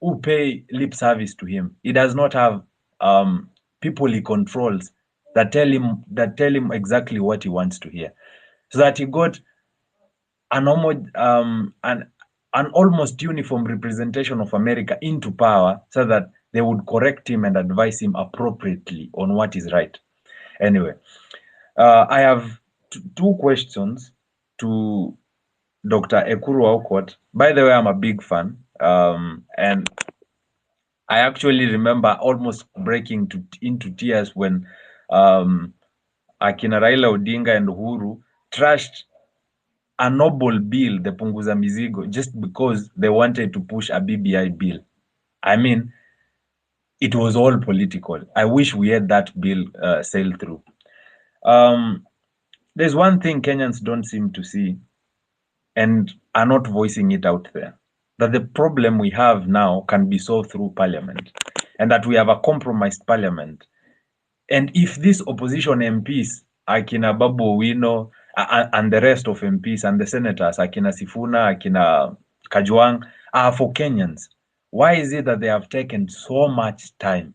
who pay lip service to him. He does not have people he controls that tell him exactly what he wants to hear. So that he got an almost uniform representation of America into power, so that they would correct him and advise him appropriately on what is right. Anyway, I have two questions to Dr. Ekuru Aukot. By the way, I'm a big fan, and I actually remember almost breaking into tears when Akina Raila Odinga and Uhuru trashed a noble bill, the Punguza Mizigo, just because they wanted to push a BBI bill. I mean, it was all political. I wish we had that bill sail through. There's one thing Kenyans don't seem to see and are not voicing it out there, that the problem we have now can be solved through parliament, and that we have a compromised parliament. And if these opposition MPs, Akina Babu Owino, and the rest of MPs and the senators, Akina Sifuna, Akina Kajwang, are for Kenyans, why is it that they have taken so much time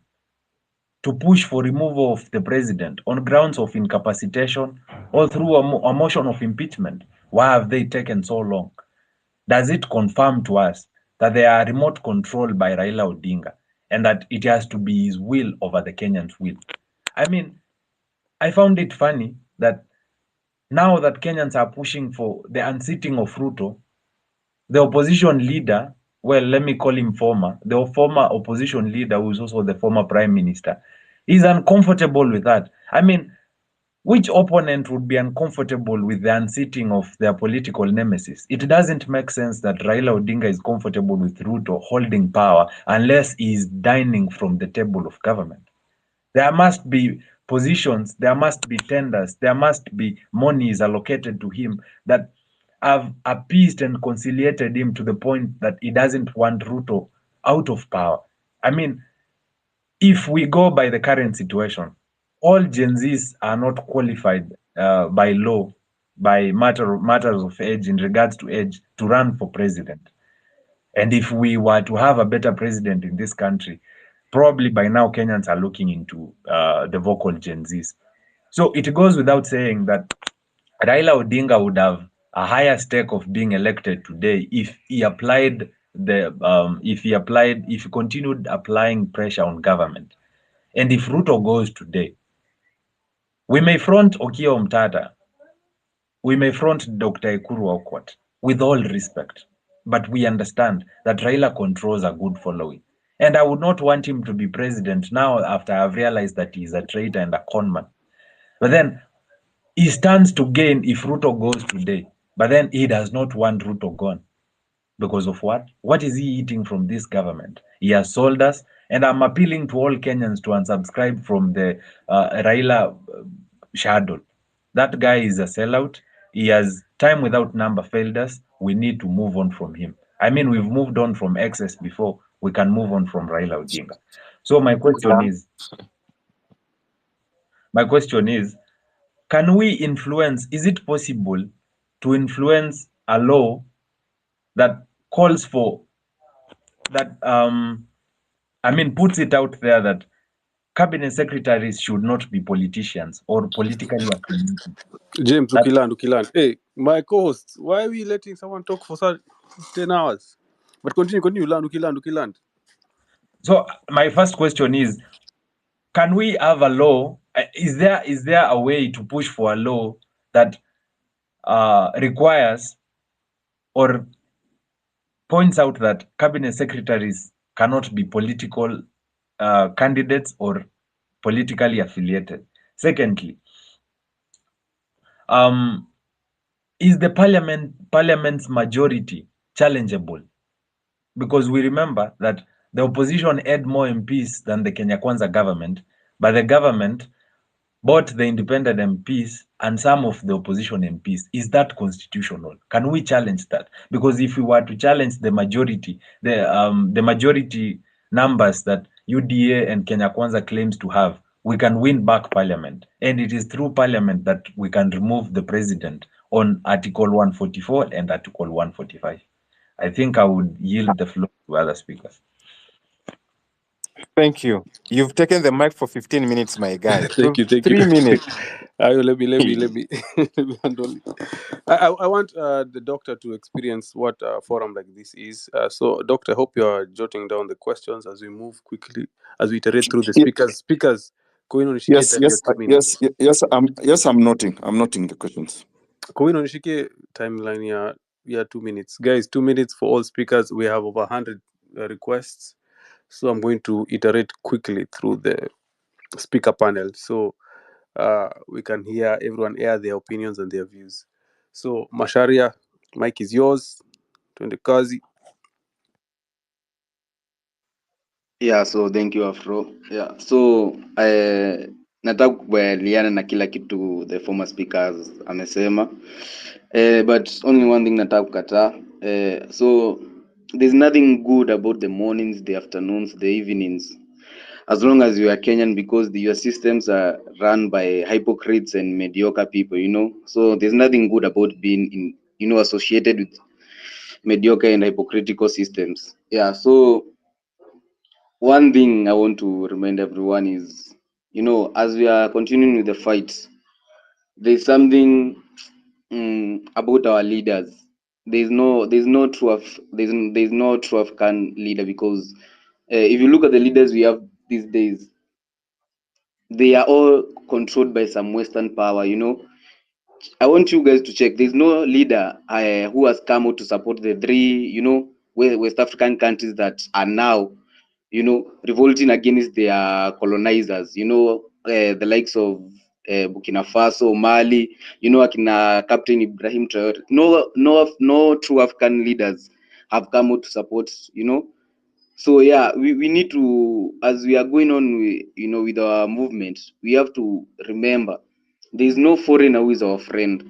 to push for removal of the president on grounds of incapacitation or through a motion of impeachment? Why have they taken so long? Does it confirm to us that they are remote controlled by Raila Odinga and that it has to be his will over the Kenyans' will? I mean, I found it funny that now that Kenyans are pushing for the unseating of Ruto, the opposition leader, well, let me call him the former opposition leader, who is also the former prime minister, is uncomfortable with that. I mean, which opponent would be uncomfortable with the unseating of their political nemesis? It doesn't make sense that Raila Odinga is comfortable with Ruto holding power unless he is dining from the table of government. There must be positions, there must be tenders, there must be monies allocated to him that have appeased and conciliated him to the point that he doesn't want Ruto out of power. I mean, if we go by the current situation, all Gen Zs are not qualified by law, by matters of age, in regards to age, to run for president. And if we were to have a better president in this country, probably by now Kenyans are looking into the vocal Gen Zs. So it goes without saying that Raila Odinga would have a higher stake of being elected today if he applied if he continued applying pressure on government. And if Ruto goes today, we may front Okiya Omtatah, we may front Dr. Ekuru Aukot, with all respect, but we understand that Raila controls a good following. And I would not want him to be president now after I've realized that he's a traitor and a conman. But then he stands to gain if Ruto goes today. But then he does not want Ruto gone. Because of what? What is he eating from this government? He has sold us. And I'm appealing to all Kenyans to unsubscribe from the Raila shadow. That guy is a sellout. He has time without number failed us. We need to move on from him. I mean, we've moved on from excess before. We can move on from Raila Odinga. So my question is, can we influence, is it possible to influence a law that calls for, that, puts it out there that cabinet secretaries should not be politicians or politically affiliated? James, Ukiland. Hey, my co-host, why are we letting someone talk for 10 hours? But continue, Ukiland. So my first question is, can we have a law? Is there a way to push for a law that requires or points out that cabinet secretaries cannot be political candidates or politically affiliated? Secondly, is the parliament's majority challengeable? Because we remember that the opposition had more MPs than the Kenya Kwanza government, but the government bought the independent MPs and some of the opposition MPs. Is that constitutional? Can we challenge that? Because if we were to challenge the majority, the majority numbers that UDA and Kenya Kwanza claims to have, we can win back parliament. And it is through parliament that we can remove the president on Article 144 and Article 145. I think I would yield the floor to other speakers. Thank you. You've taken the mic for 15 minutes, my guy. Thank you. 3 minutes. Let me handle it. I want the doctor to experience what a forum like this is. So, doctor, I hope you are jotting down the questions as we move quickly, as we iterate through the speakers. Kowino Nishike, Yes, time, your 2 minutes. I'm noting. I'm noting the questions. Kowino Nishike, timeline, 2 minutes. Guys, 2 minutes for all speakers. We have over 100 requests. So I'm going to iterate quickly through the speaker panel. So we can hear everyone air their opinions and their views. So, Masharia, mic is yours. Twende kazi. Yeah, so thank you Afro. Yeah, so nataka kukubaliana na kila kitu the former speakers amesema, but only one thing nataka kukataa. So there's nothing good about the mornings, the afternoons, the evenings, as long as you are Kenyan, because your systems are run by hypocrites and mediocre people, you know. So there's nothing good about being in, you know, associated with mediocre and hypocritical systems. Yeah, so one thing I want to remind everyone is, you know, as we are continuing with the fight, there's something about our leaders. There's no true African leader, because if you look at the leaders we have these days, they are all controlled by some Western power, you know. I want you guys to check. There's no leader who has come out to support the three, you know, West African countries that are now, you know, revolting against their colonizers. You know, the likes of Burkina Faso, Mali. You know, Akina Captain Ibrahim Traore. No true African leaders have come out to support. You know, so yeah, we need to, as we are going on with, you know, with our movement, we have to remember there is no foreigner who is our friend.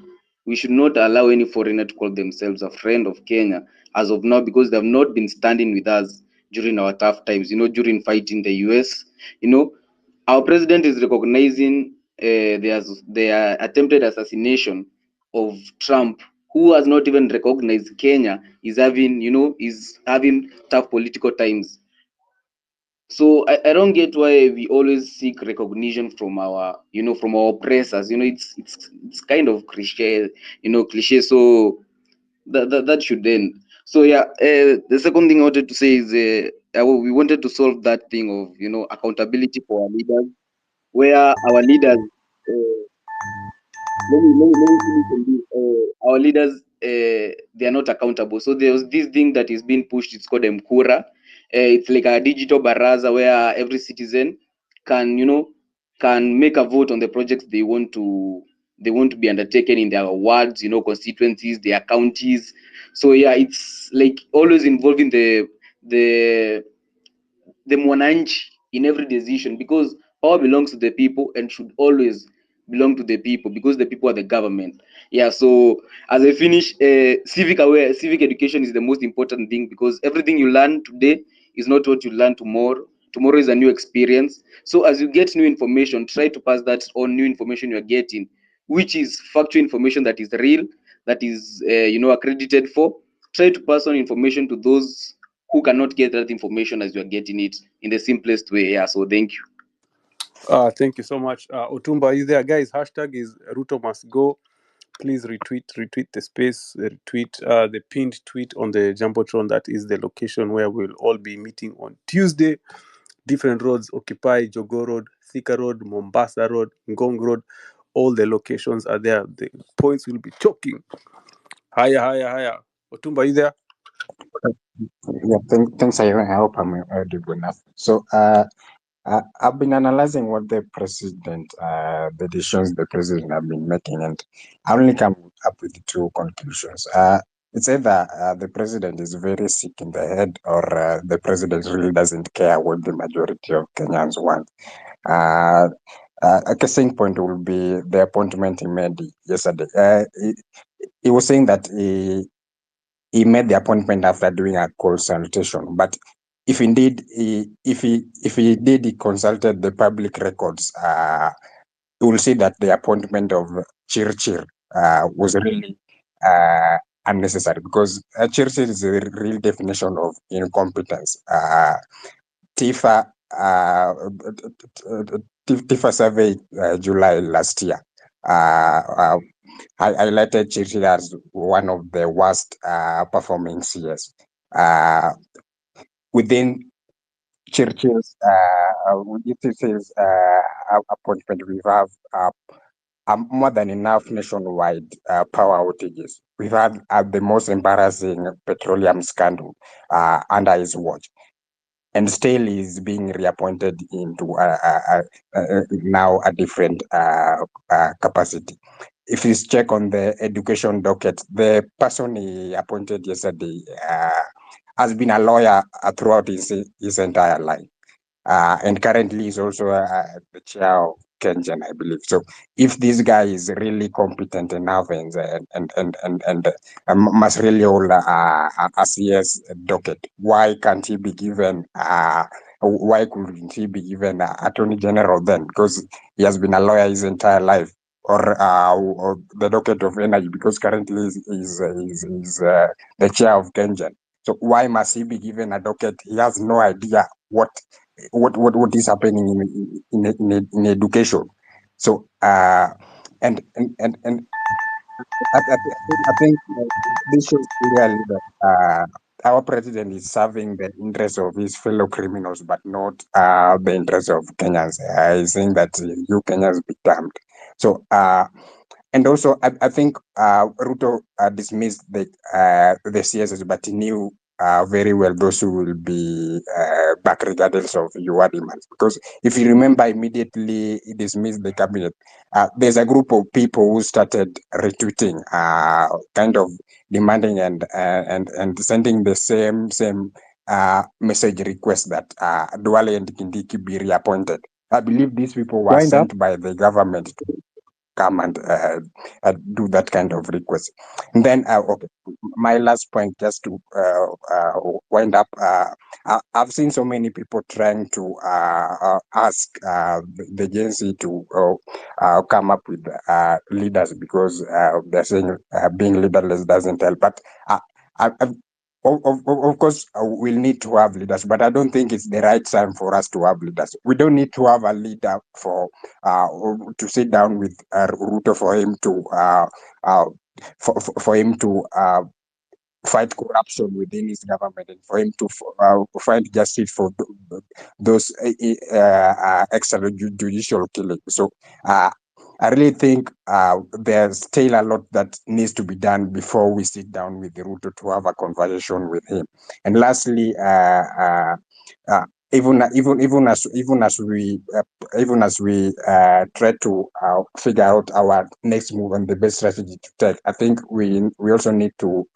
We should not allow any foreigner to call themselves a friend of Kenya as of now, because they have not been standing with us during our tough times, you know, during fighting the US. You know, our president is recognizing their attempted assassination of Trump, who has not even recognized Kenya is having, you know, is having tough political times. So I don't get why we always seek recognition from our, you know, from our oppressors. You know, it's kind of cliche, you know, cliche. So that should end. So yeah, the second thing I wanted to say is we wanted to solve that thing of, you know, accountability for our leaders, where our leaders. Let me finish on this. Our leaders, they are not accountable. So there's this thing that is being pushed. It's called Mkura. It's like a digital baraza where every citizen can, you know, can make a vote on the projects they want to be undertaken in their wards, you know, constituencies, their counties. So yeah, it's like always involving the mwananchi in every decision, because power belongs to the people and should always belong to the people, because the people are the government. Yeah, so as I finish, civic education is the most important thing, because everything you learn today is not what you learn tomorrow. Tomorrow is a new experience. So as you get new information, try to pass that on new information you're getting, which is factual information that is real, that is you know, accredited for. Try to pass on information to those who cannot get that information as you are getting it in the simplest way. Yeah, so thank you. Thank you so much. Otumba, are you there? Guys, hashtag is Ruto must go. Please retweet the space, retweet the pinned tweet on the Jumbotron. That is the location where we'll all be meeting on Tuesday. Different roads occupy: Jogo Road, Thika Road, Mombasa Road, Ngong Road. All the locations are there. The points will be choking. Higher. Otumba, are you there? Yeah, thanks. I hope I'm audible enough. So, I've been analyzing what the decisions the president have been making, and I only come up with two conclusions. It's either the president is very sick in the head, or the president really doesn't care what the majority of Kenyans want. A casing point will be the appointment he made yesterday. He was saying that he made the appointment after doing a consultation, but if indeed he consulted the public records, you will see that the appointment of Chirchir was really unnecessary, because Chirchir is the real definition of incompetence. Tifa TIFA survey July last year highlighted Churchill as one of the worst performing CS. Within Churchill's appointment, we have more than enough nationwide power outages. We've had the most embarrassing petroleum scandal under his watch, and still is being reappointed into now a different capacity. If you check on the education docket, the person he appointed yesterday has been a lawyer throughout his entire life. And currently is also the chair of Kenyan, I believe. So if this guy is really competent enough and must really hold a CS docket, why can't he be given? Why couldn't he be given Attorney General then? Because he has been a lawyer his entire life, or the docket of energy, because currently is the chair of Kenyan. So why must he be given a docket? He has no idea what is happening in education. So and I think this shows clearly that our president is serving the interests of his fellow criminals, but not the interests of Kenyans. I think that you Kenyans be damned. So and also I think Ruto dismissed the CSS, but he knew very well those who will be back regardless of your demands. Because if you remember, immediately he dismissed the cabinet. There's a group of people who started retweeting, kind of demanding and sending the same message request that Duale and Kindiki be reappointed. I believe these people were Wind up. sent by the government to come and do that kind of request. And then, okay, my last point, just to wind up, I've seen so many people trying to ask the agency to come up with leaders, because they're saying being leaderless doesn't help. But of course, we'll need to have leaders, but I don't think it's the right time for us to have leaders. We don't need to have a leader to sit down with Ruto for him to for him to fight corruption within his government, and for him to find justice for those extrajudicial killings. So I really think there's still a lot that needs to be done before we sit down with Ruto to have a conversation with him. And lastly, even as we try to figure out our next move and the best strategy to take, I think we also need to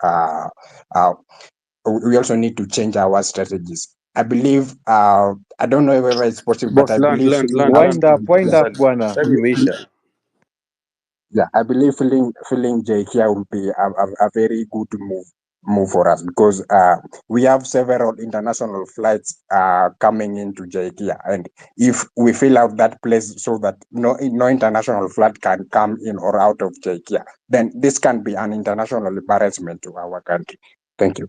change our strategies. I believe I don't know whether it's possible, but Boss, I land. believe Wind up, bwana. Time imeisha. yeah, I believe filling JK will be a very good move for us, because we have several international flights coming into JK, and if we fill out that place so that no international flight can come in or out of JK, then this can be an international embarrassment to our country. Thank you.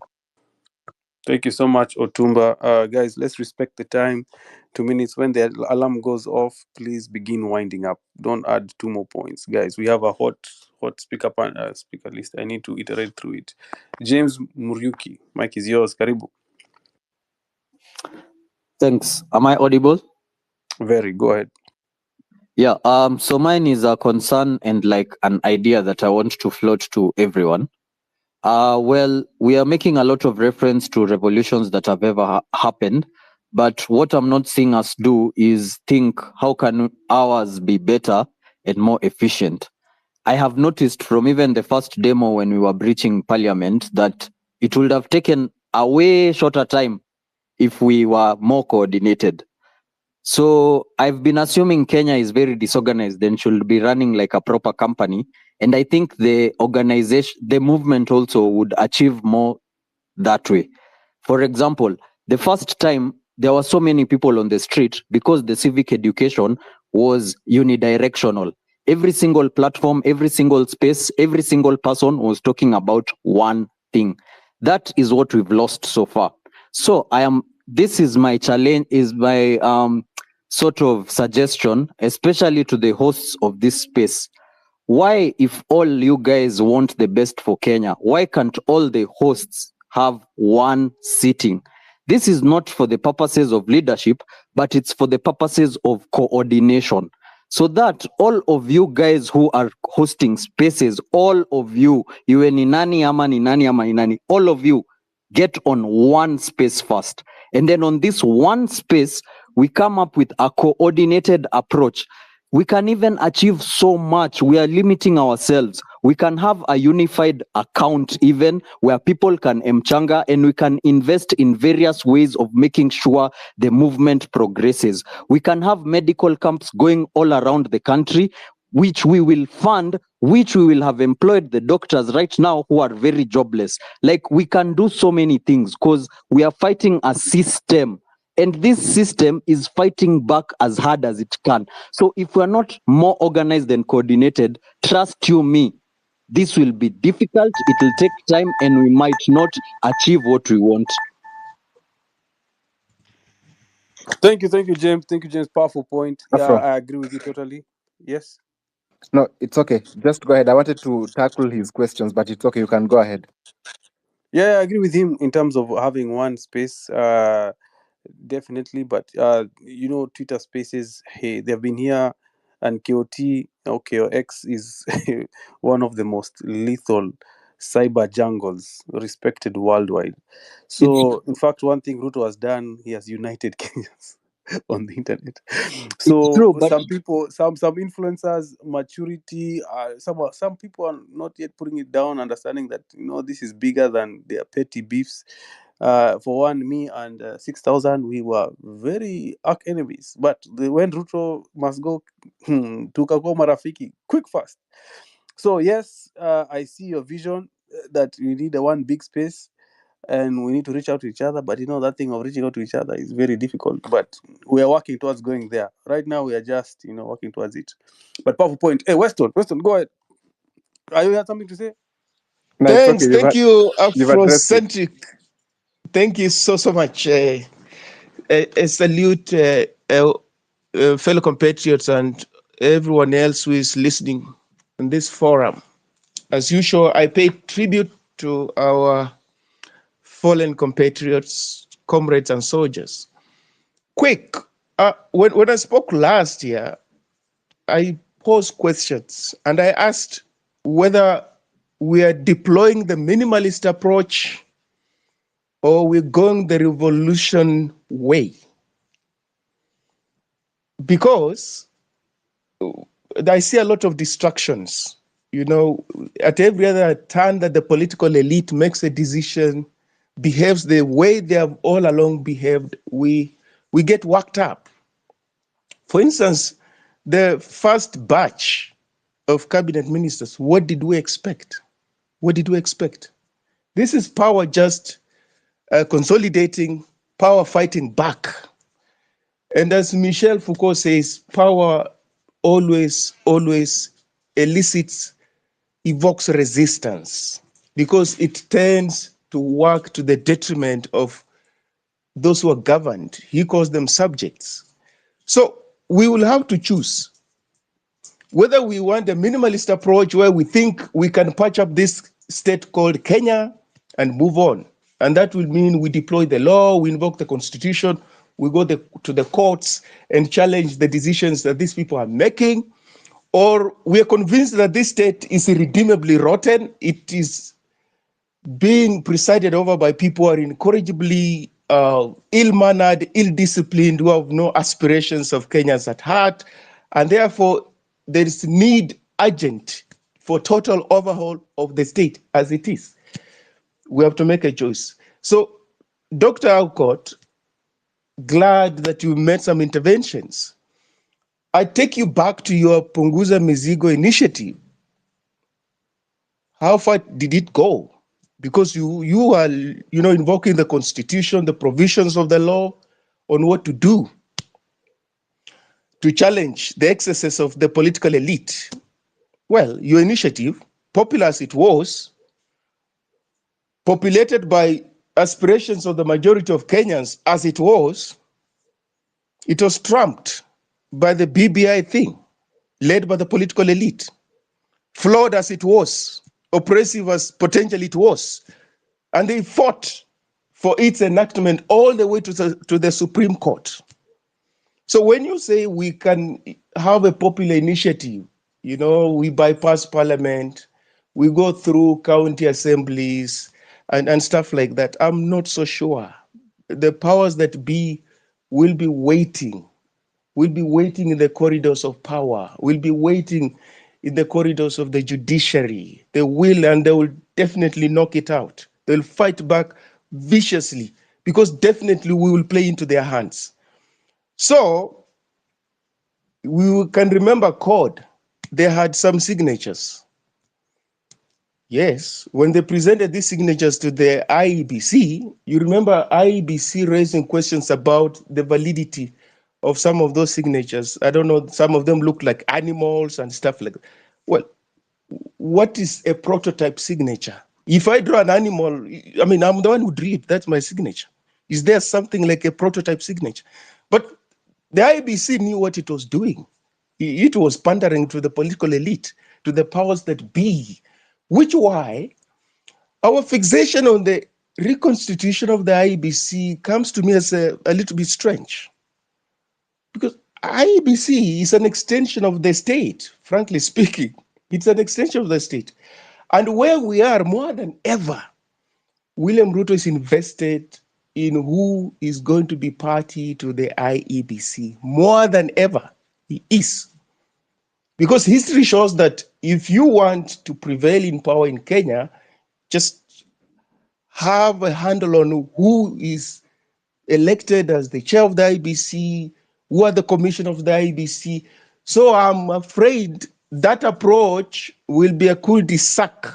Thank you so much, Otumba. Guys, let's respect the time. 2 minutes. When the alarm goes off, please begin winding up. Don't add 2 more points. Guys, we have a hot speaker list. I need to iterate through it. James Muriuki, mic is yours. Karibu. Thanks. Am I audible? Very, go ahead. Yeah. So mine is a concern and like an idea that I want to float to everyone. Well, we are making a lot of reference to revolutions that have ever happened, but what I'm not seeing us do is think, how can ours be better and more efficient? I have noticed from even the first demo when we were breaching Parliament that it would have taken a way shorter time if we were more coordinated. So I've been assuming Kenya is very disorganized and should be running like a proper company. And I think the organization, the movement also would achieve more that way. For example, the first time there were so many people on the street because the civic education was unidirectional. Every single platform, every single space, every single person was talking about one thing. That is what we've lost so far. So I am this is my challenge, is my sort of suggestion, especially to the hosts of this space. Why, if all you guys want the best for Kenya, why can't all the hosts have one sitting? This is not for the purposes of leadership, but it's for the purposes of coordination. So that all of you guys who are hosting spaces, all of you, iwe ni nani ama ni nani ama ni nani, all of you get on one space first. And then on this one space, we come up with a coordinated approach. We can even achieve so much. We are limiting ourselves. We can have a unified account even where people can mchanga, and we can invest in various ways of making sure the movement progresses. We can have medical camps going all around the country, which we will fund, which we will have employed the doctors right now who are very jobless. Like, we can do so many things because we are fighting a system. And this system is fighting back as hard as it can. So if we're not more organized and coordinated, trust you me, this will be difficult, it will take time, and we might not achieve what we want. Thank you, James. Thank you, James. Powerful point. Yeah, Afro. I agree with you totally. Yes. No, it's okay. Just go ahead. I wanted to tackle his questions, but it's okay. You can go ahead. Yeah, I agree with him in terms of having one space. Definitely, but Twitter Spaces, hey, they've been here, and KOT or KOX is one of the most lethal cyber jungles respected worldwide. So, in fact, one thing Ruto has done, he has united Kenyans on the internet. So true, but some people, some influencers, maturity, some people are not yet putting it down, understanding that this is bigger than their petty beefs. For one, me and 6,000, we were very arch enemies. But when Ruto must go, tukako marafiki, quick, fast. So yes, I see your vision that we need a one big space and we need to reach out to each other. But that thing of reaching out to each other is very difficult. But we are working towards going there. Right now, we are just working towards it. But powerful point. Hey, Weston, go ahead. Are you had something to say? No, it's Thanks. okay. Thank you, You've addressed it. Afrocentric. Thank you so much. A salute, fellow compatriots and everyone else who is listening in this forum. As usual, I pay tribute to our fallen compatriots, comrades, and soldiers. Quick, when I spoke last year, I posed questions and I asked whether we are deploying the minimalist approach or we're going the revolution way. Because I see a lot of distractions. At every other turn that the political elite makes a decision, behaves the way they have all along behaved, we get worked up. For instance, the first batch of cabinet ministers, what did we expect? What did we expect? This is power just consolidating, power fighting back. And as Michel Foucault says, power always elicits, evokes resistance because it tends to work to the detriment of those who are governed. He calls them subjects. So we will have to choose whether we want a minimalist approach where we think we can patch up this state called Kenya and move on. And that will mean we deploy the law, we invoke the constitution, we go to the courts and challenge the decisions that these people are making. Or we are convinced that this state is irredeemably rotten. It is being presided over by people who are incorrigibly ill-mannered, ill-disciplined, who have no aspirations of Kenyans at heart. And therefore, there is need urgent for total overhaul of the state as it is. We have to make a choice. So, Dr. Alcott, glad that you made some interventions. I take you back to your Punguza Mizigo initiative. How far did it go? Because you are invoking the constitution, the provisions of the law on what to do to challenge the excesses of the political elite. Well, your initiative, popular as it was, populated by aspirations of the majority of Kenyans as it was trumped by the BBI thing, led by the political elite. Flawed as it was, oppressive as potentially it was, and they fought for its enactment all the way to the Supreme Court. So when you say we can have a popular initiative, you know, we bypass parliament, we go through county assemblies and stuff like that, I'm not so sure. The powers that be will be waiting in the corridors of power, will be waiting in the corridors of the judiciary. They will, and they will definitely knock it out. They'll fight back viciously because definitely we will play into their hands. So we can remember CORD, they had some signatures. Yes, when they presented these signatures to the IEBC, you remember IEBC raising questions about the validity of some of those signatures. I don't know, some of them look like animals and stuff like that. Well, what is a prototype signature? If I draw an animal, I mean, I'm the one who drew it, that's my signature. Is there something like a prototype signature? But the IEBC knew what it was doing. It was pandering to the political elite, to the powers that be, which why our fixation on the reconstitution of the IEBC comes to me as a little bit strange. Because IEBC is an extension of the state, frankly speaking. It's an extension of the state. And where we are more than ever, William Ruto is invested in who is going to be party to the IEBC. More than ever, he is. Because history shows that if you want to prevail in power in Kenya, just have a handle on who is elected as the chair of the IEBC, who are the commission of the IEBC. So I'm afraid that approach will be a cul-de-sac.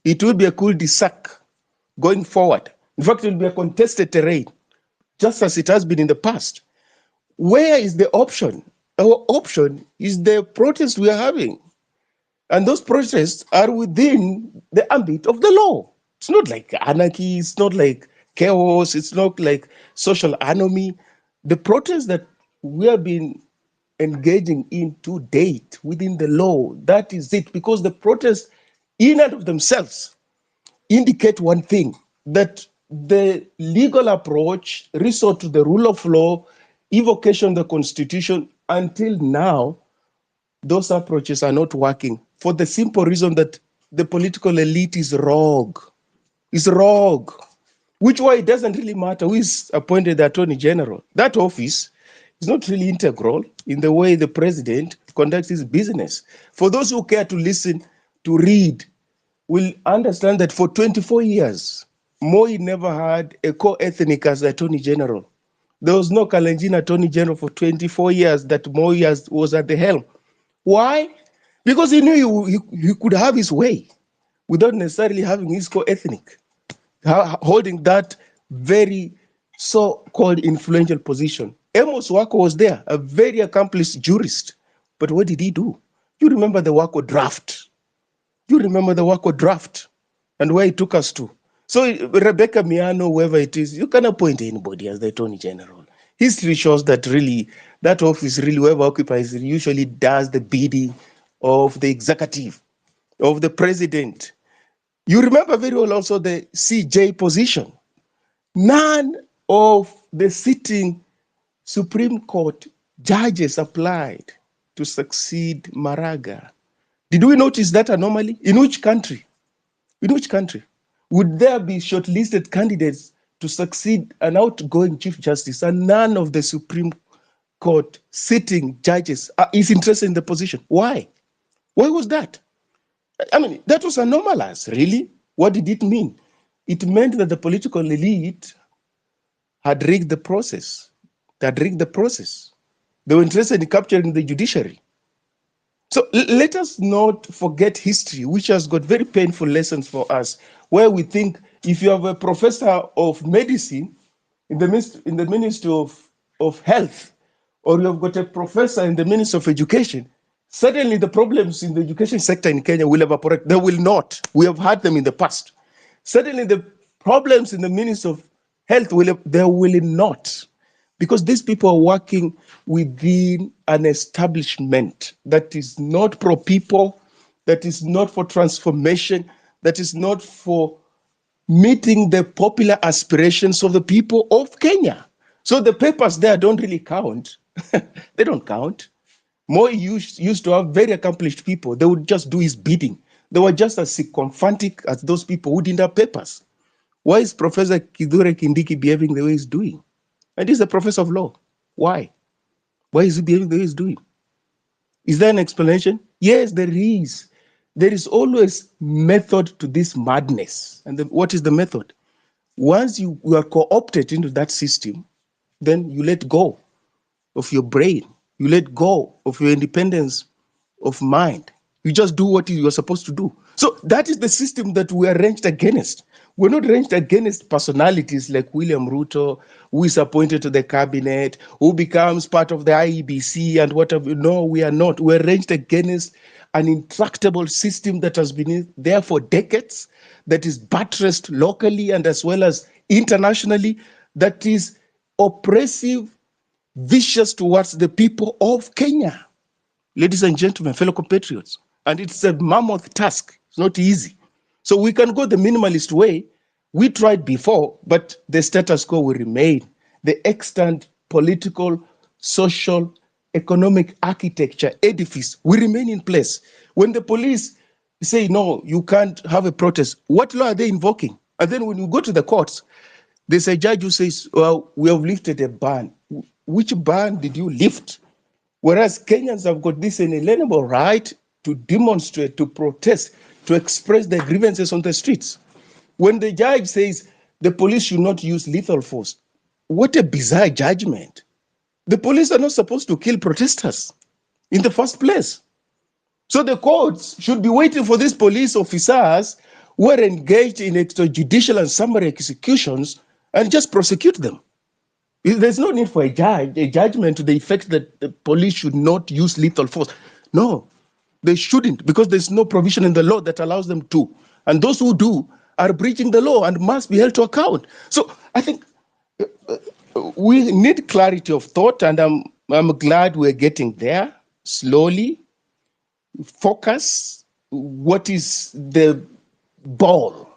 It will be a cul-de-sac going forward. In fact, it will be a contested terrain, just as it has been in the past. Where is the option? Our option is the protest we are having. And those protests are within the ambit of the law. It's not like anarchy, it's not like chaos, it's not like social anomie. The protests that we have been engaging in to date within the law, that is it. Because the protests in and of themselves indicate one thing, that the legal approach, resort to the rule of law, evocation of the constitution, until now, those approaches are not working for the simple reason that the political elite is rogue. Is rogue. Which why it doesn't really matter who is appointed the Attorney General. That office is not really integral in the way the president conducts his business. For those who care to listen, to read, will understand that for 24 years, Moi never had a co-ethnic as the Attorney General. There was no Kalenjin Attorney General for 24 years that Moi was at the helm. Why? Because he knew he could have his way without necessarily having his co-ethnic, holding that very so-called influential position. Amos Wako was there, a very accomplished jurist. But what did he do? You remember the Wako draft. You remember the Wako draft and where it took us to. So Rebecca Miano, whoever it is, you can appoint anybody as the Attorney General. History shows that really, that office, really, whoever occupies it usually does the bidding of the executive, of the president. You remember very well also the CJ position. None of the sitting Supreme Court judges applied to succeed Maraga. Did we notice that anomaly? In which country? In which country? Would there be shortlisted candidates to succeed an outgoing Chief Justice and none of the Supreme Court sitting judges is interested in the position? Why? Why was that? I mean, that was anomalous, really. What did it mean? It meant that the political elite had rigged the process. They had rigged the process. They were interested in capturing the judiciary. So let us not forget history, which has got very painful lessons for us, where we think if you have a professor of medicine in the Ministry of Health, or you have got a professor in the Ministry of Education, suddenly the problems in the education sector in Kenya will evaporate. They will not. We have had them in the past. Suddenly the problems in the Ministry of Health? There will not, because these people are working within an establishment that is not pro-people, that is not for transformation, that is not for meeting the popular aspirations of the people of Kenya. So the papers there don't really count. They don't count. Moi used to have very accomplished people. They would just do his bidding. They were just as sycophantic as those people who didn't have papers. Why is Professor Kithure Kindiki behaving the way he's doing? And he's a professor of law. Why? Why is he behaving the way he's doing? Is there an explanation? Yes, there is. There is always method to this madness. And what is the method? Once you are co-opted into that system, then you let go of your brain. You let go of your independence of mind. You just do what you are supposed to do. So that is the system that we are ranged against. We're not ranged against personalities like William Ruto, who is appointed to the cabinet, who becomes part of the IEBC and whatever. No, we are not. We're ranged against an intractable system that has been there for decades, that is buttressed locally and as well as internationally, that is oppressive, vicious towards the people of Kenya. Ladies and gentlemen, fellow compatriots, and it's a mammoth task. It's not easy. So we can go the minimalist way. We tried before, but the status quo will remain. The extant political, social, economic architecture edifice will remain in place. When the police say, no, you can't have a protest, what law are they invoking? And then when you go to the courts, there's a judge who says, well, we have lifted a ban. Which ban did you lift? Whereas Kenyans have got this inalienable right to demonstrate, to protest, to express their grievances on the streets. When the judge says the police should not use lethal force, what a bizarre judgment. The police are not supposed to kill protesters in the first place. So the courts should be waiting for these police officers who are engaged in extrajudicial and summary executions and just prosecute them. There's no need for a judgment to the effect that the police should not use lethal force. No, they shouldn't, because there's no provision in the law that allows them to. And those who do are breaching the law and must be held to account. So I think we need clarity of thought, and I'm glad we're getting there slowly. Focus. What is the ball?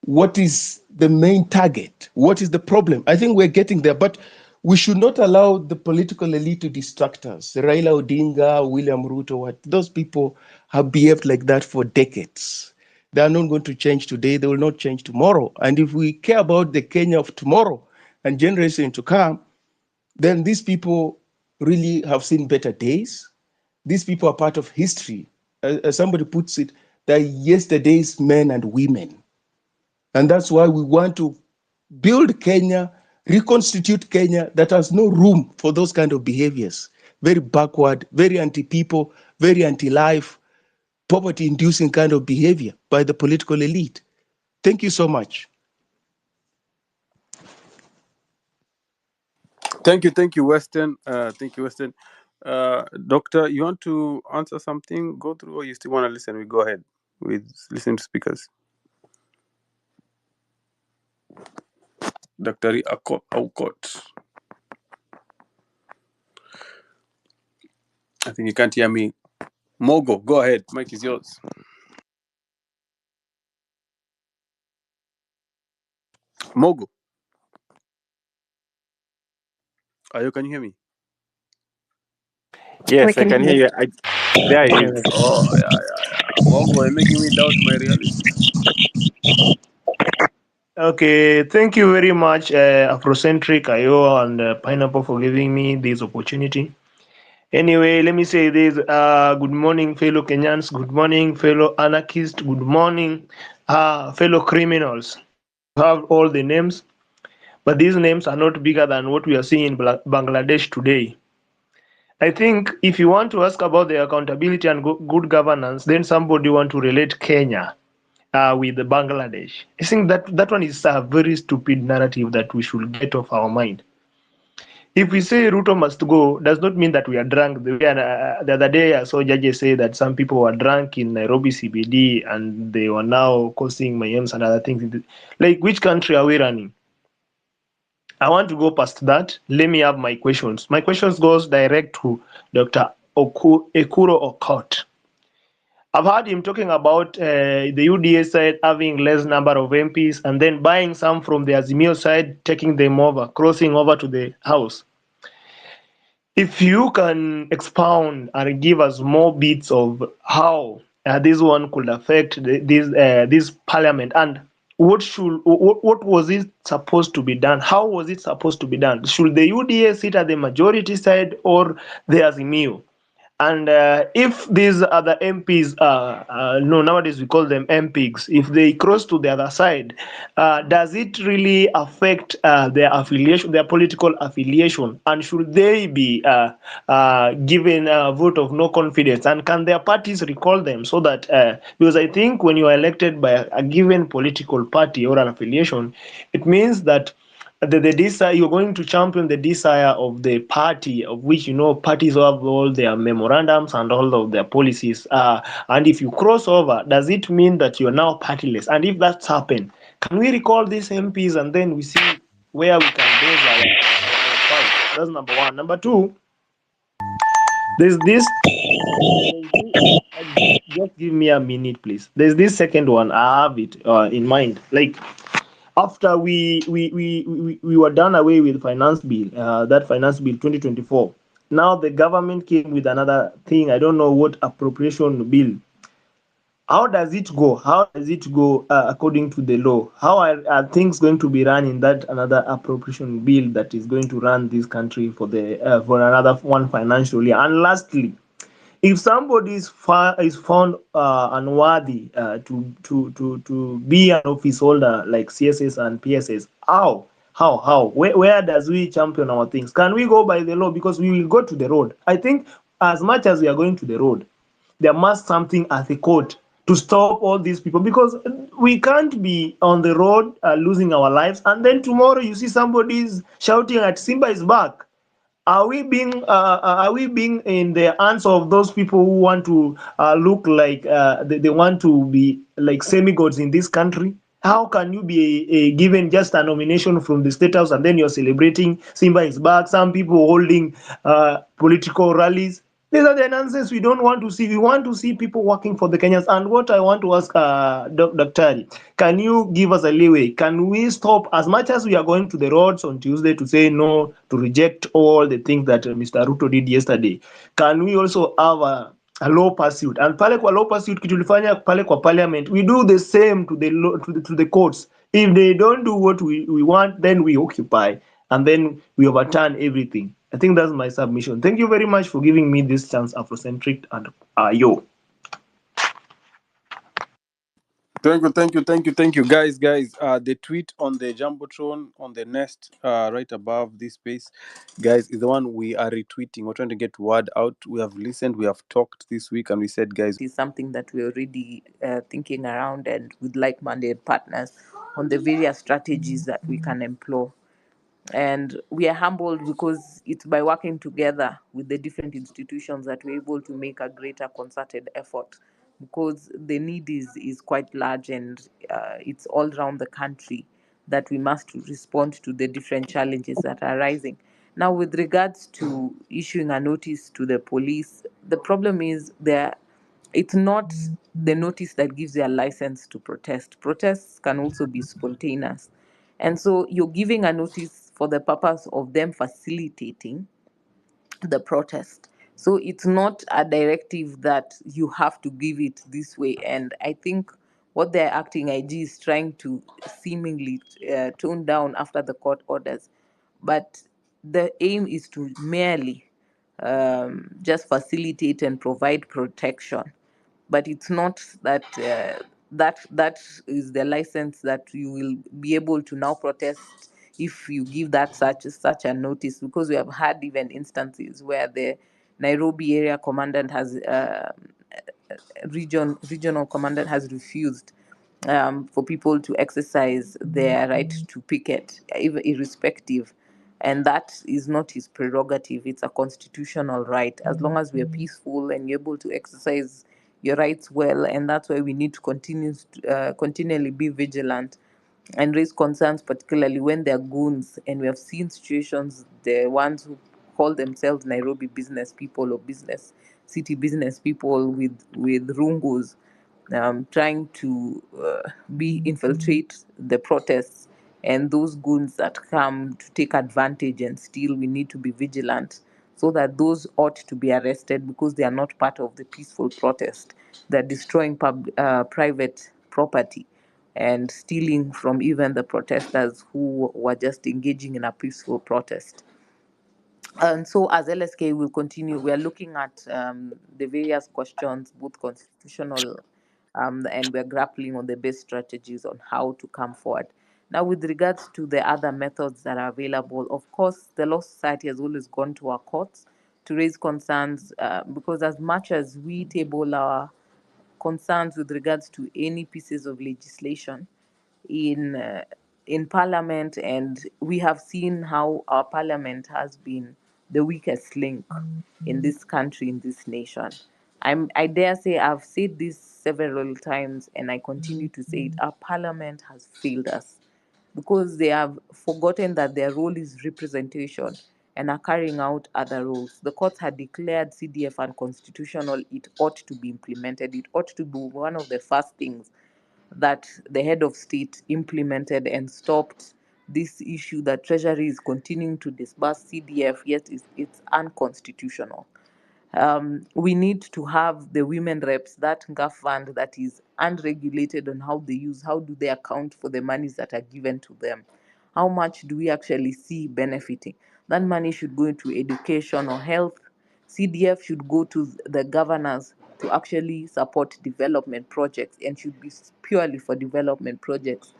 What is the main target? What is the problem? I think we're getting there, but we should not allow the political elite to distract us. Raila Odinga, William Ruto, those people have behaved like that for decades. They are not going to change today. They will not change tomorrow. And if we care about the Kenya of tomorrow and generation to come, then these people really have seen better days. These people are part of history. As somebody puts it, they're yesterday's men and women. And that's why we want to build Kenya, reconstitute Kenya that has no room for those kind of behaviors. Very backward, very anti-people, very anti-life, poverty-inducing kind of behavior by the political elite. Thank you so much. Thank you, Weston. Thank you, Weston. Doctor, you want to answer something? Go through, or you still want to listen? We go ahead with listening to speakers. Dr. Aukot. I think you can't hear me. Mogo, go ahead. Mic is yours. Mogo. Ayo, can you hear me? Yes, I can hear you. There it is. Oh, yeah. Mogo, you're making me doubt my reality. Okay, thank you very much, Afrocentric, Ayo, and Pineapple for giving me this opportunity. Anyway, let me say this. Good morning, fellow Kenyans. Good morning, fellow anarchists. Good morning, fellow criminals. You have all the names, but these names are not bigger than what we are seeing in Bangladesh today. I think if you want to ask about the accountability and good governance, then somebody want to relate Kenya with Bangladesh. I think that one is a very stupid narrative that we should get off our mind. if we say Ruto must go, does not mean that we are drunk. The other day, I saw judges say that some people were drunk in Nairobi CBD and they were now causing mayhems and other things. Like, which country are we running? I want to go past that. Let me have my questions. My questions goes direct to Dr. Ekuro Okot. I've heard him talking about the UDA side having less number of MPs and then buying some from the Azimio side, taking them over, crossing over to the House. If you can expound and give us more bits of how this one could affect this parliament, and what was it supposed to be done? How was it supposed to be done? Should the UDA sit at the majority side or the Azimio? And if these other MPs, no, nowadays we call them MPs, if they cross to the other side, does it really affect their affiliation, their political affiliation? And should they be given a vote of no confidence? And can their parties recall them so that, because I think when you are elected by a given political party or an affiliation, it means that the desire, you're going to champion the desire of the party, of which parties have all their memorandums and all of their policies. And if you cross over, does it mean that you're now partyless? And if that's happened, can we recall these MPs and then we see where we can base our fight? That's number one. Number two, there's this. Just give me a minute, please. There's this second one. I have it in mind. Like, after we were done away with finance bill, that finance bill 2024. Now the government came with another thing. I don't know what appropriation bill. How does it go? How does it go according to the law? How are things going to be run in that another appropriation bill that is going to run this country for for another one financial year? And lastly, if somebody is found unworthy to be an office holder like CSS and PSS, how where does we champion our things? Can we go by the law? Because we will go to the road. I think as much as we are going to the road, there must something at the court to stop all these people, because we can't be on the road losing our lives and then tomorrow you see somebody's shouting at Simba is back. Are we being in the hands of those people who want to look like they want to be like semi-gods in this country? How can you be given just a nomination from the State House and then you're celebrating Simba is back? Some people holding political rallies. These are the nonsense we don't want to see. We want to see people working for the Kenyans. And what I want to ask Dr. Can you give us a leeway? Can we stop, as much as we are going to the roads on Tuesday to say no, to reject all the things that Mr. Ruto did yesterday? Can we also have a law pursuit? And pale kwa law pursuit kitulifanya pale kwa parliament, we do the same to the law, to the courts. If they don't do what we want, then we occupy and then we overturn everything. I think that's my submission. Thank you very much for giving me this chance, Afrocentric and yo. Thank you, guys. The tweet on the jumbotron on the nest, right above this space, guys, is the one we are retweeting. We're trying to get word out. We have listened, we have talked this week, and we said, guys, is something that we're already thinking around and with like-minded partners on the various strategies that we can employ. And we are humbled because it's by working together with the different institutions that we're able to make a greater concerted effort, because the need is quite large and it's all around the country that we must respond to the different challenges that are rising. Now, with regards to issuing a notice to the police, the problem is it's not the notice that gives you a license to protest. Protests can also be spontaneous. And so you're giving a notice for the purpose of them facilitating the protest. So it's not a directive that you have to give it this way. And I think what the acting IG is trying to seemingly tone down after the court orders. But the aim is to merely just facilitate and provide protection. But it's not that that is the license that you will be able to now protest if you give that such a notice, because we have had even instances where the Nairobi area commandant has regional commandant has refused for people to exercise their right to picket, irrespective And that is not his prerogative. It's a constitutional right. As long as we are peaceful and you're able to exercise your rights well, and that's why we need to continually be vigilant and raise concerns, particularly when they're goons. And we have seen situations, the ones who call themselves Nairobi business people or city business people with rungus, trying to infiltrate the protests, and those goons that come to take advantage and steal. We need to be vigilant so that those ought to be arrested because they are not part of the peaceful protest. They're destroying private property and stealing from even the protesters who were just engaging in a peaceful protest. And so, as LSK will continue, we are looking at the various questions, both constitutional, and we're grappling on the best strategies on how to come forward. Now, with regards to the other methods that are available, of course, the Law Society has always gone to our courts to raise concerns because, as much as we table our concerns with regards to any pieces of legislation in Parliament, and we have seen how our Parliament has been the weakest link in this country, in this nation. I dare say I've said this several times, and I continue to say it. Our Parliament has failed us because they have forgotten that their role is representation and are carrying out other roles. The courts had declared CDF unconstitutional. It ought to be implemented. It ought to be one of the first things that the head of state implemented and stopped this issue that Treasury is continuing to disburse CDF, yet it's unconstitutional. We need to have the women reps, that NGA fund that is unregulated on how do they account for the monies that are given to them? How much do we actually see benefiting? That money should go into education or health. CDF should go to the governors to actually support development projects and should be purely for development projects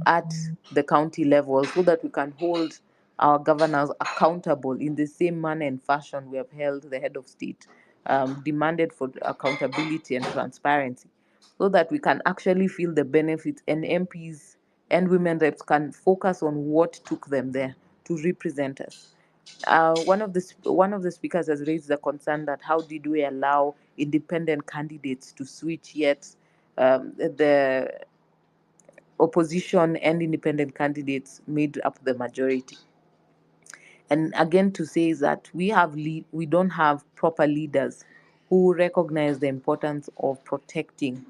at the county level so that we can hold our governors accountable in the same manner and fashion we have held the head of state demanded for accountability and transparency, so that we can actually feel the benefits and MPs and women reps can focus on what took them there to represent us. One of the speakers has raised the concern that how did we allow independent candidates to switch, yet the opposition and independent candidates made up the majority. And again, to say that we don't have proper leaders who recognize the importance of protecting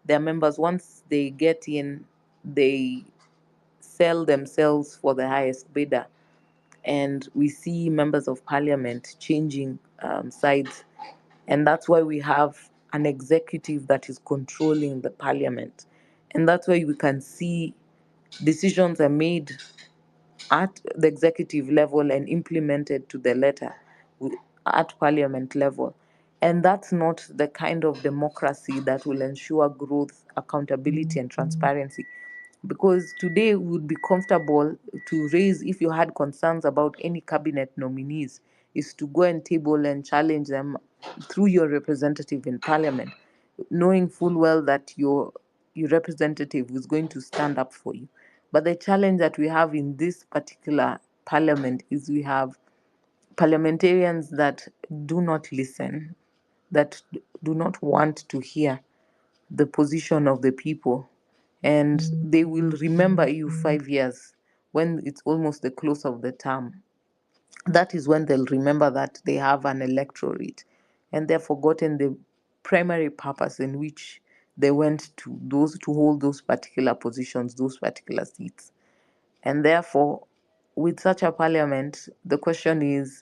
their members. Once they get in, they sell themselves for the highest bidder, and we see members of parliament changing sides, and that's why we have an executive that is controlling the parliament, and that's why we can see decisions are made at the executive level and implemented to the letter at parliament level. And that's not the kind of democracy that will ensure growth, accountability, and transparency. Because today we would be comfortable to raise, if you had concerns about any cabinet nominees, is to go and table and challenge them through your representative in parliament, knowing full well that your representative is going to stand up for you. But the challenge that we have in this particular parliament is we have parliamentarians that do not listen, that do not want to hear the position of the people, and they will remember you 5 years when it's almost the close of the term. That is when they'll remember that they have an electorate and they've forgotten the primary purpose in which they went to hold those particular positions, those particular seats. And therefore, with such a parliament, the question is,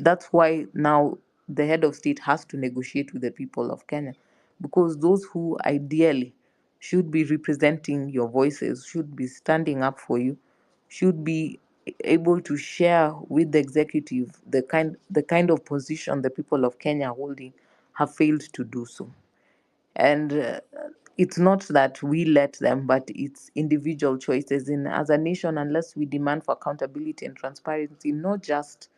that's why now the head of state has to negotiate with the people of Kenya, because those who ideally should be representing your voices, should be standing up for you, should be able to share with the executive the kind of position the people of Kenya are holding, have failed to do so. And it's not that we let them, but it's individual choices. In as a nation, unless we demand for accountability and transparency, not just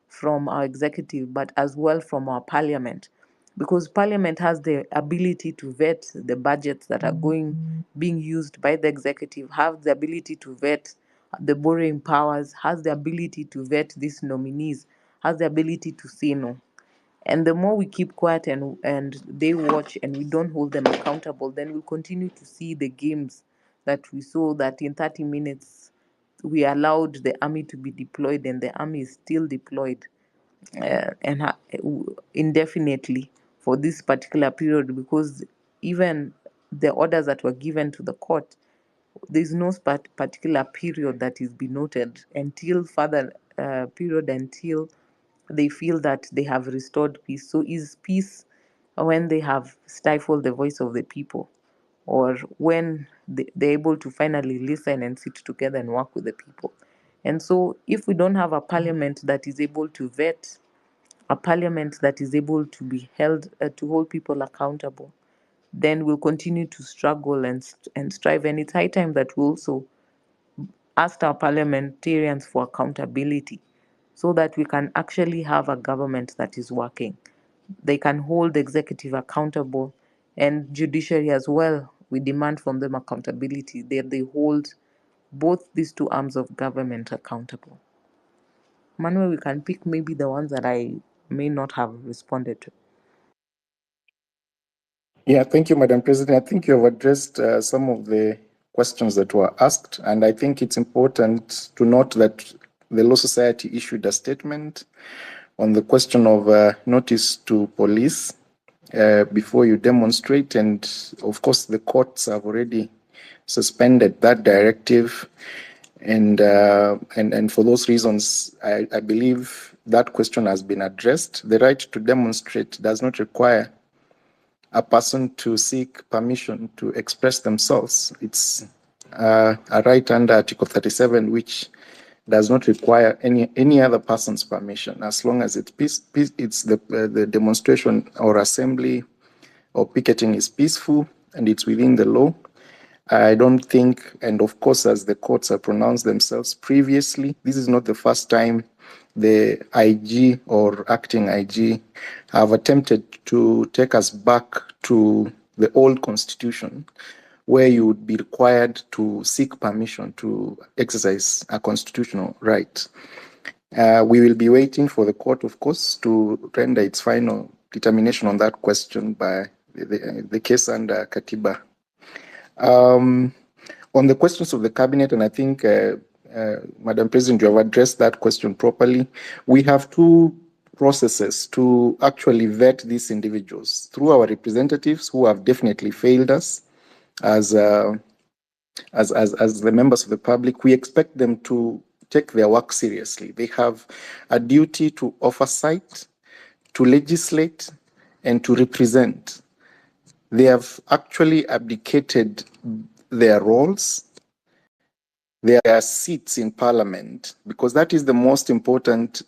from our executive but as well from our parliament, because parliament has the ability to vet the budgets that are being used by the executive, have the ability to vet the borrowing powers, has the ability to vet these nominees, has the ability to say no. And the more we keep quiet and they watch and we don't hold them accountable, then we'll continue to see the games that we saw, that in 30 minutes we allowed the army to be deployed and the army is still deployed indefinitely for this particular period, because even the orders that were given to the court, there's no particular period that is be noted until further period, until they feel that they have restored peace. So is peace when they have stifled the voice of the people, or when they're able to finally listen and sit together and work with the people? And so if we don't have a parliament that is able to vet, a parliament that is able to be held to hold people accountable, then we'll continue to struggle and strive. And it's high time that we also ask our parliamentarians for accountability, so that we can actually have a government that is working. They can hold the executive accountable, and judiciary as well. We demand from them accountability, that they hold both these two arms of government accountable. Manuel, we can pick maybe the ones that I may not have responded to. Yeah, thank you, Madam President. I think you have addressed some of the questions that were asked, and I think it's important to note that the Law Society issued a statement on the question of notice to police before you demonstrate, and of course the courts have already suspended that directive, and for those reasons, I believe that question has been addressed. The right to demonstrate does not require a person to seek permission to express themselves. It's a right under Article 37, which does not require any other person's permission, as long as it's the demonstration or assembly or picketing is peaceful and it's within the law. I don't think, and of course, as the courts have pronounced themselves previously, this is not the first time the IG or acting IG have attempted to take us back to the old constitution, where you would be required to seek permission to exercise a constitutional right. We will be waiting for the court, of course, to render its final determination on that question by the case under Katiba. On the questions of the cabinet, and I think, Madam President, you have addressed that question properly. We have two processes to actually vet these individuals: through our representatives, who have definitely failed us as the members of the public. We expect them to take their work seriously. They have a duty to oversight, to legislate, and to represent. They have actually abdicated their roles, their seats in Parliament, because that is the most important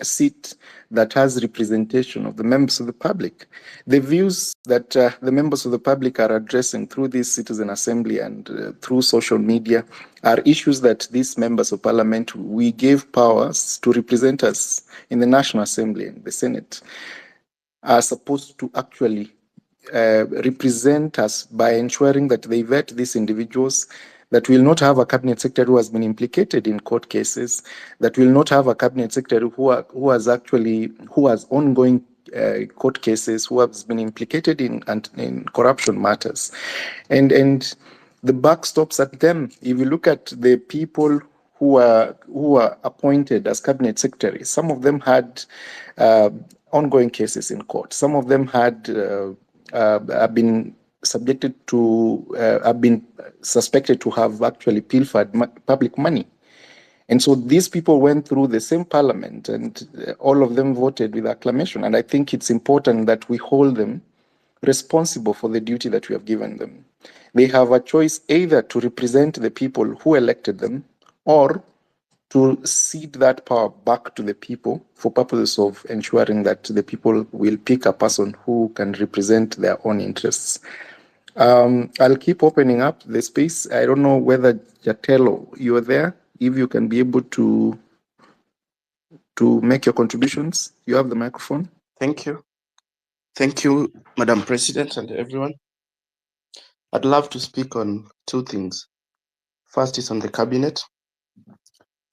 seat that has representation of the members of the public. The views that the members of the public are addressing through this citizen assembly and through social media are issues that these members of Parliament, we gave powers to represent us in the National Assembly and the Senate, are supposed to actually represent us by ensuring that they vet these individuals, that will not have a cabinet secretary who has been implicated in court cases, that will not have a cabinet secretary who has ongoing court cases, who has been implicated in corruption matters. And the buck stops at them. If you look at the people who are appointed as cabinet secretaries, some of them had ongoing cases in court. Some of them had have been subjected to, have been suspected to have actually pilfered public money. And so these people went through the same parliament, and all of them voted with acclamation. And I think it's important that we hold them responsible for the duty that we have given them. They have a choice either to represent the people who elected them, or to cede that power back to the people for purposes of ensuring that the people will pick a person who can represent their own interests. I'll keep opening up the space. I don't know whether Jatello, you're there. If you can be able to make your contributions, you have the microphone. Thank you. Thank you, Madam President and everyone. I'd love to speak on two things. First is on the cabinet.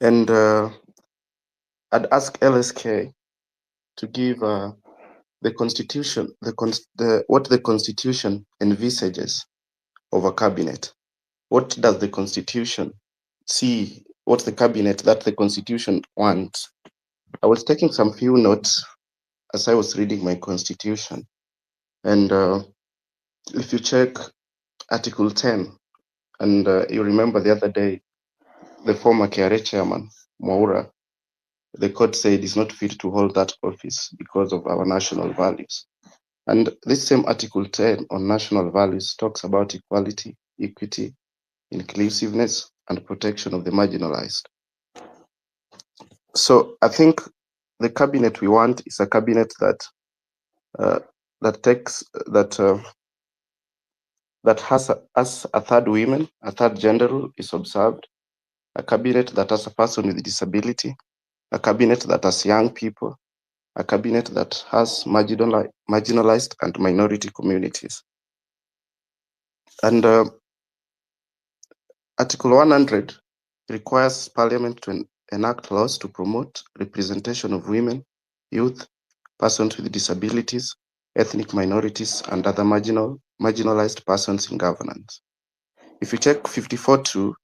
And I'd ask LSK to give the constitution, what the constitution envisages of a cabinet. What does the constitution see? What's the cabinet that the constitution wants? I was taking some few notes as I was reading my constitution. And if you check Article 10, and you remember the other day, the former KRA chairman, Mwaura, the court said he's not fit to hold that office because of our national values. And this same Article 10 on national values talks about equality, equity, inclusiveness, and protection of the marginalized. So I think the cabinet we want is a cabinet that has a third woman, a third gender role is observed, a cabinet that has a person with disability, a cabinet that has young people, a cabinet that has marginalized and minority communities. And Article 100 requires Parliament to enact laws to promote representation of women, youth, persons with disabilities, ethnic minorities, and other marginalized persons in governance. If you check 54.2,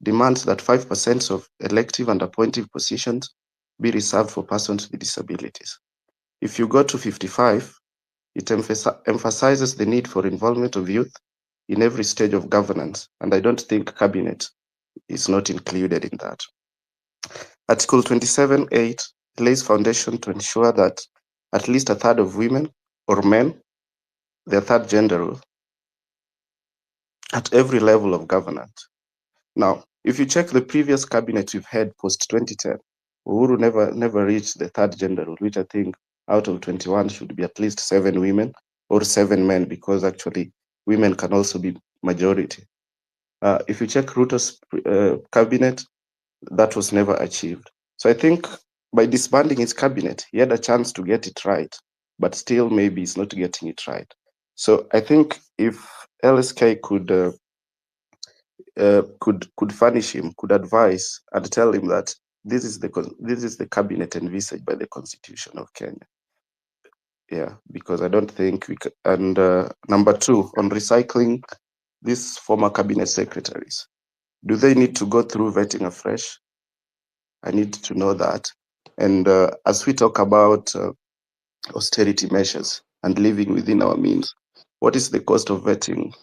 demands that 5% of elective and appointive positions be reserved for persons with disabilities. If you go to 55, it emphasizes the need for involvement of youth in every stage of governance, and I don't think cabinet is not included in that. Article 27.8 lays foundation to ensure that at least a third of women or men, their third gender role, at every level of governance. Now, if you check the previous cabinet we've had post 2010, Uhuru never reached the third gender role, which I think out of 21 should be at least 7 women or 7 men, because actually women can also be majority. If you check Ruto's cabinet, that was never achieved. So I think by disbanding his cabinet, he had a chance to get it right, but still maybe he's not getting it right. So I think if LSK could furnish him, could advise and tell him that this is the cabinet envisaged by the Constitution of Kenya. Yeah, because I don't think we can. And number 2, on recycling these former cabinet secretaries, do they need to go through vetting afresh? I need to know that. And as we talk about austerity measures and living within our means, what is the cost of vetting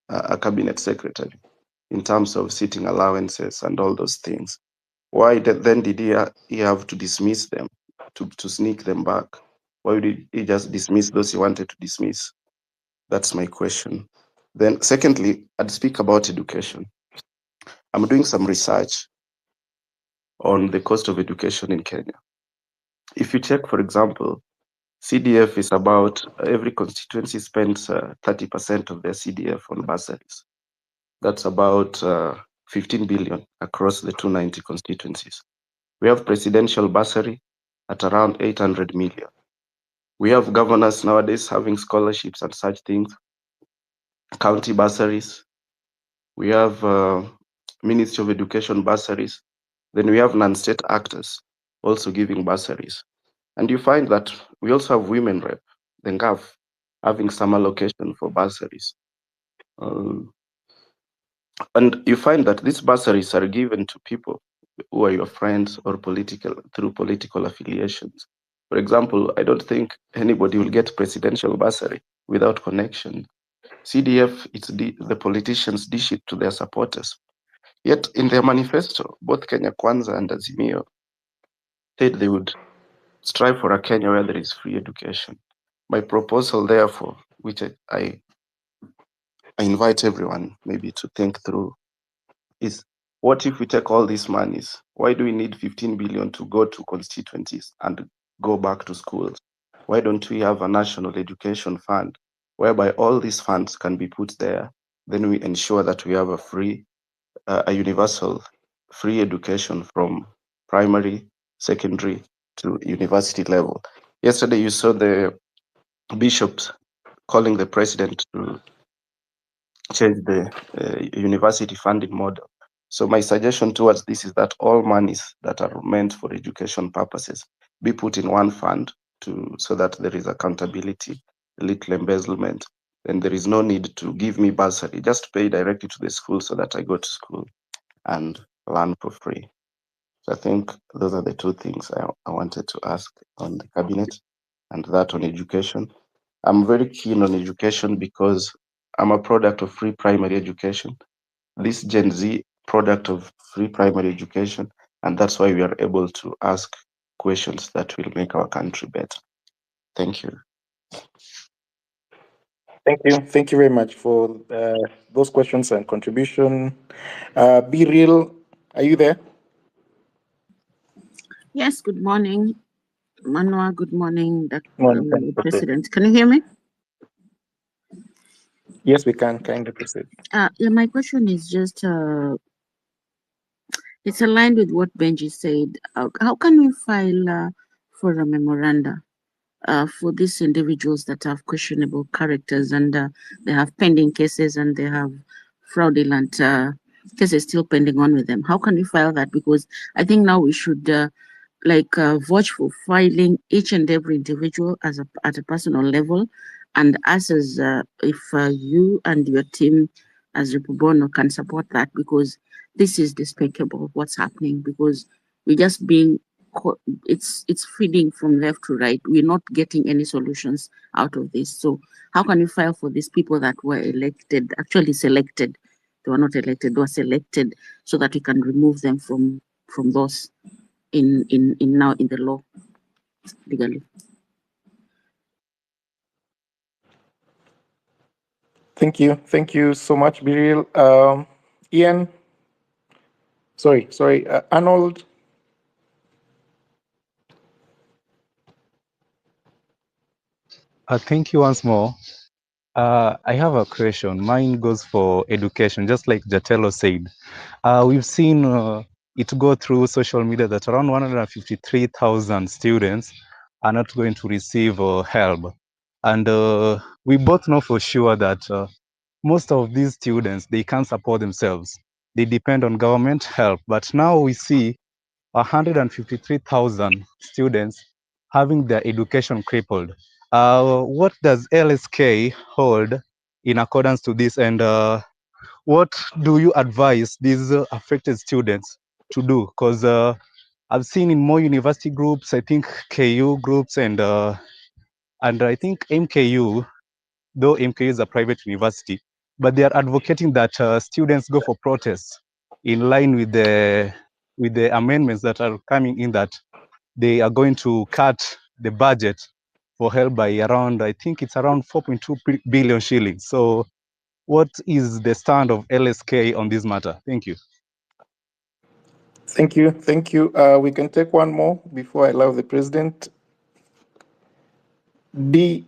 a cabinet secretary in terms of sitting allowances and all those things? Why then did he have to dismiss them, to sneak them back? Why did he just dismiss those he wanted to dismiss? That's my question. Then secondly, I'd speak about education. I'm doing some research on the cost of education in Kenya. If you check, for example, CDF is about, every constituency spends 30% of their CDF on bursaries. That's about 15 billion across the 290 constituencies. We have presidential bursary at around 800 million. We have governors nowadays having scholarships and such things, county bursaries. We have Ministry of Education bursaries. Then we have non-state actors also giving bursaries. And you find that we also have women rep, the NGAF, having some allocation for bursaries. And you find that these bursaries are given to people who are your friends or through political affiliations. For example, I don't think anybody will get presidential bursary without connection. CDF, it's the politicians dish it to their supporters. Yet in their manifesto, both Kenya Kwanza and Azimio said they would strive for a Kenya where there is free education. My proposal, therefore, which I invite everyone maybe to think through, is what if we take all these monies? Why do we need 15 billion to go to constituencies and go back to schools? Why don't we have a national education fund whereby all these funds can be put there? Then we ensure that we have a universal free education from primary, secondary to university level. Yesterday, you saw the bishops calling the president to change the university funding model. So my suggestion towards this is that all monies that are meant for education purposes be put in one fund so that there is accountability, little embezzlement, and there is no need to give me bursary. Just pay directly to the school so that I go to school and learn for free. So I think those are the two things I wanted to ask on the cabinet, and that on education. I'm very keen on education because I'm a product of free primary education. This Gen Z product of free primary education, and that's why we are able to ask questions that will make our country better. Thank you. Thank you. Thank you very much for those questions and contribution. Be Real, are you there? Yes, good morning, Manwa. Good morning, Morning, President. Can you hear me? Yes, we can kind of proceed. Yeah, my question is just it's aligned with what Benji said. How can we file for a memoranda for these individuals that have questionable characters and they have pending cases and they have fraudulent cases still pending on with them? How can we file that? Because I think now we should watch for filing each and every individual at a personal level, and us as if you and your team as Republino can support that, because this is despicable what's happening, because we're just being it's feeding from left to right. We're not getting any solutions out of this. So how can you file for these people that were elected, actually selected? They were not elected, they were selected, so that we can remove them from those in now in the law legally. Thank you. Thank you so much, Biril. Ian, sorry, Arnold. Thank you once more. I have a question. Mine goes for education, just like Jatelo said. We've seen it go through social media that around 153,000 students are not going to receive help. And we both know for sure that most of these students, they can't support themselves. They depend on government help. But now we see 153,000 students having their education crippled. What does LSK hold in accordance to this, and what do you advise these affected students to do? Because I've seen in more university groups, I think KU groups, and I think MKU, though MKU is a private university, but they are advocating that students go for protests in line with the amendments that are coming in, that they are going to cut the budget for help by around, I think it's around 4.2 billion shillings. So what is the stand of LSK on this matter? Thank you. Thank you. Thank you. We can take one more before I allow the president. D,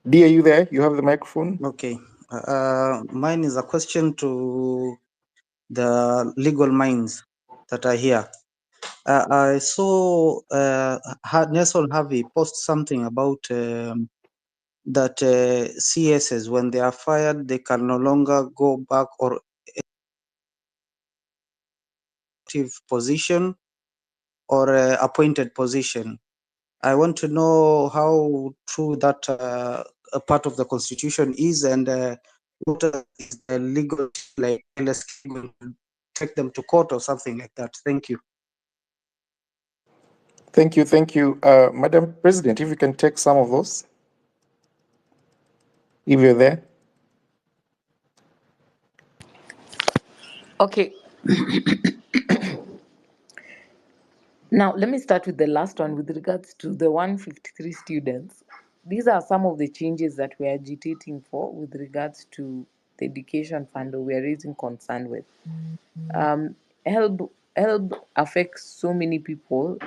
are you there? You have the microphone. Okay. Mine is a question to the legal minds that are here. I saw Nelson Harvey post something about that CSs, when they are fired, they can no longer go back or active position or appointed position. I want to know how true that a part of the constitution is, and what is the legal, like, going to take them to court or something like that. Thank you. Thank you. Thank you. Madam President, if you can take some of those, if you're there. Okay. Now, let me start with the last one with regards to the 153 students. These are some of the changes that we are agitating for with regards to the education fund, or we are raising concern with. Help affects so many people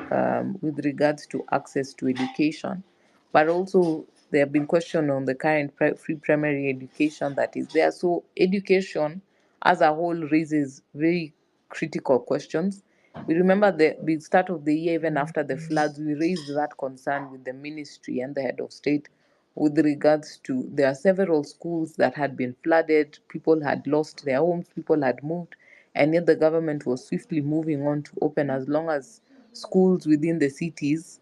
with regards to access to education, but also there have been questions on the current free primary education that is there. So education as a whole raises very critical questions. We remember the start of the year, even after the floods, we raised that concern with the ministry and the head of state with regards to, there are several schools that had been flooded, people had lost their homes, people had moved. and yet the government was swiftly moving on to open. As long as schools within the cities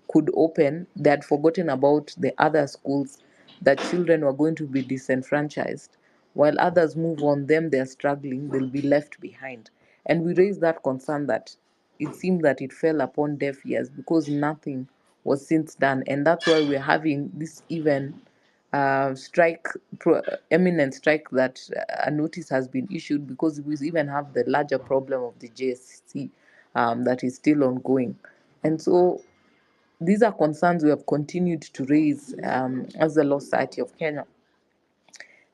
could open, they had forgotten about the other schools, that children were going to be disenfranchised. While others move on, them they're struggling, they'll be left behind. And we raised that concern that it seemed that it fell upon deaf ears because nothing was since done. And that's why we're having this even eminent strike, that a notice has been issued, because we even have the larger problem of the JSC that is still ongoing. And so these are concerns we have continued to raise as the Law Society of Kenya.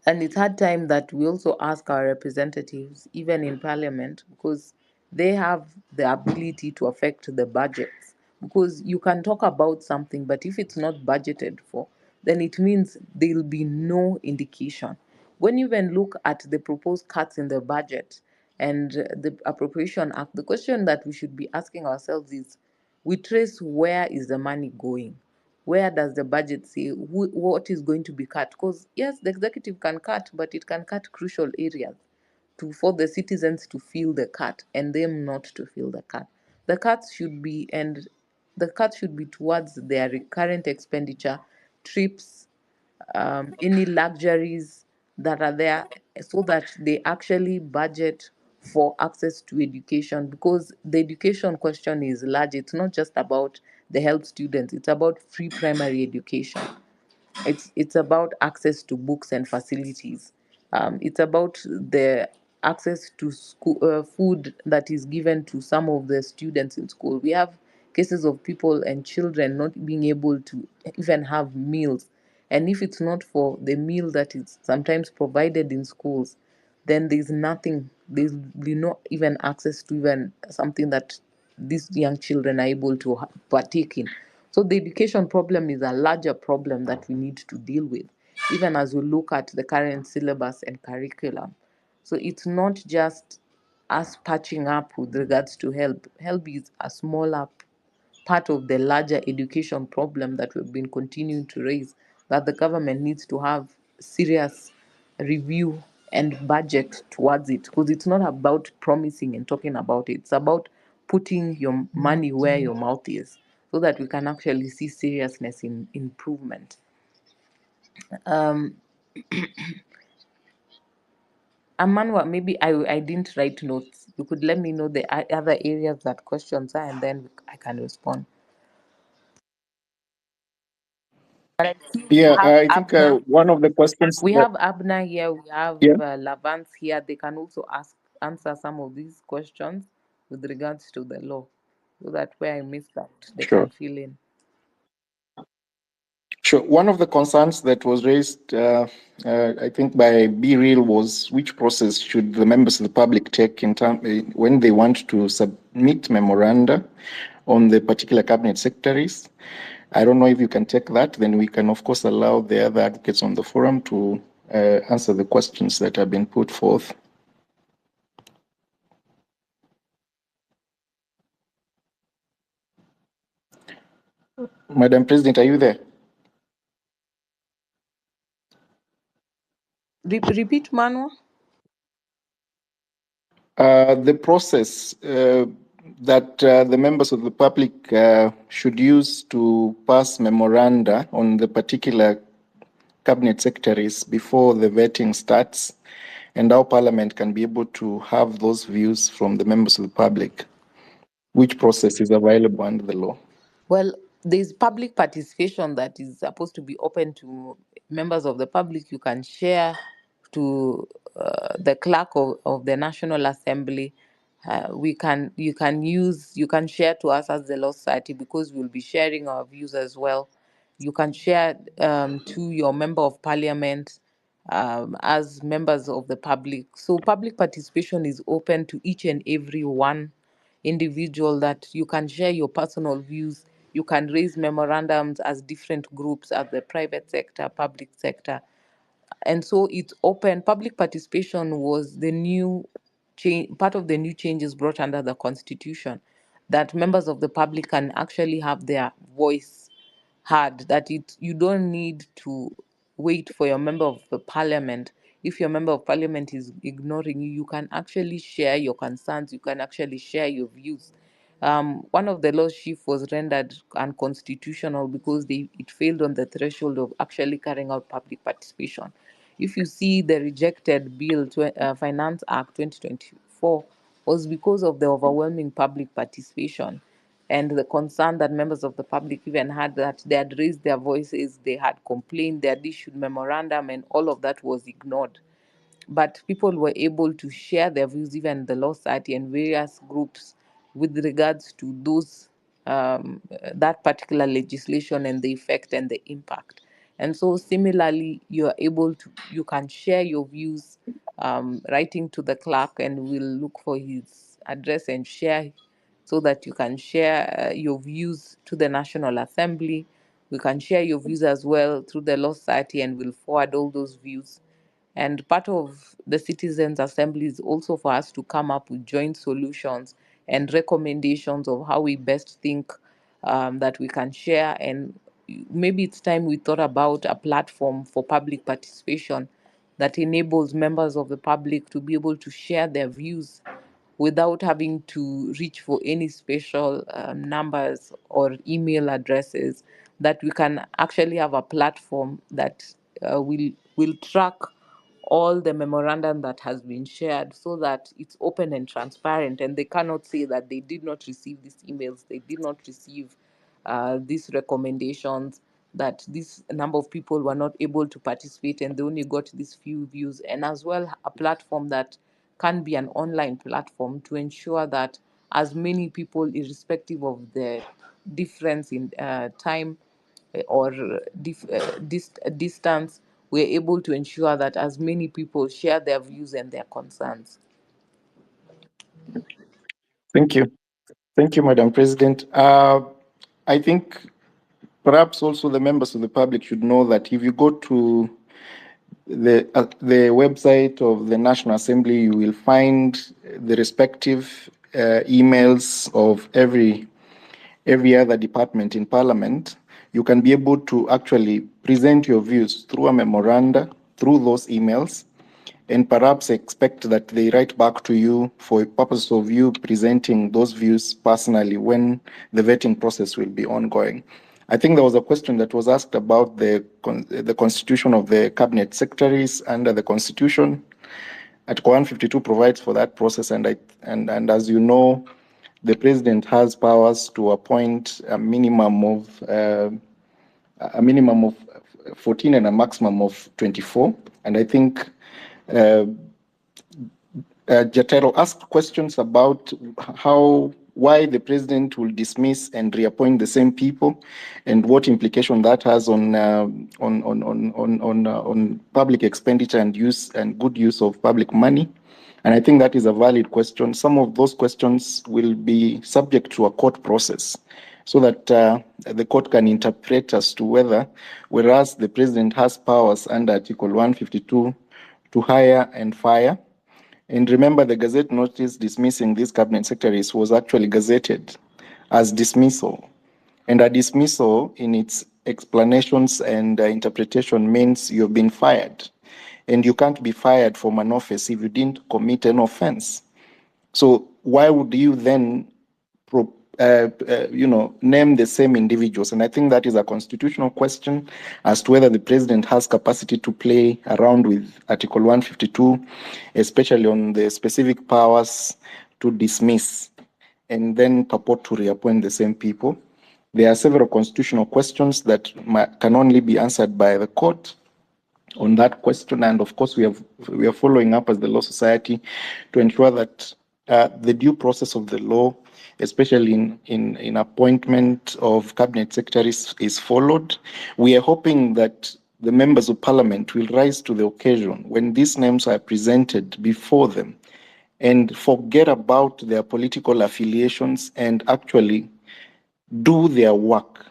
And it's hard time that we also ask our representatives, even in Parliament, because they have the ability to affect the budgets. Because you can talk about something, but if it's not budgeted for, then it means there'll be no indication. When you even look at the proposed cuts in the budget and the Appropriation Act, the question that we should be asking ourselves is, we trace where is the money going? Where does the budget say what is going to be cut? Because yes, the executive can cut, but it can cut crucial areas for the citizens to feel the cut and them not to feel the cut. The cuts should be towards their recurrent expenditure, trips, any luxuries that are there, so that they actually budget for access to education, because the education question is large. It's not just about the health students, it's about free primary education. It's about access to books and facilities. It's about the access to school food that is given to some of the students in school. We have cases of people and children not being able to even have meals, and if it's not for the meal that is sometimes provided in schools, then there's nothing. There's not even access to even something that these young children are able to partake in. So the education problem is a larger problem that we need to deal with, even as we look at the current syllabus and curriculum. So it's not just us patching up with regards to help. Help is a smaller part of the larger education problem that we've been continuing to raise, that the government needs to have serious review and budget towards it, because it's not about promising and talking about it. It's about putting your money where your mouth is, so that we can actually see seriousness in improvement. Um, Amanwa, maybe I didn't write notes. You could let me know the other areas that questions are, and then I can respond. But I see we Yeah, have I think Abna. one of the questions We that, have Abna here. We have yeah, Lavance here. They can also answer some of these questions with regards to the law, so that where I missed that, they sure. can fill in. Sure. One of the concerns that was raised, I think, by Be Real was which process should the members of the public take when they want to submit memoranda on the particular cabinet secretaries. I don't know if you can take that. Then we can, of course, allow the other advocates on the forum to answer the questions that have been put forth. Madam President, are you there? Repeat, Manwa. The process that the members of the public should use to pass memoranda on the particular cabinet secretaries before the vetting starts, and how Parliament can be able to have those views from the members of the public. Which process is available under the law? Well, there's public participation that is supposed to be open to members of the public. You can share to the clerk of the National Assembly. You can share to us as the Law Society, because we'll be sharing our views as well. You can share to your member of parliament as members of the public. So public participation is open to each and every one individual, that you can share your personal views. You can raise memorandums as different groups at the private sector, public sector. And so it's open. Public participation was the new part of the new changes brought under the Constitution, that members of the public can actually have their voice heard, that you don't need to wait for your member of the parliament. if your member of parliament is ignoring you, you can actually share your concerns, you can actually share your views. One of the laws chief was rendered unconstitutional because it failed on the threshold of actually carrying out public participation. If you see the rejected bill, Finance Act 2024, was because of the overwhelming public participation and the concern that members of the public even had, that they had raised their voices, they had complained, they had issued memorandum, and all of that was ignored. But people were able to share their views, even the Law Society and various groups, with regards to those that particular legislation and the effect and the impact. And so similarly, you can share your views, writing to the clerk, and we'll look for his address and share, so that you can share your views to the National Assembly. We can share your views as well through the Law Society, and we'll forward all those views. And part of the Citizens Assembly is also for us to come up with joint solutions and recommendations of how we best think that we can share. And maybe it's time we thought about a platform for public participation that enables members of the public to be able to share their views without having to reach for any special numbers or email addresses, that we can actually have a platform that will track all the memorandum that has been shared, so that it's open and transparent, and they cannot say that they did not receive these emails, they did not receive these recommendations, that this number of people were not able to participate and they only got these few views. And as well, a platform that can be an online platform to ensure that as many people, irrespective of the difference in time or distance, we're able to ensure that as many people share their views and their concerns. Thank you. Thank you, Madam President. I think perhaps also the members of the public should know that if you go to the website of the National Assembly, you will find the respective emails of every other department in Parliament. You can be able to actually present your views through a memoranda, through those emails, and perhaps expect that they write back to you for a purpose of you presenting those views personally when the vetting process will be ongoing. I think there was a question that was asked about the constitution of the cabinet secretaries under the constitution. Article 152 provides for that process, and as you know, the president has powers to appoint a minimum of 14 and a maximum of 24. And I think Jatero asked questions about why the president will dismiss and reappoint the same people, and what implication that has on public expenditure and use and good use of public money. And I think that is a valid question. Some of those questions will be subject to a court process, so that the court can interpret as to whether, whereas the president has powers under Article 152 to hire and fire. And remember, the Gazette notice dismissing these cabinet secretaries was actually gazetted as dismissal. And a dismissal, in its explanations and interpretation, means you've been fired. And you can't be fired from an office if you didn't commit an offense. So why would you then name the same individuals? And I think that is a constitutional question as to whether the president has capacity to play around with Article 152, especially on the specific powers to dismiss and then purport to reappoint the same people. There are several constitutional questions that can only be answered by the court on that question. And of course, we are following up as the Law Society to ensure that the due process of the law, especially in appointment of cabinet secretaries, is followed. We are hoping that the members of parliament will rise to the occasion when these names are presented before them and forget about their political affiliations and actually do their work,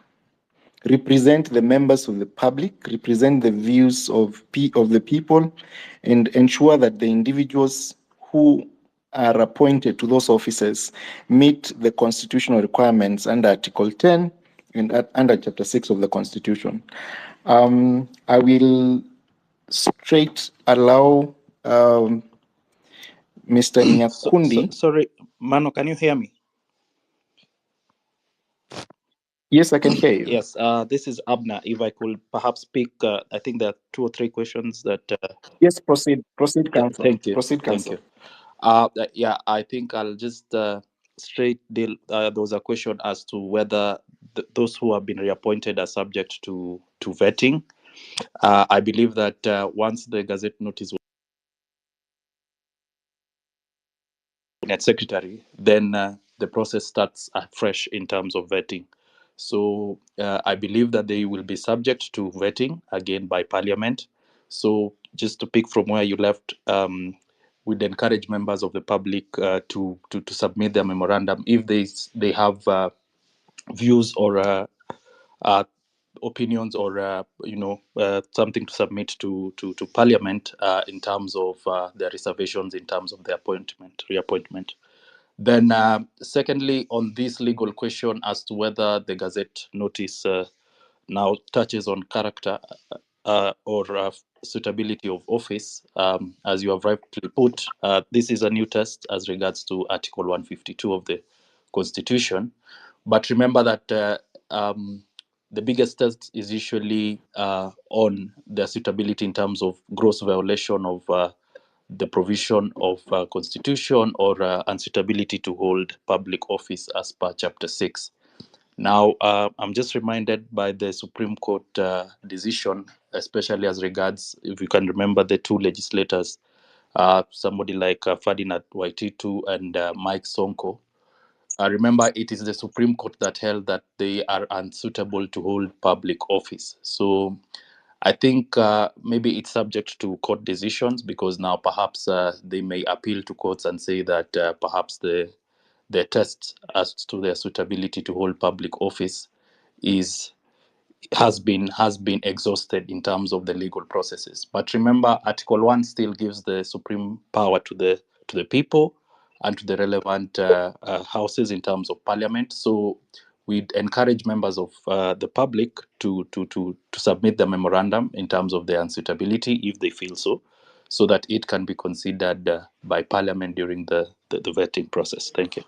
represent the members of the public, represent the views of the people, and ensure that the individuals who are appointed to those offices meet the constitutional requirements under Article 10 and under Chapter 6 of the Constitution. I will straight allow Mr. Nyakundi. Sorry, Mano, can you hear me? Yes, I can hear you. Yes, this is Abner. If I could perhaps speak, I think there are 2 or 3 questions that. Yes, proceed, counsel. Thank you. Proceed, counsel. Thank you. Yeah, I think I'll just straight deal. There was a question as to whether those who have been reappointed are subject to vetting. I believe that once the Gazette notice net secretary, then the process starts afresh in terms of vetting. So I believe that they will be subject to vetting again by Parliament. So just to pick from where you left, we'd encourage members of the public to submit their memorandum if they have views or opinions or something to submit to Parliament in terms of their reservations in terms of the reappointment. Then, secondly, on this legal question as to whether the Gazette notice now touches on character or suitability of office, as you have rightly put, this is a new test as regards to Article 152 of the Constitution. But remember that the biggest test is usually on the suitability in terms of gross violation of the provision of Constitution or unsuitability to hold public office as per Chapter 6. Now, I'm just reminded by the Supreme Court decision, especially as regards, if you can remember, the 2 legislators, somebody like Ferdinand Waititu and Mike Sonko. Remember, it is the Supreme Court that held that they are unsuitable to hold public office. So I think maybe it's subject to court decisions, because now perhaps they may appeal to courts and say that perhaps the test as to their suitability to hold public office has been exhausted in terms of the legal processes. But remember, Article 1 still gives the supreme power to the people and to the relevant houses in terms of Parliament. So we'd encourage members of the public to submit the memorandum in terms of their unsuitability if they feel so that it can be considered by Parliament during the vetting process. Thank you.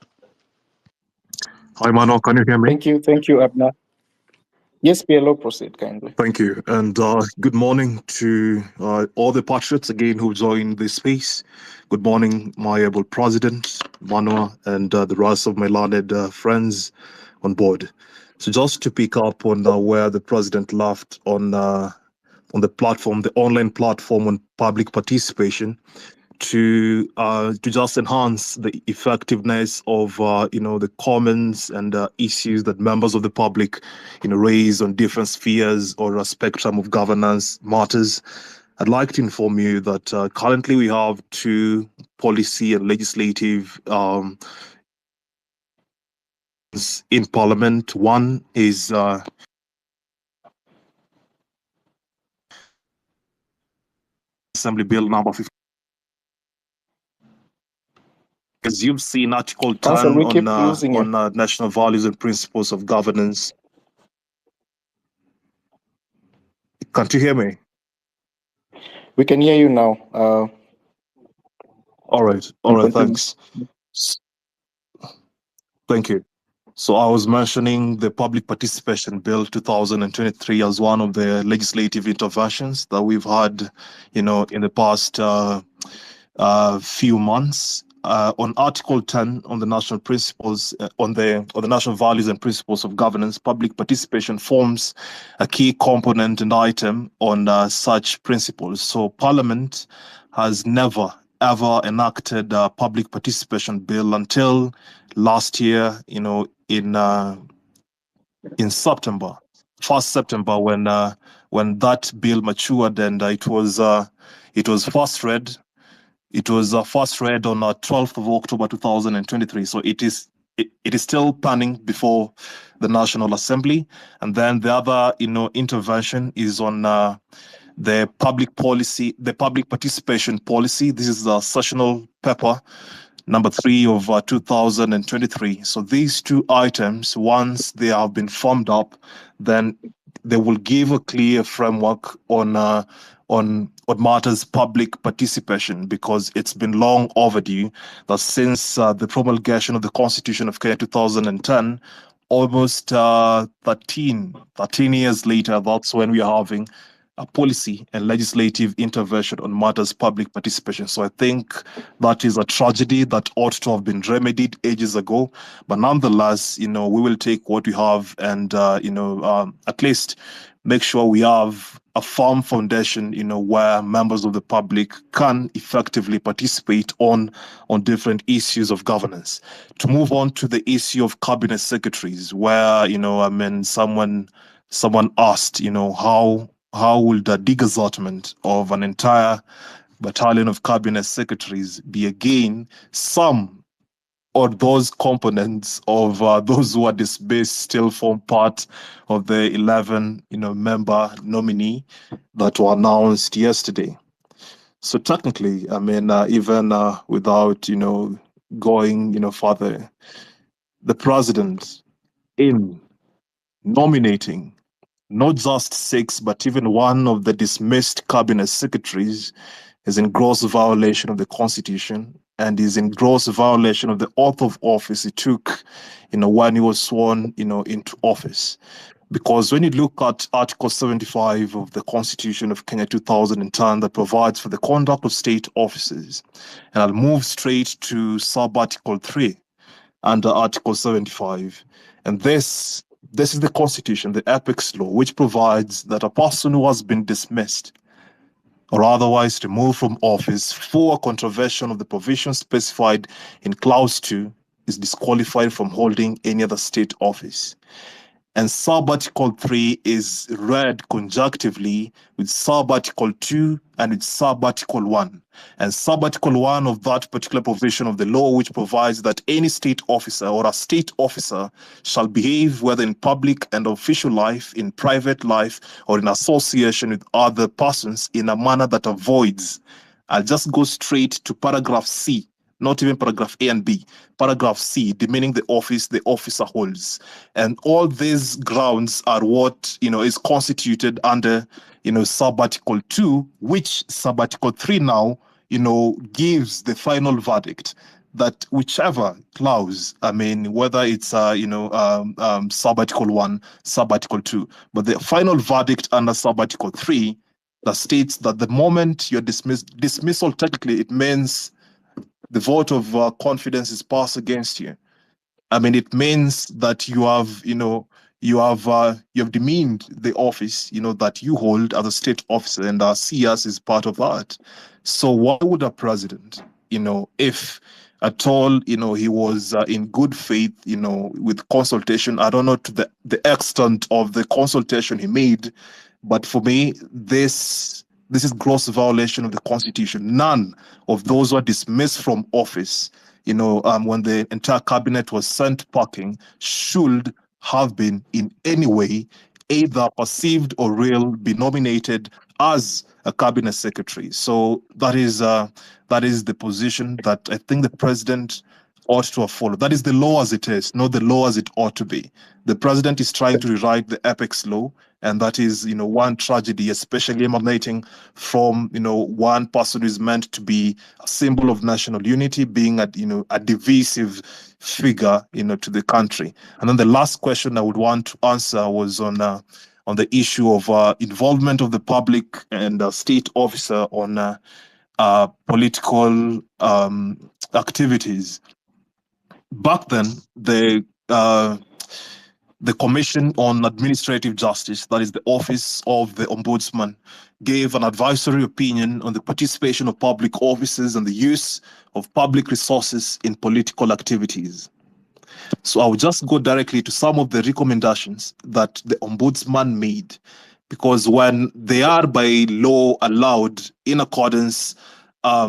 Hi, Mano, can you hear me? Thank you, Abner. Yes, PLO, proceed kindly. Thank you, and good morning to all the patriots again who joined this space. Good morning, my able president, Mano, and the rest of my learned friends on board. So just to pick up on where the president left on the platform, the online platform on public participation, to just enhance the effectiveness of the comments and issues that members of the public raise on different spheres or a spectrum of governance matters. I'd like to inform you that currently we have 2 policy and legislative in Parliament. One is Assembly Bill number 50. As you've seen, Article 10 on national values and principles of governance. Can't you hear me? We can hear you now. All right, thanks. Thank you. So I was mentioning the Public Participation Bill 2023 as one of the legislative interventions that we've had, in the past few months. On Article 10 on the national principles, on the national values and principles of governance, public participation forms a key component and item on such principles. So Parliament has never ever enacted a public participation bill until last year, in September, 1st September, when that bill matured, and it was first read. It was first read on 12th of October 2023. So it is still pending before the National Assembly. And then the other intervention is on the public participation policy. This is the sessional paper number 3 of 2023. So these 2 items, once they have been formed up, then they will give a clear framework on matters public participation, because it's been long overdue that since the promulgation of the Constitution of Kenya 2010, almost 13 years later, that's when we are having a policy and legislative intervention on matters public participation. So I think that is a tragedy that ought to have been remedied ages ago. But nonetheless, we will take what we have and, at least make sure we have a firm foundation, where members of the public can effectively participate on different issues of governance. To move on to the issue of cabinet secretaries, where, someone asked, how will the degazettement of an entire battalion of cabinet secretaries be again some or those components of those who are dismissed still form part of the 11 member nominee that were announced yesterday. So technically, even without going further, the president in nominating not just 6, but even one of the dismissed cabinet secretaries is in gross violation of the Constitution and is in gross violation of the oath of office he took, when he was sworn, into office. Because when you look at Article 75 of the Constitution of Kenya 2010 that provides for the conduct of state offices, and I'll move straight to sub-article 3 under Article 75, and this is the Constitution, the apex law, which provides that a person who has been dismissed or otherwise removed from office for contravention of the provisions specified in Clause 2 is disqualified from holding any other state office. And sub-article 3 is read conjunctively with sub-article 2 and with sub-article 1. And sub-article 1 of that particular provision of the law, which provides that any state officer or a state officer shall behave, whether in public and official life, in private life, or in association with other persons, in a manner that avoids. I'll just go straight to paragraph C, not even paragraph A and B. Paragraph C, demeaning the office the officer holds. And all these grounds are what, is constituted under, sub-article 2, which sub-article 3 now, gives the final verdict that whichever clause, whether it's, sub-article 1, sub-article 2, but the final verdict under sub-article 3 that states that the moment you're dismissal, technically it means the vote of confidence is passed against you. It means that you have demeaned the office, that you hold as a state officer, and CS is part of that. So why would a president, if at all, he was in good faith, with consultation, I don't know to the extent of the consultation he made, but for me, this is gross violation of the Constitution. None of those who are dismissed from office, when the entire cabinet was sent packing, should have been in any way either perceived or real be nominated as a cabinet secretary. So that is the position that I think the president ought to have followed. That is the law as it is, not the law as it ought to be. The president is trying to rewrite the apex law, and that is, one tragedy, especially emanating from, one person who is meant to be a symbol of national unity, being a divisive figure, to the country. And then the last question I would want to answer was on the issue of involvement of the public and state officer on political activities. Back then, the Commission on Administrative Justice, that is the Office of the Ombudsman, gave an advisory opinion on the participation of public officers and the use of public resources in political activities. So I will just go directly to some of the recommendations that the Ombudsman made, because when they are by law allowed in accordance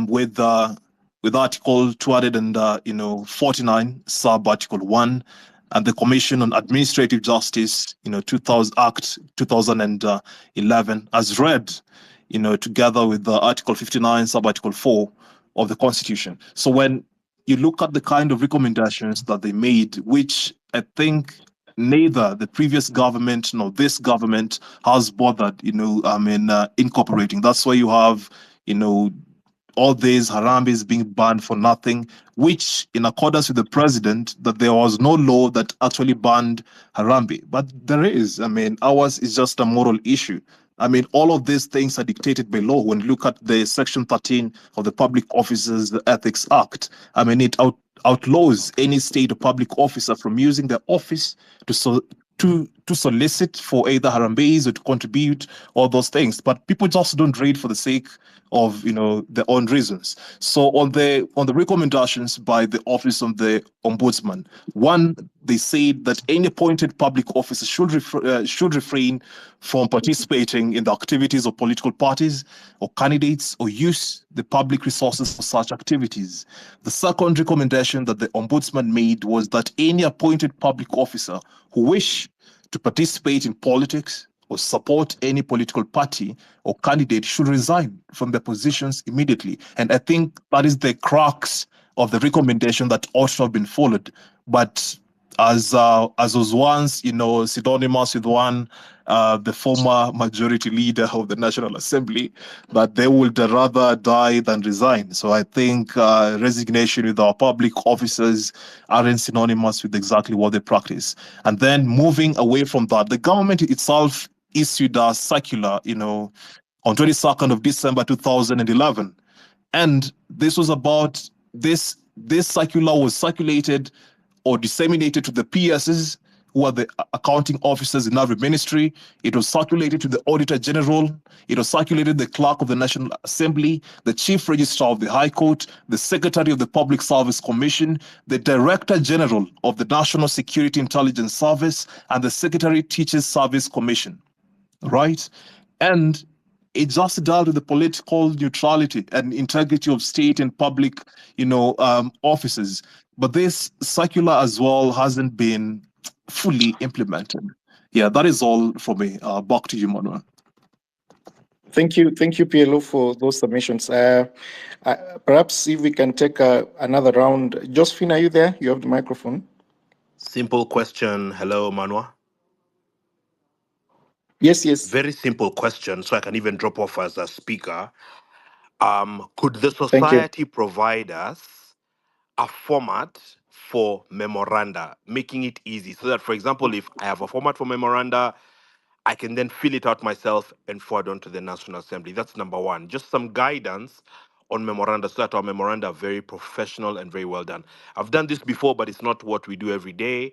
with Article 249, sub-article 1, and the Commission on Administrative Justice, 2000 Act 2011, as read, together with the Article 59, sub-article 4 of the Constitution. So when you look at the kind of recommendations that they made, which I think neither the previous government nor this government has bothered, incorporating. That's why you have, all these Harambes being banned for nothing, which, in accordance with the president, that there was no law that actually banned Harambe. But there is. Ours is just a moral issue. All of these things are dictated by law. When you look at the Section 13 of the Public Officers Ethics Act, it outlaws any state or public officer from using their office to solicit for either Harambes or to contribute, all those things. But people just don't read for the sake of their own reasons. So on the recommendations by the Office of the Ombudsman, one, they said that any appointed public officer should refrain from participating in the activities of political parties or candidates or use the public resources for such activities. The second recommendation that the Ombudsman made was that any appointed public officer who wish to participate in politics or support any political party or candidate should resign from their positions immediately. And I think that is the crux of the recommendation that ought to have been followed. But as was once, synonymous with one, the former majority leader of the National Assembly, that they would rather die than resign. So I think resignation with our public officers aren't synonymous with exactly what they practice. And then moving away from that, the government itself issued a circular, on 22nd of December 2011. And this was about this circular was circulated or disseminated to the PSs, who are the accounting officers in every ministry. It was circulated to the Auditor General. It was circulated to the Clerk of the National Assembly, the Chief Registrar of the High Court, the Secretary of the Public Service Commission, the Director General of the National Security Intelligence Service, and the Secretary Teachers Service Commission, right? And it just dealt with the political neutrality and integrity of state and public, offices. But this circular as well hasn't been fully implemented. Yeah, that is all for me. Back to you, Manuel. Thank you, PLO, for those submissions. Perhaps if we can take another round. Josephine, are you there? You have the microphone. Simple question. Hello, Manwa. Yes. Very simple question, so I can even drop off as a speaker. Could the Thank you. society provide us a format for memoranda, making it easy so that, for example, if I have a format for memoranda, I can then fill it out myself and forward on to the National Assembly? That's number one. Just some guidance on memoranda so that our memoranda are very professional and very well done. I've done this before, but it's not what we do every day.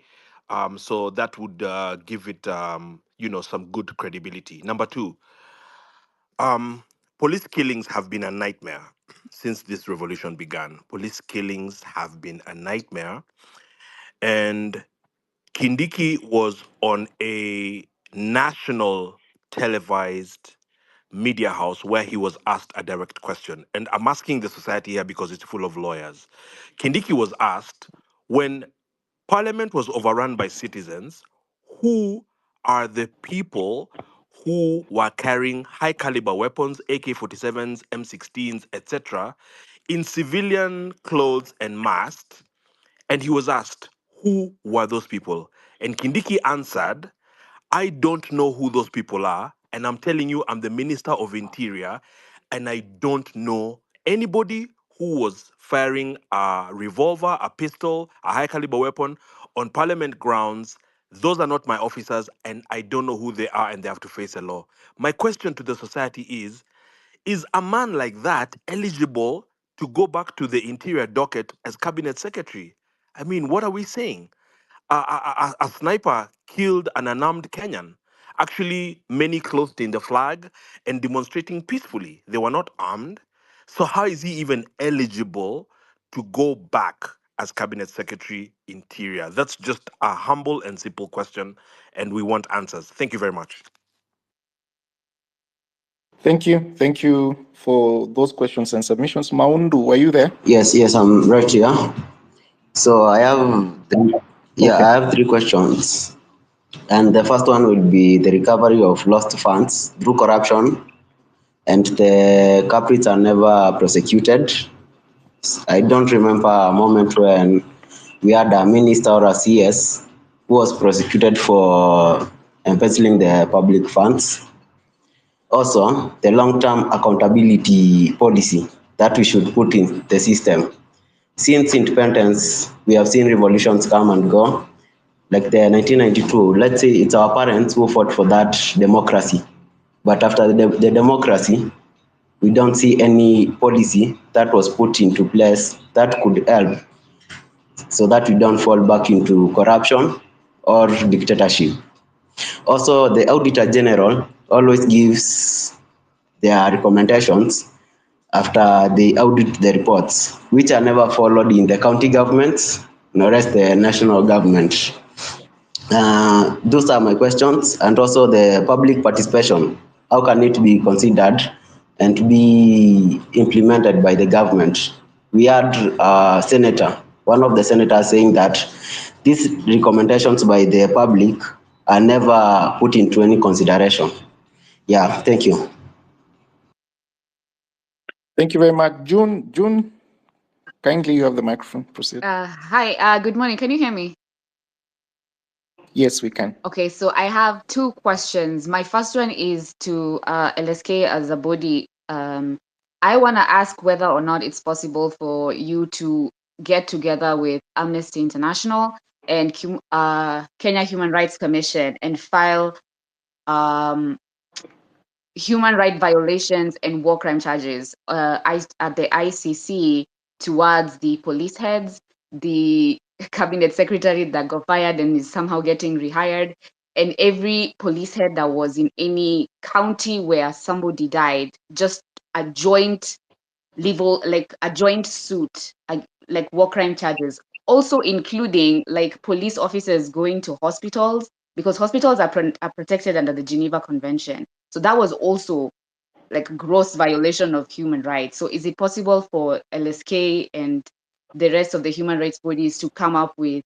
So that would give it, some good credibility. Number two, police killings have been a nightmare since this revolution began. Police killings have been a nightmare. And Kindiki was on a national televised media house where he was asked a direct question. And I'm asking the society here because it's full of lawyers. Kindiki was asked, when Parliament was overrun by citizens, who are the people who were carrying high caliber weapons, AK-47s, M16s, etc., in civilian clothes and masks? And he was asked, who were those people? And Kindiki answered, I don't know who those people are. And I'm telling you, I'm the Minister of Interior, and I don't know anybody who was firing a revolver, a pistol, a high caliber weapon on Parliament grounds. Those are not my officers, and I don't know who they are, and they have to face the law. My question to the society is a man like that eligible to go back to the Interior docket as Cabinet Secretary? I mean, what are we saying? A sniper killed an unarmed Kenyan, actually many clothed in the flag and demonstrating peacefully. They were not armed. So how is he even eligible to go back as Cabinet Secretary Interior? That's just a humble and simple question, and we want answers. Thank you very much. Thank you for those questions and submissions. Maundu, were you there? Yes, I'm right here. So I have three questions. And the first one will be the recovery of lost funds through corruption, and the culprits are never prosecuted. I don't remember a moment when we had a minister or a CS who was prosecuted for embezzling the public funds. Also, the long-term accountability policy that we should put in the system. Since independence, we have seen revolutions come and go, like the 1992. Let's say it's our parents who fought for that democracy. But after the democracy, we don't see any policy that was put into place that could help so that we don't fall back into corruption or dictatorship. Also, the Auditor General always gives their recommendations after they audit the reports, which are never followed in the county governments, nor as the national government. Those are my questions, and also the public participation. How can it be considered and be implemented by the government? We had a senator, one of the senators saying that these recommendations by the public are never put into any consideration. Yeah, thank you. Thank you very much. June, kindly you have the microphone. Proceed. Hi, good morning. Can you hear me? Yes, we can. Okay, so I have two questions. My first one is to LSK as a body. I want to ask whether or not it's possible for you to get together with Amnesty International and Kenya Human Rights Commission and file human rights violations and war crime charges at the ICC towards the police heads, the cabinet secretary that got fired and is somehow getting rehired, and every police head that was in any county where somebody died, just a joint level, like a joint suit, like war crime charges, also including like police officers going to hospitals, because hospitals are protected under the Geneva Convention. So that was also like gross violation of human rights. So is it possible for LSK and the rest of the human rights bodies to come up with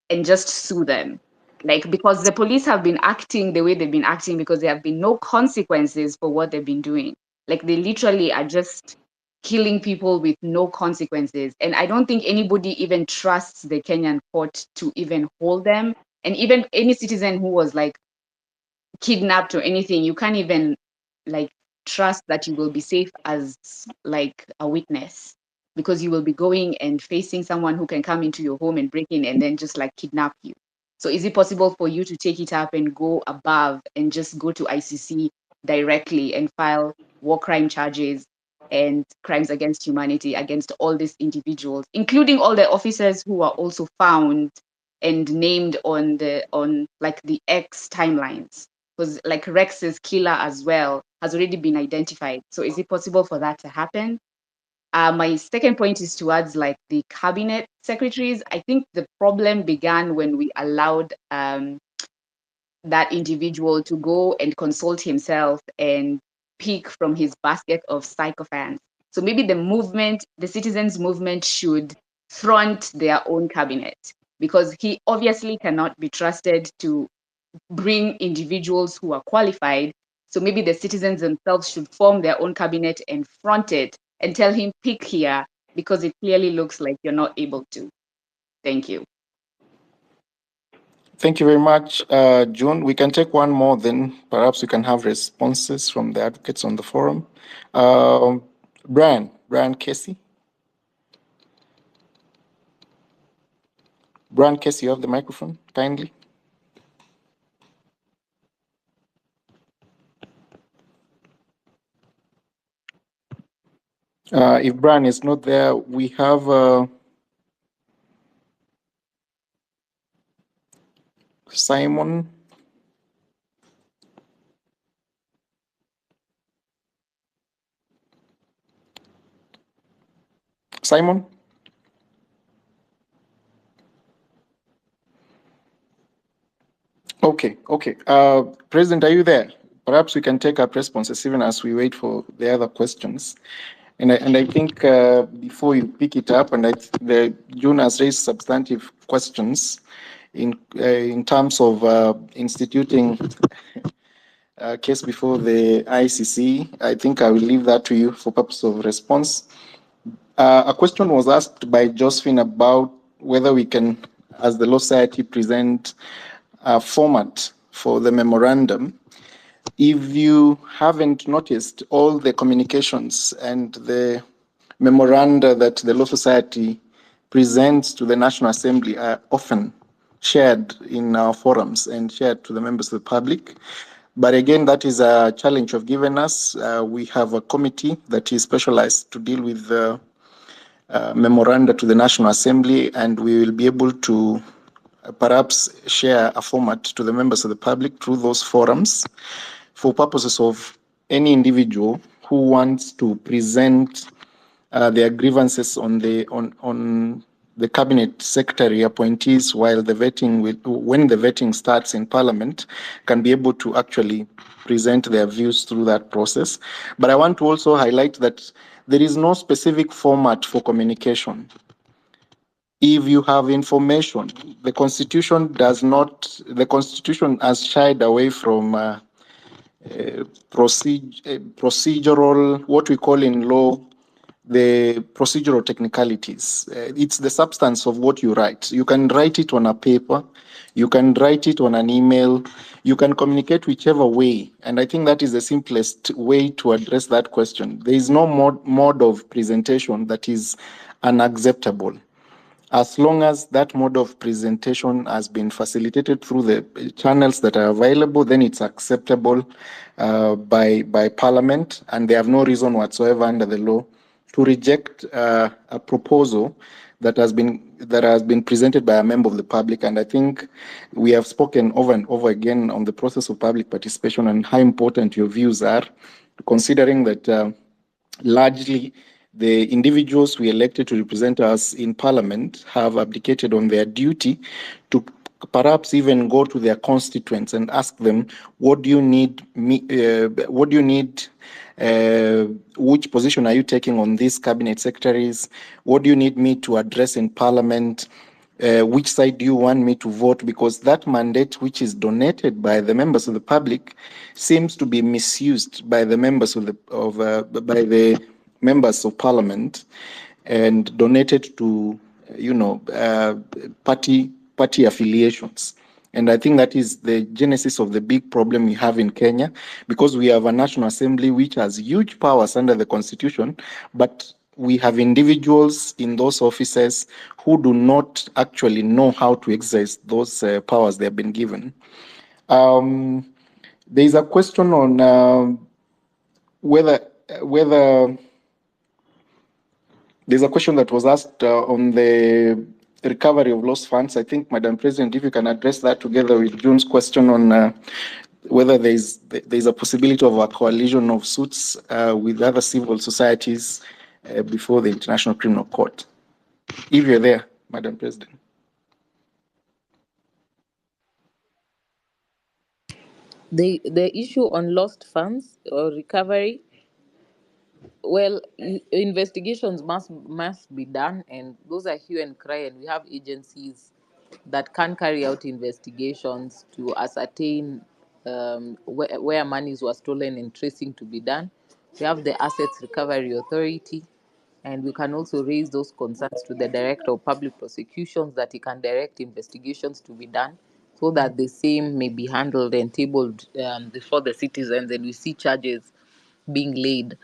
and just sue them? Like, because the police have been acting the way they've been acting because there have been no consequences for what they've been doing. Like, they literally are just killing people with no consequences. And I don't think anybody even trusts the Kenyan court to even hold them. And even any citizen who was like kidnapped or anything, you can't even like trust that you will be safe as like a witness, because you will be going and facing someone who can come into your home and break in and then just like kidnap you. So is it possible for you to take it up and go above and just go to ICC directly and file war crime charges and crimes against humanity against all these individuals, including all the officers who are also found and named on like the X timelines? Because like Rex's killer as well has already been identified. So is it possible for that to happen? My second point is towards like the cabinet secretaries. I think the problem began when we allowed that individual to go and consult himself and pick from his basket of sycophants. So maybe the citizens movement should front their own cabinet, because he obviously cannot be trusted to bring individuals who are qualified. So maybe the citizens themselves should form their own cabinet and front it and tell him, pick here, because it clearly looks like you're not able to. Thank you. Thank you very much, June. We can take one more, then perhaps we can have responses from the advocates on the forum. Brian Casey. Brian Casey, you have the microphone, kindly. If Brian is not there, we have Simon. Simon? Okay. President, are you there? Perhaps we can take up responses even as we wait for the other questions. And I think before you pick it up, and June has raised substantive questions in terms of instituting a case before the ICC. I think I will leave that to you for purpose of response. A question was asked by Josephine about whether we can as the Law Society, present a format for the memorandum. If you haven't noticed, all the communications and the memoranda that the Law Society presents to the National Assembly are often shared in our forums and shared to the members of the public. But again, that is a challenge you've given us. We have a committee that is specialized to deal with memoranda to the National Assembly, and we will be able to perhaps share a format to the members of the public through those forums for purposes of any individual who wants to present their grievances on the cabinet secretary appointees while the vetting when the vetting starts in Parliament, can be able to actually present their views through that process. But I want to also highlight that there is no specific format for communication. If you have information, the Constitution has shied away from procedural, what we call in law, the procedural technicalities. It's the substance of what you write. You can write it on a paper, you can write it on an email, you can communicate whichever way. And I think that is the simplest way to address that question. There is no mode of presentation that is unacceptable. As long as that mode of presentation has been facilitated through the channels that are available, then it's acceptable by Parliament, and they have no reason whatsoever under the law to reject a proposal that has been presented by a member of the public. And I think we have spoken over and over again on the process of public participation and how important your views are, considering that largely the individuals we elected to represent us in Parliament have abdicated on their duty to perhaps even go to their constituents and ask them, what do you need which position are you taking on these cabinet secretaries? What do you need me to address in Parliament? Which side do you want me to vote? Because that mandate, which is donated by the members of the public, seems to be misused by the members of the members of Parliament and donated to, party affiliations. And I think that is the genesis of the big problem we have in Kenya, because we have a National Assembly which has huge powers under the Constitution, but we have individuals in those offices who do not actually know how to exercise those powers they have been given. There is a question on whether there's a question that was asked on the recovery of lost funds. I think, Madam President, if you can address that together with June's question on whether there's a possibility of a coalition of suits with other civil societies before the International Criminal Court. If you're there, Madam President. The issue on lost funds or recovery, well, investigations must be done, and those are hue and cry, and we have agencies that can carry out investigations to ascertain where monies were stolen and tracing to be done. We have the Assets Recovery Authority, and we can also raise those concerns to the Director of Public Prosecutions that he can direct investigations to be done so that the same may be handled and tabled before the citizens, and we see charges being laid.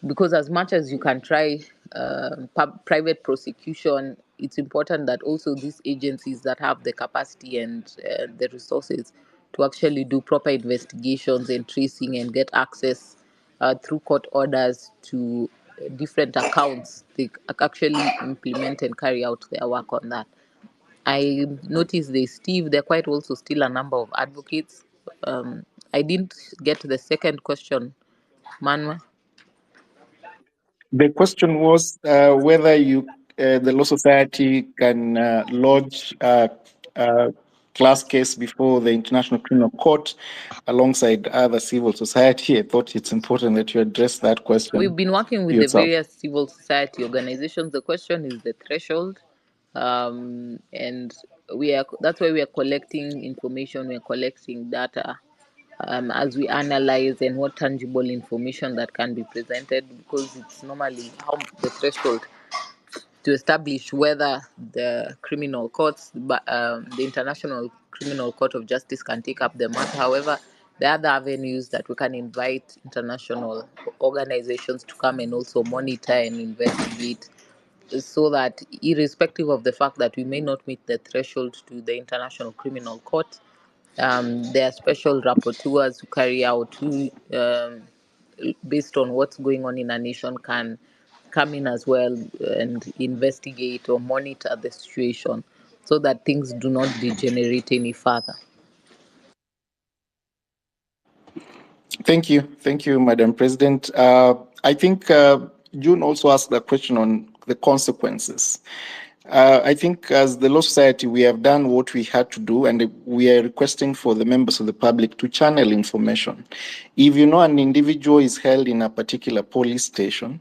Because as much as you can try private prosecution, it's important that also these agencies that have the capacity and the resources to actually do proper investigations and tracing and get access through court orders to different accounts, they actually implement and carry out their work on that. I noticed there quite also still a number of advocates. I didn't get the second question, Manwa. The question was whether the Law Society can lodge a class case before the International Criminal Court alongside other civil society. I thought it's important that you address that question. We've been working with yourself. the various civil society organizations. The question is the threshold, and that's why we are collecting information. We are collecting data as we analyze and what tangible information that can be presented, because it's normally how the threshold to establish whether the criminal courts, the International Criminal Court of Justice can take up the matter. However, there are other avenues that we can invite international organizations to come and also monitor and investigate, so that irrespective of the fact that we may not meet the threshold to the International Criminal Court, there are special rapporteurs who carry out, who, based on what's going on in a nation, can come in as well and investigate or monitor the situation so that things do not degenerate any further. Thank you, Madam President. I think June also asked a question on the consequences. I think as the Law Society, we have done what we had to do, and we are requesting for the members of the public to channel information. If you know an individual is held in a particular police station,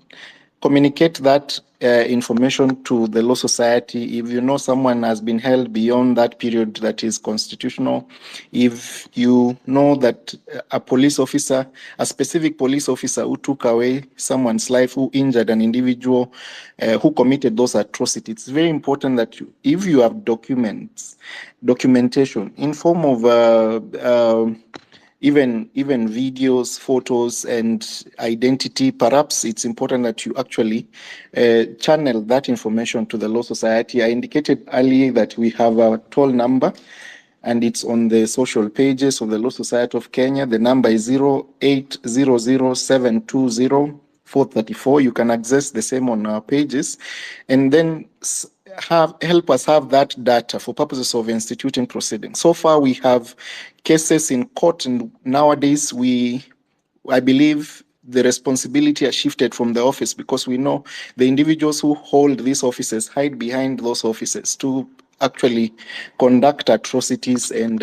communicate that information to the Law Society. If you know someone has been held beyond that period that is constitutional, if you know that a police officer, a specific police officer who took away someone's life, who injured an individual, who committed those atrocities, it's very important that you, if you have documentation in form of even videos, photos, and identity, perhaps it's important that you actually channel that information to the Law Society. I indicated earlier that we have a toll number, and it's on the social pages of the Law Society of Kenya. The number is 0800720434. You can access the same on our pages, and then help us have that data for purposes of instituting proceedings. So far, we have cases in court, and nowadays I believe the responsibility has shifted from the office, because we know the individuals who hold these offices hide behind those offices to actually conduct atrocities and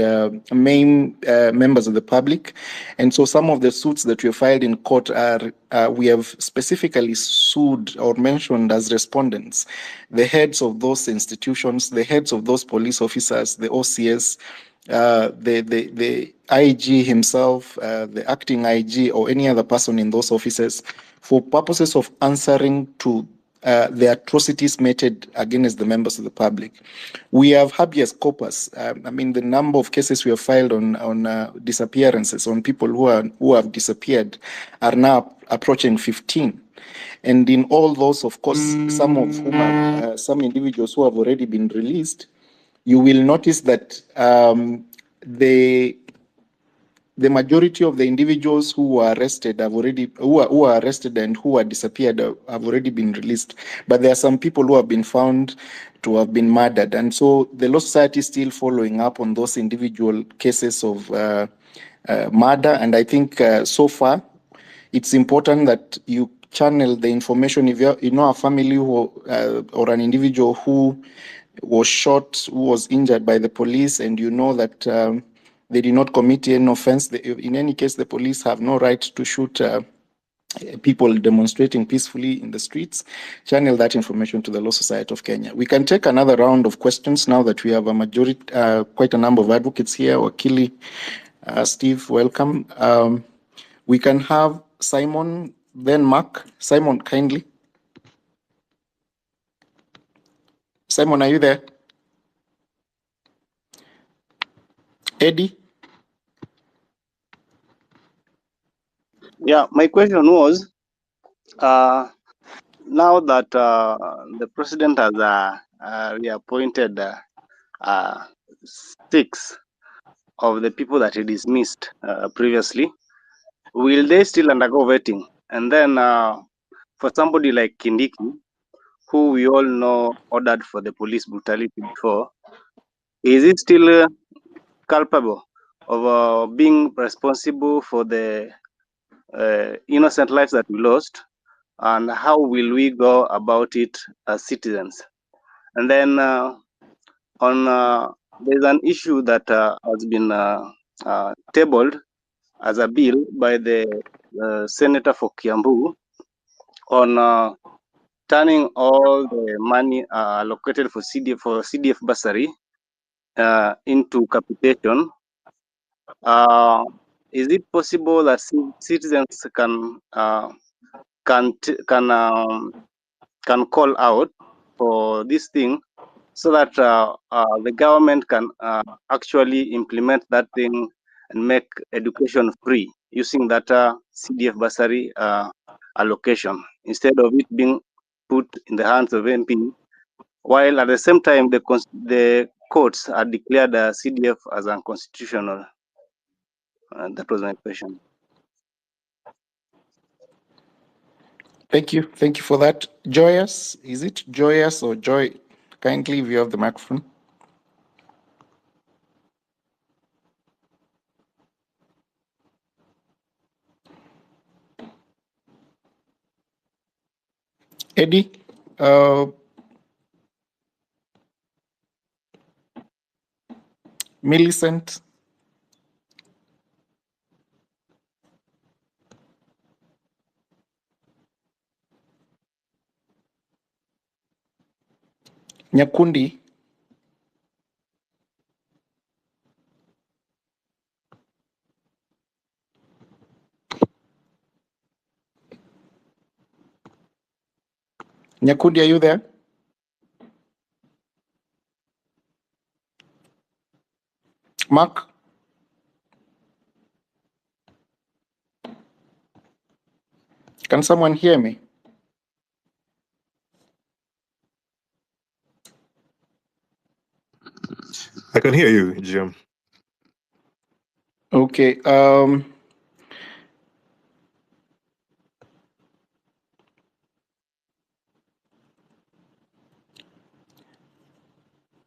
maim members of the public. And so some of the suits that we have filed in court are, we have specifically sued or mentioned as respondents the heads of those institutions, the heads of those police officers, the OCS, the IG himself, the acting IG, or any other person in those offices, for purposes of answering to the atrocities meted against the members of the public. We have habeas corpus. I mean, the number of cases we have filed on disappearances, on people who have disappeared, are now approaching 15. And in all those, of course, some of whom are some individuals who have already been released, you will notice that the majority of the individuals who were arrested who are arrested and who are disappeared have already been released. But there are some people who have been found to have been murdered, and so the Law Society is still following up on those individual cases of murder. And I think so far, it's important that you channel the information. If you know a family who, or an individual who was shot, who was injured by the police, and you know that they did not commit any offense, in any case, the police have no right to shoot people demonstrating peacefully in the streets. Channel that information to the Law Society of Kenya. We can take another round of questions now that we have a majority, quite a number of advocates here. Wakili, Steve, welcome. We can have Simon, then Mark. Simon, kindly. Simon, are you there? Eddie? Yeah, my question was, now that the president has reappointed 6 of the people that he dismissed previously, will they still undergo vetting? And then for somebody like Kindiki, who we all know ordered for the police brutality before, is he still culpable of being responsible for the innocent lives that we lost? And how will we go about it as citizens? And then there's an issue that has been tabled as a bill by the senator for Kiambu on turning all the money allocated for CDF bursary into capitation. Is it possible that citizens can call out for this thing, so that the government can actually implement that thing and make education free using that CDF bursary allocation, instead of it being put in the hands of MP, while at the same time the courts are declared CDF as unconstitutional. That was my question. Thank you for that. Joyous, is it Joyous or Joy? Kindly, if you have the microphone. Eddie, Millicent. Nyakundi. Nyakundi, are you there? Mark? Can someone hear me? I can hear you, Jim. Okay.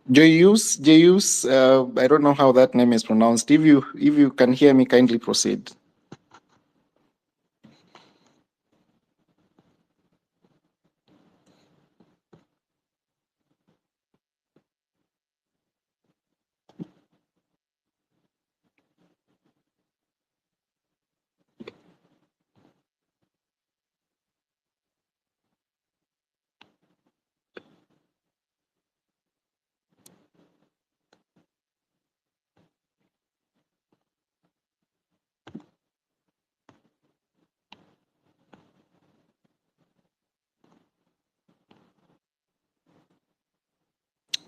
Jayus, I don't know how that name is pronounced. If you can hear me, kindly proceed.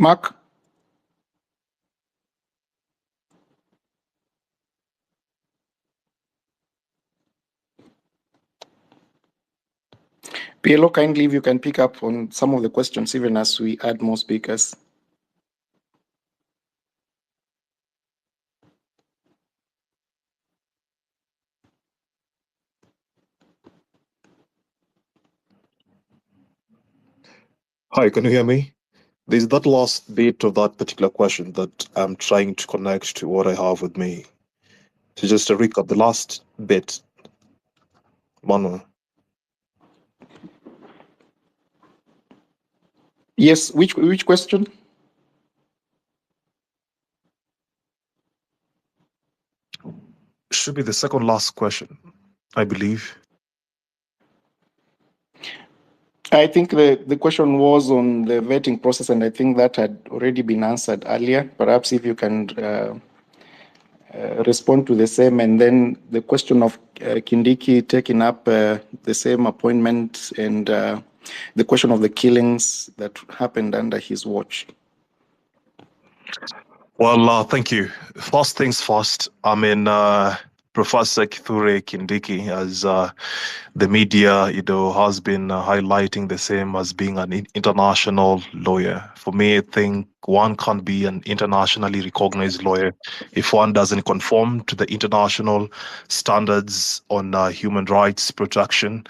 Mark? PLO, kindly, if you can pick up on some of the questions, even as we add more speakers. Hi, can you hear me? There's that last bit of that particular question that I'm trying to connect to what I have with me. So just to recap, the last bit, Manuel. Yes, which question? Should be the second last question, I believe. I think the question was on the vetting process, and I think that had already been answered earlier. Perhaps if you can respond to the same, and then the question of Kindiki taking up the same appointment, and the question of the killings that happened under his watch. Well, thank you. First things first, I mean, Professor Kithure Kindiki, as the media, has been highlighting the same as being an international lawyer. For me, I think one can't be an internationally recognized lawyer if one doesn't conform to the international standards on human rights protection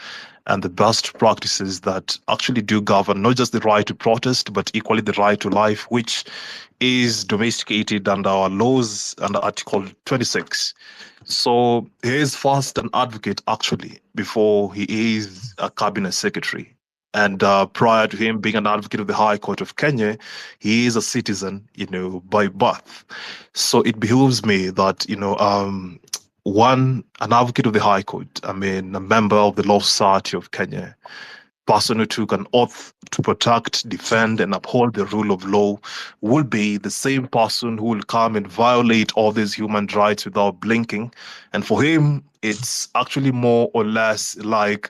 and the best practices that actually do govern not just the right to protest, but equally the right to life, which is domesticated under our laws under Article 26. So he is first an advocate, actually, before he is a cabinet secretary. And prior to him being an advocate of the High Court of Kenya, he is a citizen, by birth. So it behooves me that, an advocate of the High Court, I mean, a member of the Law Society of Kenya, person who took an oath to protect, defend, and uphold the rule of law will be the same person who will come and violate all these human rights without blinking. And for him, it's actually more or less like,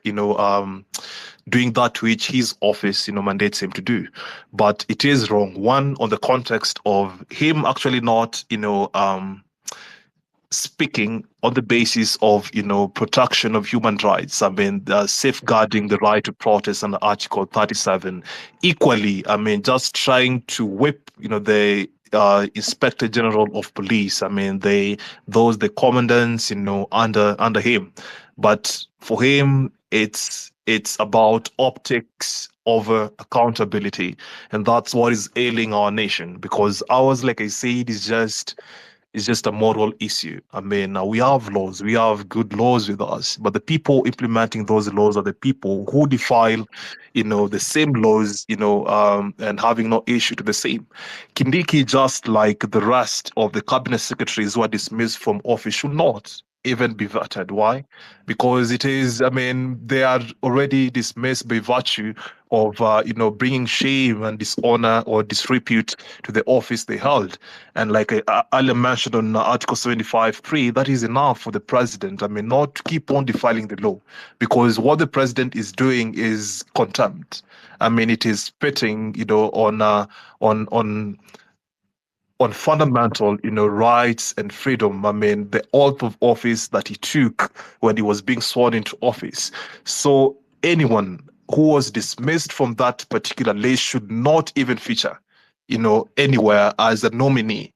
doing that which his office, mandates him to do. But it is wrong. One, on the context of him actually not, speaking on the basis of protection of human rights. I mean, safeguarding the right to protest under Article 37. Equally, I mean, just trying to whip the Inspector General of Police. I mean, the commandants under him. But for him, it's about optics over accountability, and that's what is ailing our nation, because ours, like I said, is just a moral issue. I mean, we have laws, we have good laws with us, but the people implementing those laws are the people who defile, the same laws, and having no issue to the same. Kindiki, just like the rest of the cabinet secretaries who are dismissed from office, should not even be vetted. Why? Because it is, I mean, they are already dismissed by virtue of, bringing shame and dishonor or disrepute to the office they held. And like I earlier mentioned on Article 75(3), that is enough for the president. I mean, not to keep on defiling the law, because what the president is doing is contempt. I mean, it is spitting, on fundamental, rights and freedom. I mean, the oath of office that he took when he was being sworn into office. So anyone who was dismissed from that particular list should not even feature, anywhere as a nominee.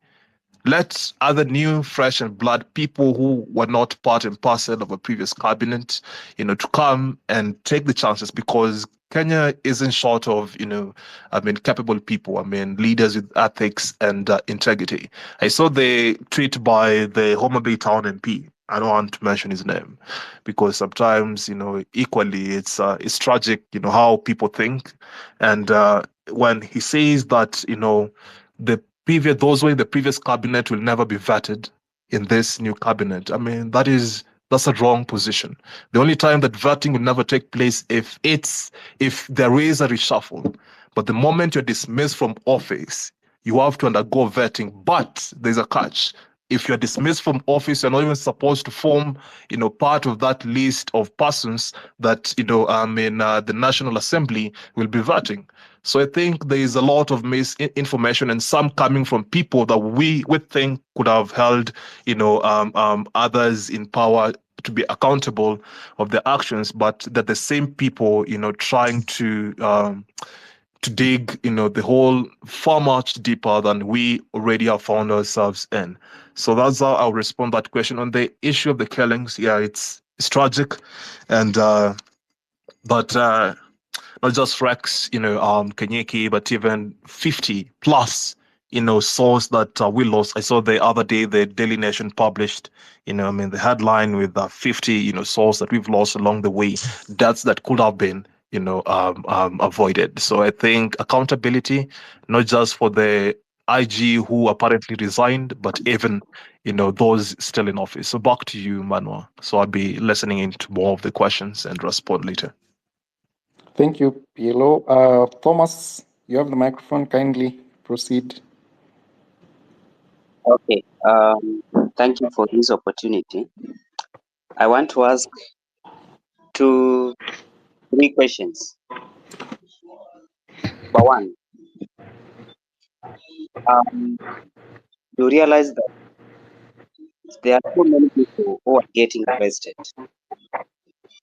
Let other new, fresh and blood people who were not part and parcel of a previous cabinet, to come and take the chances, because Kenya isn't short of, capable people. I mean, leaders with ethics and integrity. I saw the tweet by the Homa Bay Town MP. I don't want to mention his name, because sometimes, equally, it's tragic, how people think. And when he says that, those who in the previous cabinet will never be vetted in this new cabinet, I mean, that's a wrong position. The only time that vetting will never take place if there is a reshuffle. But the moment you're dismissed from office, you have to undergo vetting. But there's a catch. If you're dismissed from office, you're not even supposed to form, part of that list of persons that, the National Assembly will be vetting. So I think there is a lot of misinformation, and some coming from people that we think could have held, others in power to be accountable of their actions, but that the same people, trying to dig, the whole far much deeper than we already have found ourselves in. So that's how I'll respond to that question. On the issue of the killings, yeah, it's tragic, and but not just Rex, Kenyeki, but even 50 plus, souls that we lost. I saw the other day the Daily Nation published, the headline with 50, souls that we've lost along the way, deaths that could have been, avoided. So I think accountability, not just for the IG who apparently resigned, but even, those still in office. So back to you, Manuel. So I'll be listening into more of the questions and respond later. Thank you, PLO. Thomas, you have the microphone. Kindly proceed. Okay. Thank you for this opportunity. I want to ask 3 questions. Number one, you realize that there are so many people who are getting arrested,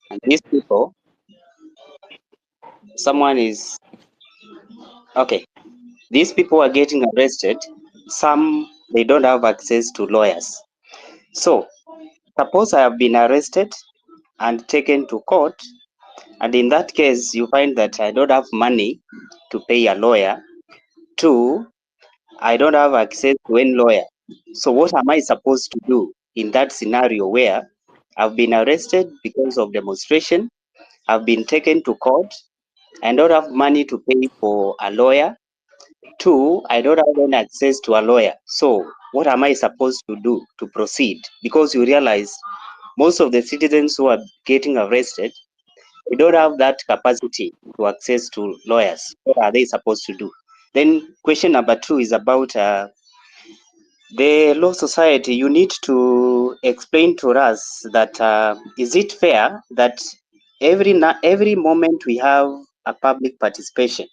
and these people, these people are getting arrested. Some, they don't have access to lawyers. So suppose I have been arrested and taken to court, and in that case you find that I don't have money to pay a lawyer. 2, I don't have access to any lawyer. So what am I supposed to do in that scenario where I've been arrested because of demonstration, I've been taken to court, I don't have money to pay for a lawyer. 2, I don't have any access to a lawyer. So what am I supposed to do to proceed? Because you realize most of the citizens who are getting arrested, they don't have that capacity to access to lawyers. What are they supposed to do? Then question number 2 is about the Law Society. You need to explain to us that is it fair that every moment we have a public participation,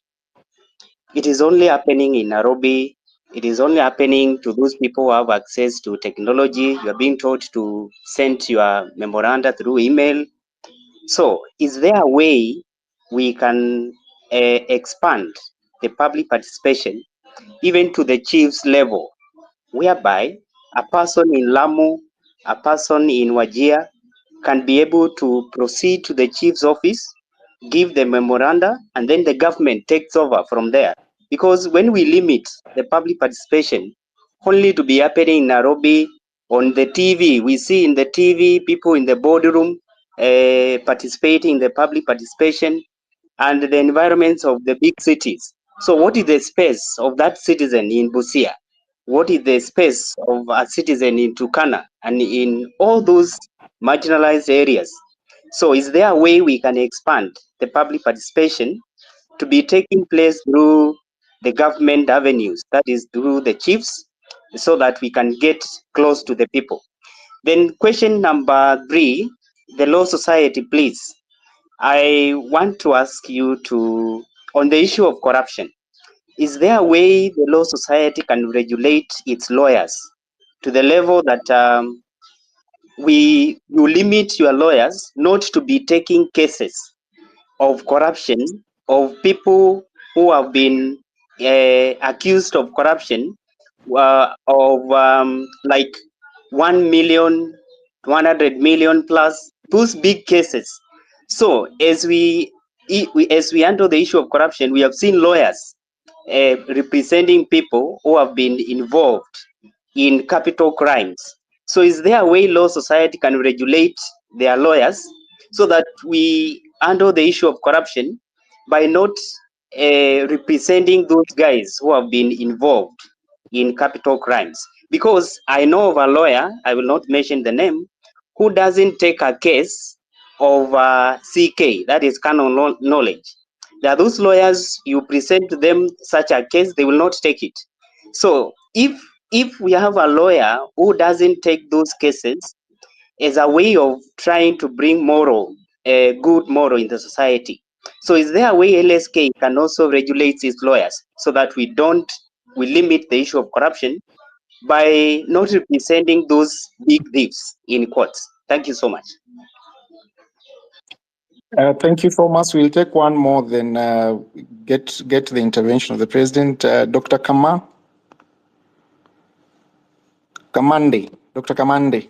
it is only happening in Nairobi. It is only happening to those people who have access to technology. You are being told to send your memoranda through email. So, is there a way we can expand the public participation even to the chief's level, whereby a person in Lamu, a person in Wajir can be able to proceed to the chief's office, give the memoranda, and then the government takes over from there? Because when we limit the public participation only to be happening in Nairobi, on the TV, we see in the TV people in the boardroom participating in the public participation, and the environments of the big cities. So what is the space of that citizen in Busia? What is the space of a citizen in Turkana and in all those marginalized areas? So is there a way we can expand the public participation to be taking place through the government avenues, that is through the chiefs, so that we can get close to the people? Then question number 3, the Law Society, please. I want to ask you to, on the issue of corruption, is there a way the Law Society can regulate its lawyers to the level that you limit your lawyers not to be taking cases of corruption of people who have been accused of corruption of like 1 million, 100 million plus, those big cases? So as we handle the issue of corruption, we have seen lawyers representing people who have been involved in capital crimes. So is there a way Law Society can regulate their lawyers so that we handle the issue of corruption by not representing those guys who have been involved in capital crimes? Because I know of a lawyer, I will not mention the name, who doesn't take a case of CK, that is canon knowledge. There are those lawyers, you present to them such a case, they will not take it. So if we have a lawyer who doesn't take those cases as a way of trying to bring good moral in the society, so is there a way LSK can also regulate its lawyers so that we limit the issue of corruption by not representing those big thieves in courts? Thank you so much. Thank you so much. We'll take one more, then get the intervention of the president. Dr. Kamande. Dr. Kamande.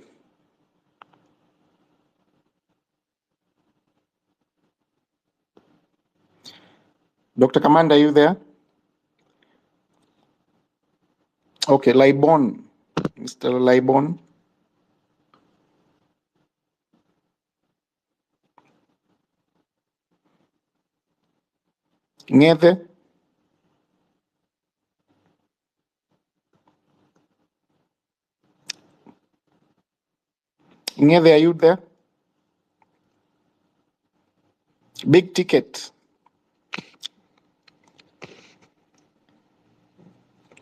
Dr. Kamande, are you there? Okay, Laibon. Mr. Laibon. Ngeve. Ngeve, are you there? Big ticket.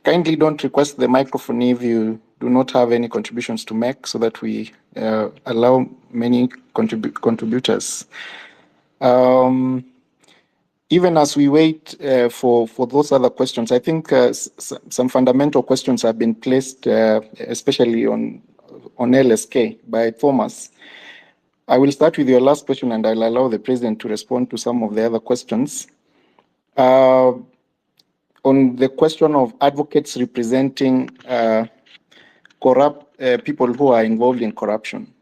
Kindly don't request the microphone if you do not have any contributions to make, so that we allow many contributors. Even as we wait for those other questions, I think some fundamental questions have been placed, especially on LSK by Thomas. I will start with your last question, and I'll allow the president to respond to some of the other questions. On the question of advocates representing corrupt people who are involved in corruption,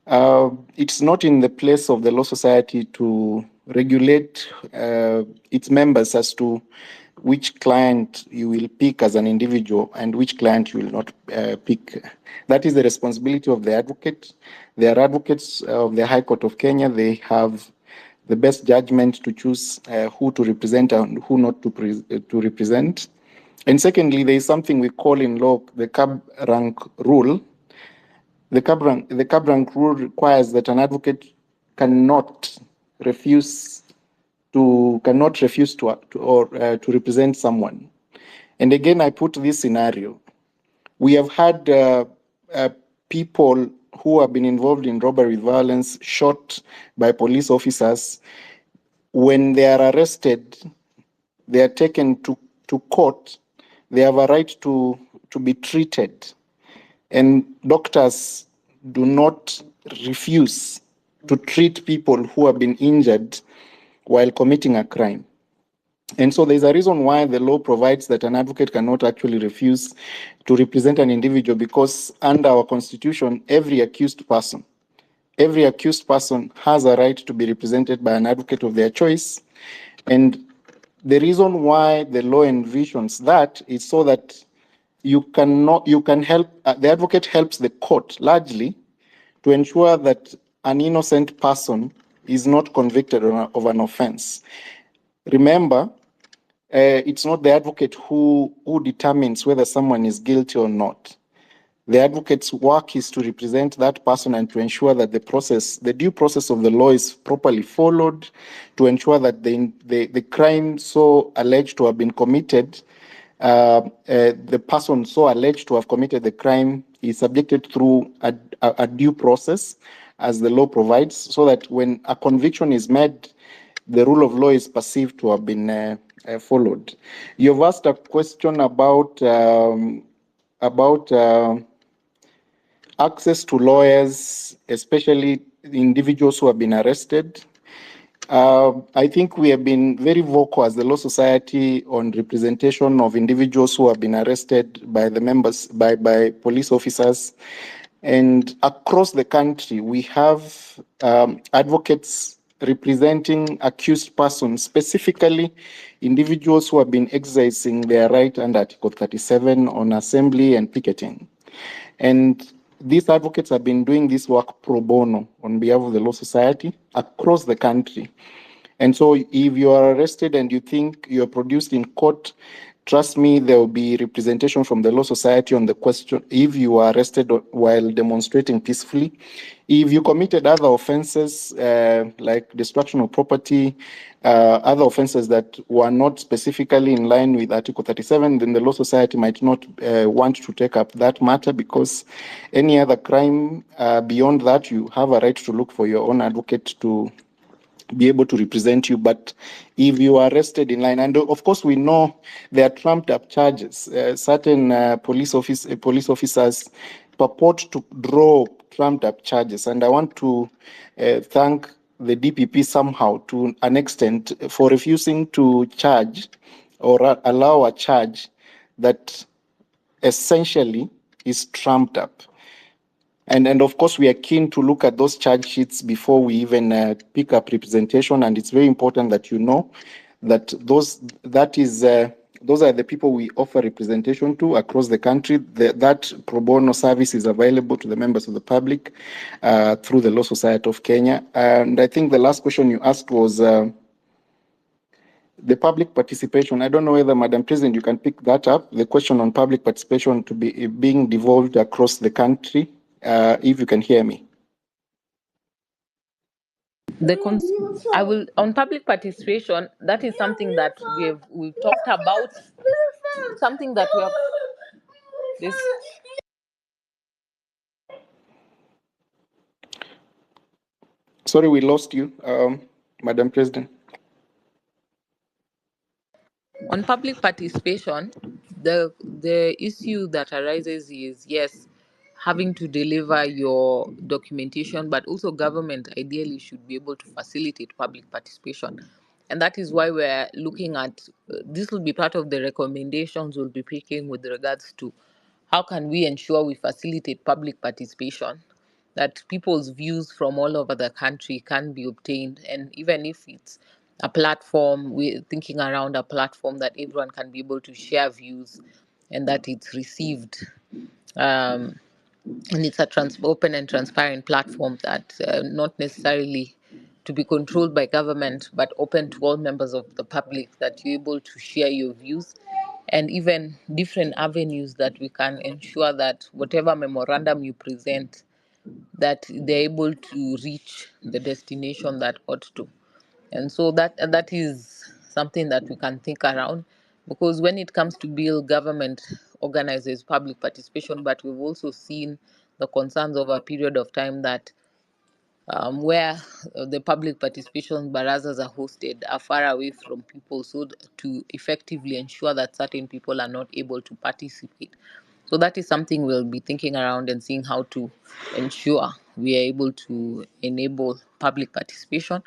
it's not in the place of the Law Society to regulate its members as to which client you will pick as an individual and which client you will not pick. That is the responsibility of the advocate. They are advocates of the High Court of Kenya. They have the best judgment to choose who to represent and who not to represent. And secondly, there is something we call in law the cab rank rule. The cab rank rule requires that an advocate cannot refuse to represent someone. And again, I put this scenario. We have had people who have been involved in robbery violence, shot by police officers, when they are arrested, they are taken to court, they have a right to be treated. And doctors do not refuse to treat people who have been injured while committing a crime. And so there's a reason why the law provides that an advocate cannot actually refuse to represent an individual, because under our constitution, every accused person has a right to be represented by an advocate of their choice. And the reason why the law envisions that is so that you can help, the advocate helps the court largely to ensure that an innocent person is not convicted of an offense. Remember, it's not the advocate who determines whether someone is guilty or not. The advocate's work is to represent that person and to ensure that the due process of the law is properly followed, to ensure that the crime so alleged to have been committed, the person so alleged to have committed the crime is subjected through a due process as the law provides, so that when a conviction is made, the rule of law is perceived to have been followed. You've asked a question about access to lawyers, especially individuals who have been arrested. I think we have been very vocal as the Law Society on representation of individuals who have been arrested by the members, by police officers. And across the country, we have advocates representing accused persons, specifically individuals who have been exercising their right under Article 37 on assembly and picketing. And these advocates have been doing this work pro bono on behalf of the Law Society across the country. And so if you are arrested and you think you're produced in court, trust me, there will be representation from the Law Society on the question if you are arrested while demonstrating peacefully. If you committed other offenses like destruction of property, other offenses that were not specifically in line with Article 37, then the Law Society might not want to take up that matter, because any other crime beyond that, you have a right to look for your own advocate to be able to represent you. But if you are arrested in line, and of course we know there are trumped up charges, certain police officers purport to draw trumped up charges, and I want to thank the DPP somehow to an extent for refusing to charge or allow a charge that essentially is trumped up. And of course, we are keen to look at those charge sheets before we even pick up representation. And it's very important that you know that those are the people we offer representation to across the country. That pro bono service is available to the members of the public through the Law Society of Kenya. And I think the last question you asked was the public participation. I don't know whether, Madam President, you can pick that up, the question on public participation to be being devolved across the country. If you can hear me. I will, on public participation, that is something that we've talked about, something that we have this. Sorry, we lost you, Madam President. On public participation, the issue that arises is, yes, having to deliver your documentation, but also government ideally should be able to facilitate public participation. And that is why we're looking at, this will be part of the recommendations we'll be picking with regards to how can we ensure we facilitate public participation, that people's views from all over the country can be obtained. And even if it's a platform, we're thinking around a platform that everyone can be able to share views and that it's received. And it's a open and transparent platform that not necessarily to be controlled by government, but open to all members of the public, that you're able to share your views, and even different avenues that we can ensure that whatever memorandum you present, that they're able to reach the destination that ought to. And so that is something that we can think around, because when it comes to bill, government organizes public participation, but we've also seen the concerns over a period of time that where the public participation barazas are hosted are far away from people, so to effectively ensure that certain people are not able to participate. So that is something we'll be thinking around and seeing how to ensure we are able to enable public participation.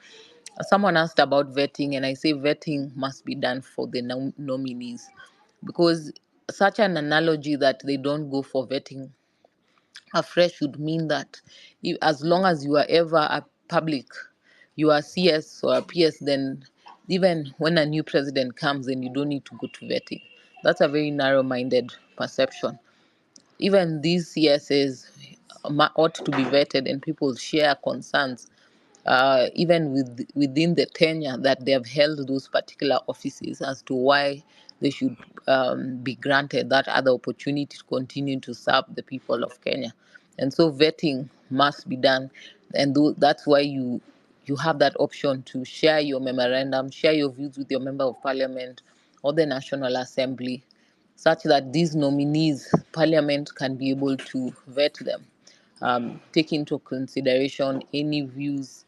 Someone asked about vetting, and I say vetting must be done for the nominees, because such an analogy that they don't go for vetting afresh would mean that as long as you are ever a public, you are CS or a PS, then even when a new president comes, then you don't need to go to vetting. That's a very narrow-minded perception. Even these CSs ought to be vetted, and people share concerns even within the tenure that they have held those particular offices as to why they should be granted that other opportunity to continue to serve the people of Kenya. And so vetting must be done, and that's why you have that option to share your memorandum, share your views with your member of parliament or the National Assembly, such that these nominees, Parliament can be able to vet them, take into consideration any views,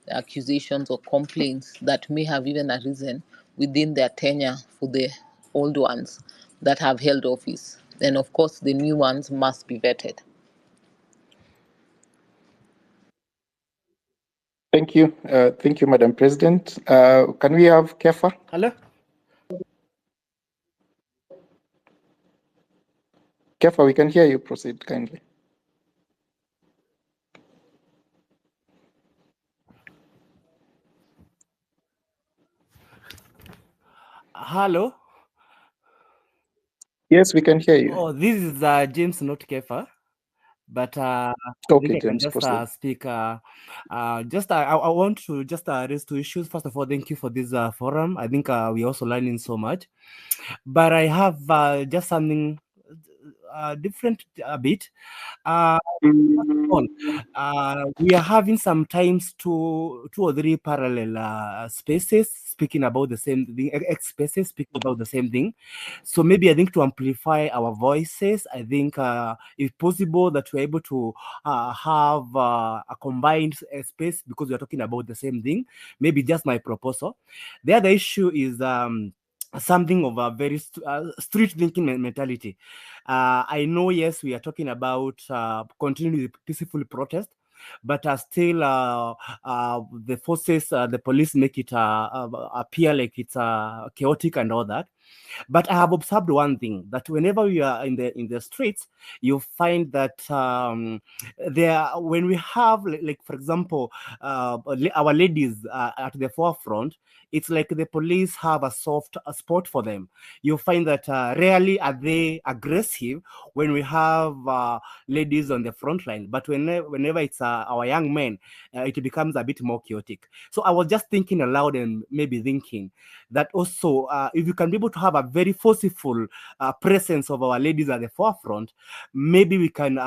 accusations, or complaints that may have even arisen within their tenure for the old ones that have held office. And of course, the new ones must be vetted. Thank you. Thank you, Madam President. Can we have Kefa? Hello? Kefa, we can hear you. Proceed kindly. Hello? Yes, we can hear you. Oh, this is James, not Kefa. But I Okay, think I can James, just proceed. speak. I want to just raise two issues. First of all, thank you for this forum. I think we're also learning so much. But I have just something different a bit. First of all, we are having sometimes two or three parallel spaces speaking about the same thing, X spaces speaking about the same thing. So maybe I think to amplify our voices, I think if possible that we're able to have a combined space because we're talking about the same thing. Maybe just my proposal. The other issue is something of a very street thinking mentality. I know, yes, we are talking about continuing peaceful protest, but still the forces, the police make it appear like it's chaotic and all that. But I have observed one thing, that whenever we are in the streets, you find that when we have, like for example, our ladies at the forefront, it's like the police have a soft spot for them. You find that rarely are they aggressive when we have ladies on the front line, but whenever it's our young men, it becomes a bit more chaotic. So I was just thinking aloud and maybe thinking that also if you can be able to have a very forceful presence of our ladies at the forefront, maybe we can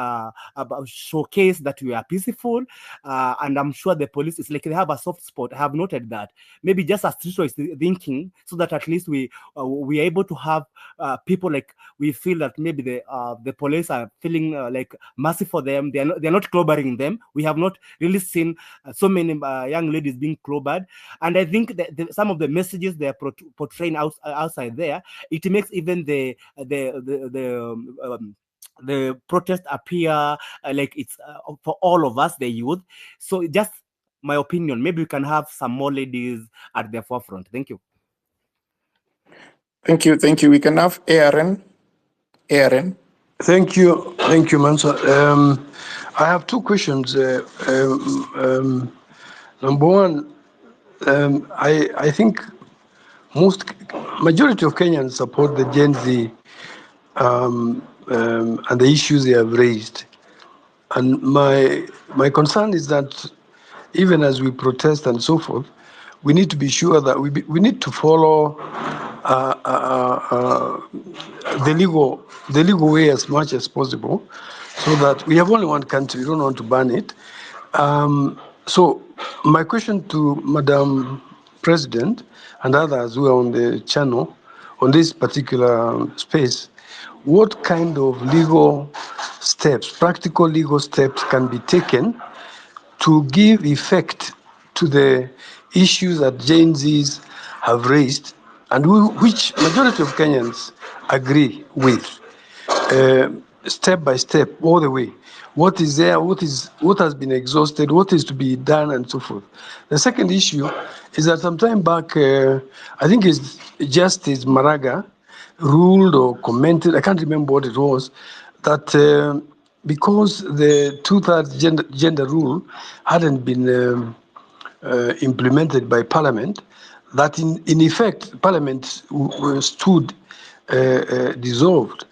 showcase that we are peaceful, and I'm sure the police is like they have a soft spot. I have noted that. Maybe just a streetwise thinking, so that at least we are able to have people like we feel that maybe the police are feeling like mercy for them. They're not clobbering them. We have not really seen so many young ladies being clobbered, and I think that some of the messages they are portraying outside there, it makes even the protest appear like it's for all of us, the youth. So just my opinion, maybe we can have some more ladies at the forefront. Thank you. Thank you. Thank you. We can have Aaron. Aaron. Thank you. Thank you, Mansa. I have two questions. Number one, I think majority of Kenyans support the Gen Z and the issues they have raised. And my concern is that even as we protest and so forth, we need to be sure that we need to follow the legal way as much as possible, so that we have only one country. We don't want to ban it. So my question to Madam President and others who are on the channel on this particular space: what kind of legal steps, practical legal steps can be taken to give effect to the issues that Gen Zs have raised and which majority of Kenyans agree with, step by step, all the way. What is there, what has been exhausted, what is to be done, and so forth. The second issue is that some time back, I think it's Justice Maraga ruled or commented, I can't remember what it was, that because the two-thirds gender rule hadn't been implemented by Parliament, that in effect Parliament stood dissolved.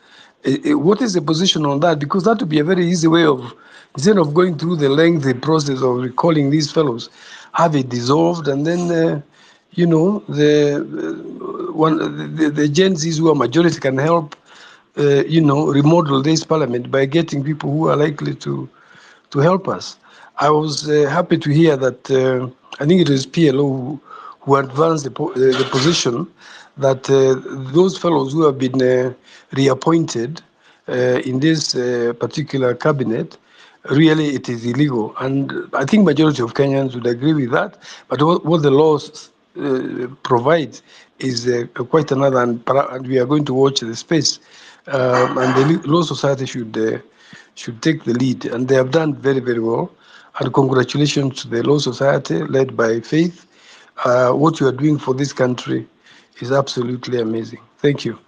What is the position on that? Because that would be a very easy way of, instead of going through the lengthy process of recalling these fellows, have it dissolved, and then you know the Gen Zs who are majority can help you know, remodel this parliament by getting people who are likely to help us. I was happy to hear that I think it was PLO who advanced the position that those fellows who have been reappointed in this particular cabinet, really it is illegal. And I think majority of Kenyans would agree with that. But what the laws provide is quite another, and we are going to watch the space. And the Law Society should take the lead, and they have done very, very well. And congratulations to the Law Society led by Faith. What you are doing for this country is absolutely amazing. Thank you.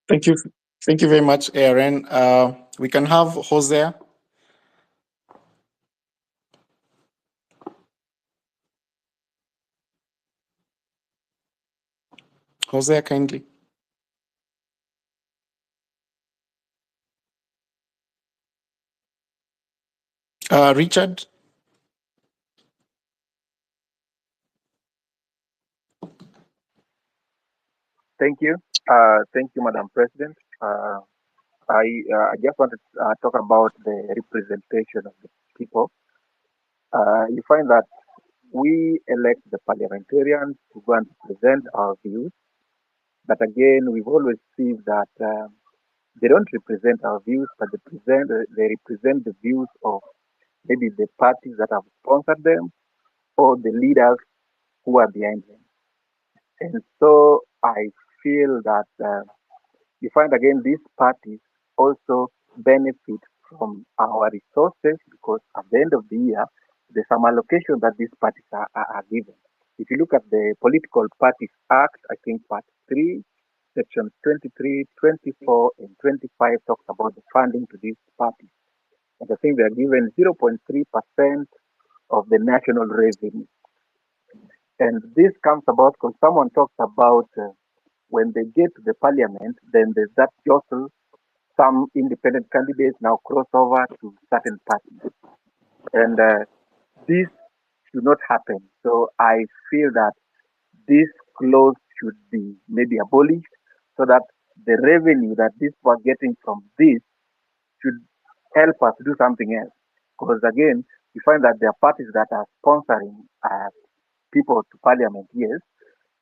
Thank you. Thank you very much, Aaron. We can have Hosea. Hosea, kindly. Richard. Thank you. Thank you, Madam President. I just wanted to talk about the representation of the people. You find that we elect the parliamentarians to go and present our views, but again, we've always seen that they don't represent our views, but they represent the views of maybe the parties that have sponsored them or the leaders who are behind them. And so I feel that you find again these parties also benefit from our resources because at the end of the year, there's some allocation that these parties are given. If you look at the Political Parties Act, I think Part 3, Sections 23, 24, and 25 talks about the funding to these parties. And I think they are given 0.3% of the national revenue. And this comes about because someone talks about when they get to the parliament, then there's that jostle. Some independent candidates now cross over to certain parties. And this should not happen. So I feel that this clause should be maybe abolished so that the revenue that these were getting from this should help us do something else. Because again, you find that there are parties that are sponsoring people to parliament, yes,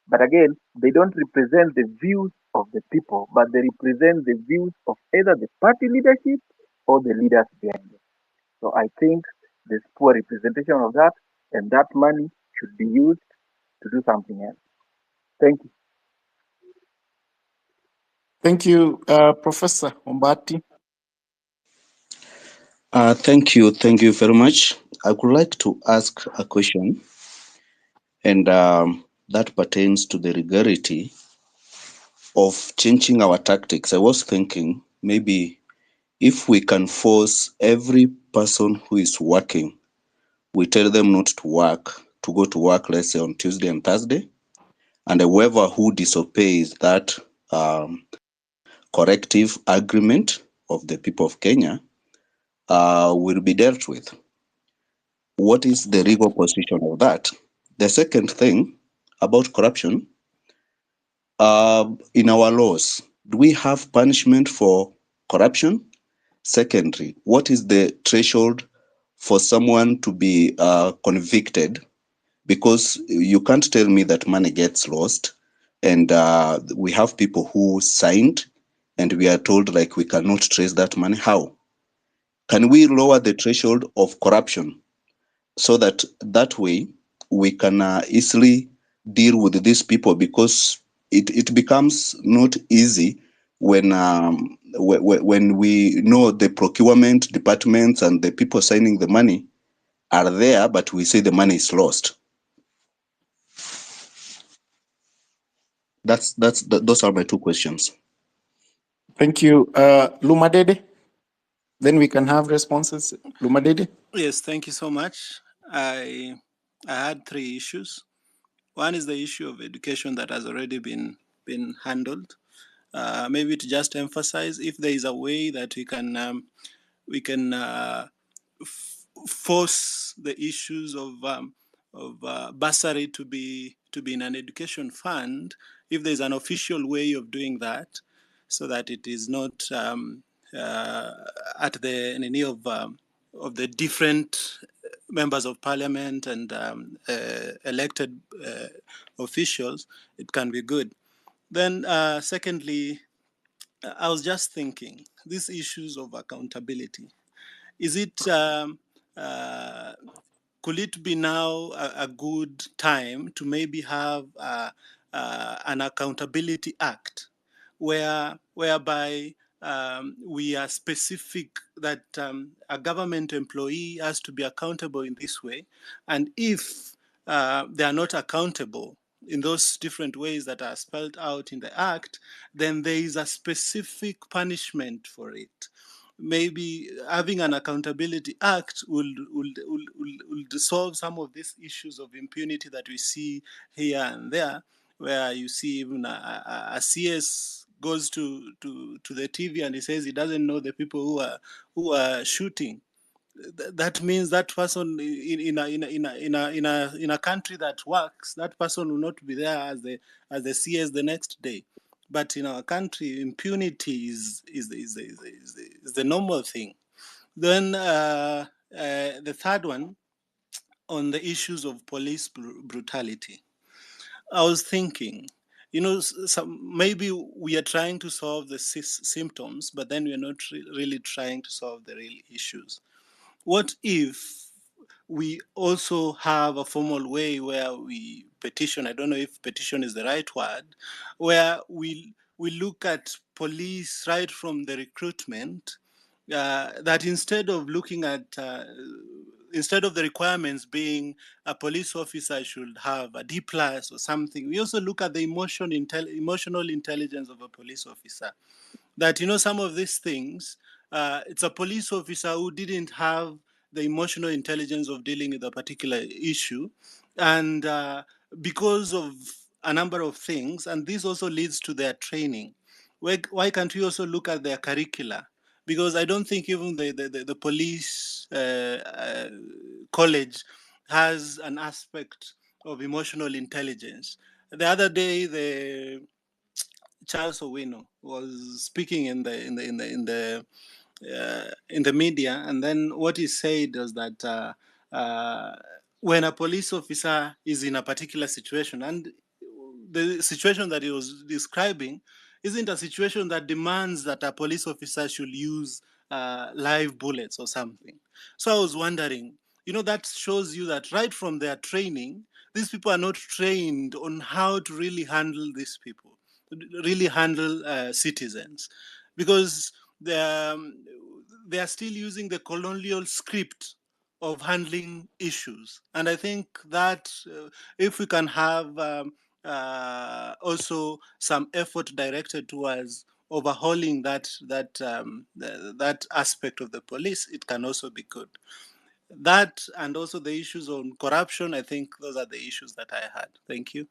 but again, they don't represent the views of the people, but they represent the views of either the party leadership or the leaders behind them. So I think there's poor representation of that, and that money should be used to do something else. Thank you. Thank you, Professor Ombati. Thank you very much. I would like to ask a question, and that pertains to the legality of changing our tactics. I was thinking maybe if we can force every person who is working, we tell them not to work, to go to work, let's say on Tuesday and Thursday, and whoever who disobeys that corrective agreement of the people of Kenya will be dealt with. What is the legal position of that? The second thing about corruption, in our laws, do we have punishment for corruption? Secondly, what is the threshold for someone to be convicted? Because you can't tell me that money gets lost, and we have people who signed and we are told like we cannot trace that money. How? Can we lower the threshold of corruption so that way we can easily deal with these people, because it becomes not easy when we know the procurement departments and the people signing the money are there, but we say the money is lost. Those are my two questions. Thank you. Lumadede, then we can have responses. Lumadede. Yes, thank you so much. I had three issues. One is the issue of education that has already been handled. Maybe to just emphasize, if there is a way that we can force the issues of bursary to be in an education fund, if there's an official way of doing that, so that it is not at the any of the different members of parliament and elected officials, it can be good. Then secondly, I was just thinking, these issues of accountability, is it could it be now a good time to maybe have an accountability act whereby we are specific that a government employee has to be accountable in this way, and if they are not accountable in those different ways that are spelled out in the act, then there is a specific punishment for it. Maybe having an accountability act will solve some of these issues of impunity that we see here and there, where you see even a CS goes to the TV and he says he doesn't know the people who are shooting. That means that person in a country that works, that person will not be there as the CS the next day. But in our country, impunity is the normal thing. Then the third one, on the issues of police brutality, I was thinking, maybe we are trying to solve the symptoms, but then we are not really trying to solve the real issues. What if we also have a formal way where we petition? I don't know if petition is the right word, where we look at police right from the recruitment, that instead of looking at instead of the requirements being a police officer should have a D+ or something, we also look at the emotional intelligence of a police officer. That, some of these things, it's a police officer who didn't have the emotional intelligence of dealing with a particular issue, and because of a number of things, and this also leads to their training. Why can't we also look at their curricula? Because I don't think even the police college has an aspect of emotional intelligence. The other day, the Charles Owino was speaking in the media, and then what he said was that when a police officer is in a particular situation, and the situation that he was describing isn't a situation that demands that a police officer should use live bullets or something. So I was wondering, that shows you that right from their training, these people are not trained on how to really handle these people, really handle citizens, because they are still using the colonial script of handling issues. And I think that if we can have also some effort directed towards overhauling that aspect of the police, it can also be good. That, and also the issues on corruption, I think those are the issues that I had. Thank you.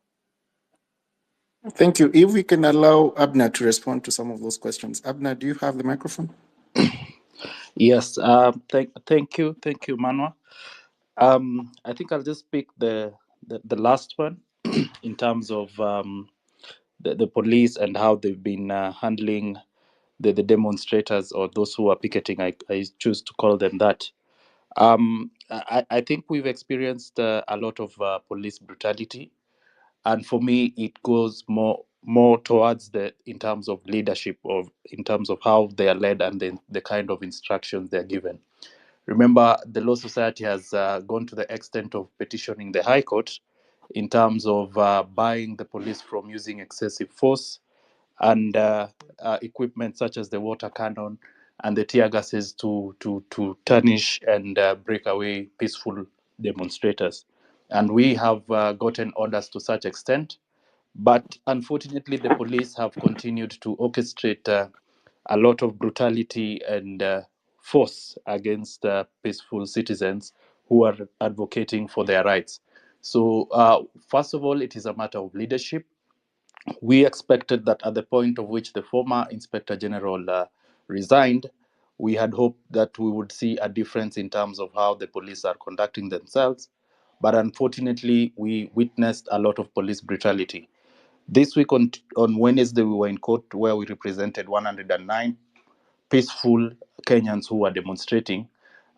Thank you. If we can allow Abner to respond to some of those questions. Abner, do you have the microphone? Yes. Thank you, Manwa. I think I'll just pick the last one in terms of the police and how they've been handling the demonstrators, or those who are picketing. I choose to call them that. I think we've experienced a lot of police brutality, and for me, it goes more more towards in terms of leadership, in terms of how they are led and the kind of instructions they're given. Remember, the Law Society has gone to the extent of petitioning the High Court in terms of buying the police from using excessive force and equipment such as the water cannon and the tear gases to tarnish and break away peaceful demonstrators. And we have gotten orders to such extent, but unfortunately the police have continued to orchestrate a lot of brutality and force against peaceful citizens who are advocating for their rights. So first of all, it is a matter of leadership. We expected that at the point of which the former Inspector General resigned, we had hoped that we would see a difference in terms of how the police are conducting themselves. But unfortunately, we witnessed a lot of police brutality. This week on Wednesday, we were in court where we represented 109 peaceful Kenyans who were demonstrating.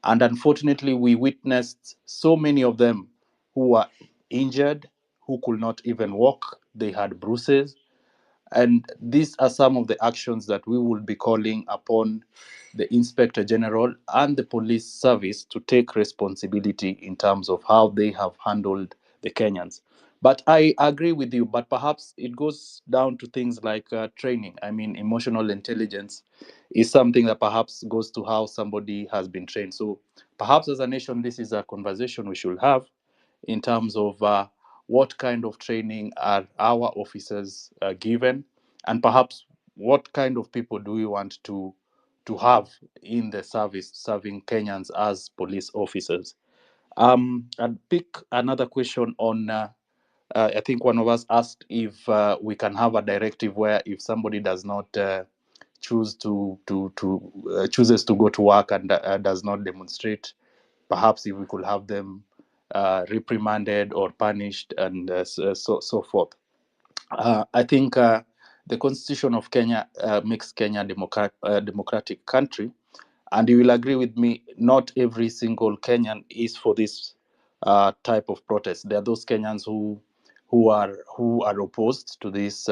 And unfortunately, we witnessed so many of them who were injured, who could not even walk. They had bruises. And these are some of the actions that we will be calling upon the Inspector General and the police service to take responsibility in terms of how they have handled the Kenyans. But I agree with you, but perhaps it goes down to things like training. I mean, emotional intelligence is something that perhaps goes to how somebody has been trained. So perhaps as a nation, this is a conversation we should have in terms of what kind of training are our officers given, and perhaps what kind of people do we want to have in the service serving Kenyans as police officers. I'd pick another question on I think one of us asked if we can have a directive where if somebody does not chooses to go to work and does not demonstrate, perhaps if we could have them reprimanded or punished and so forth. I think the Constitution of Kenya makes Kenya a democratic country, and you will agree with me, not every single Kenyan is for this type of protest. There are those Kenyans who are opposed to these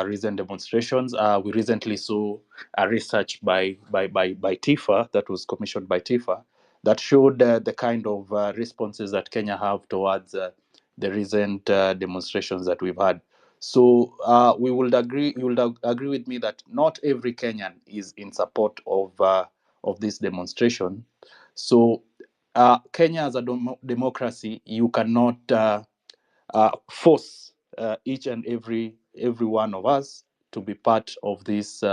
recent demonstrations. We recently saw a research by TIFA that was commissioned by TIFA that showed the kind of responses that Kenya have towards the recent demonstrations that we've had. So we would agree. You would agree with me that not every Kenyan is in support of this demonstration. So Kenya as a democracy, you cannot force each and every one of us to be part of this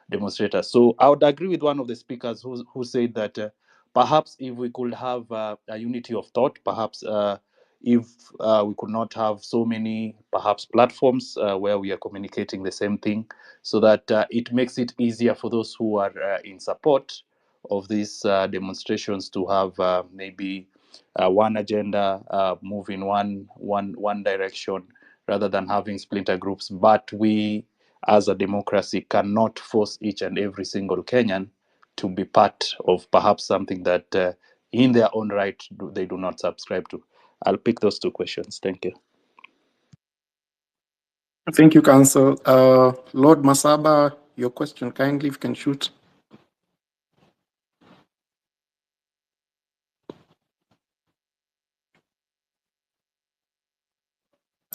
demonstrator. So I would agree with one of the speakers who said that perhaps if we could have a unity of thought, perhaps if we could not have so many perhaps platforms where we are communicating the same thing, so that it makes it easier for those who are in support of these demonstrations to have maybe one agenda, move in one direction, rather than having splinter groups. But we, as a democracy, cannot force each and every single Kenyan to be part of perhaps something that, in their own right, they do not subscribe to. I'll pick those two questions. Thank you. Thank you, Counsel. Lord Masaba, your question kindly, if you can shoot.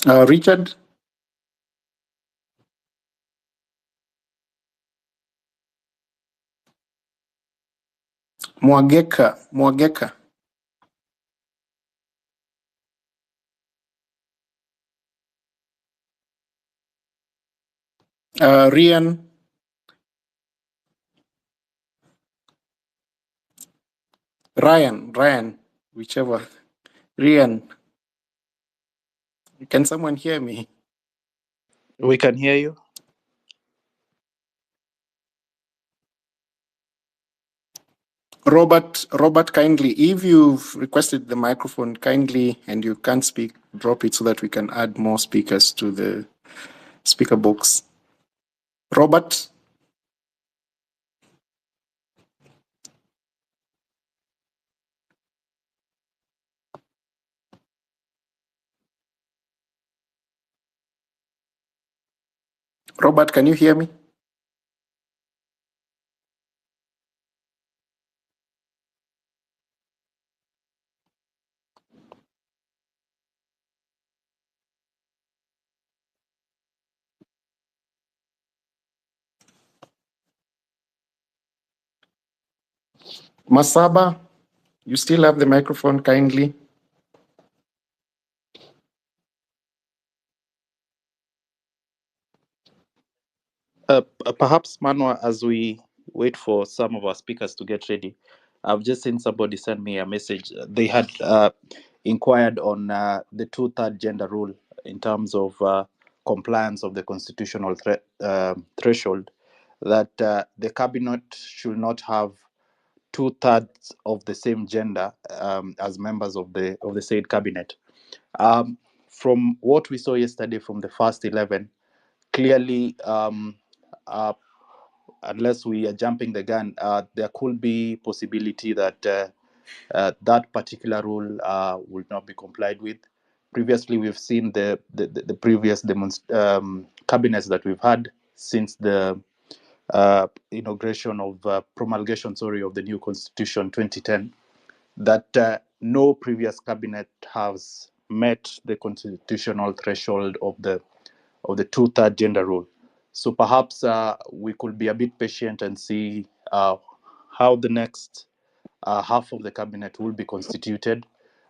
Richard? Mwageka. Rian? Ryan, whichever. Rian, can someone hear me? We can hear you. Robert, kindly, if you've requested the microphone, kindly, and you can't speak, drop it so that we can add more speakers to the speaker box. Robert? Robert, can you hear me? Masaba, you still have the microphone, kindly. Perhaps, Manwa, as we wait for some of our speakers to get ready, I've just seen somebody send me a message. They had inquired on the two-third gender rule in terms of compliance of the constitutional threshold, that the cabinet should not have two-thirds of the same gender as members of the said cabinet. From what we saw yesterday from the first 11, clearly, unless we are jumping the gun, there could be possibility that that particular rule will not be complied with. Previously, we've seen the previous cabinets that we've had since the inauguration of promulgation, of the new constitution 2010, that no previous cabinet has met the constitutional threshold of the two-third gender rule. So perhaps we could be a bit patient and see how the next half of the cabinet will be constituted,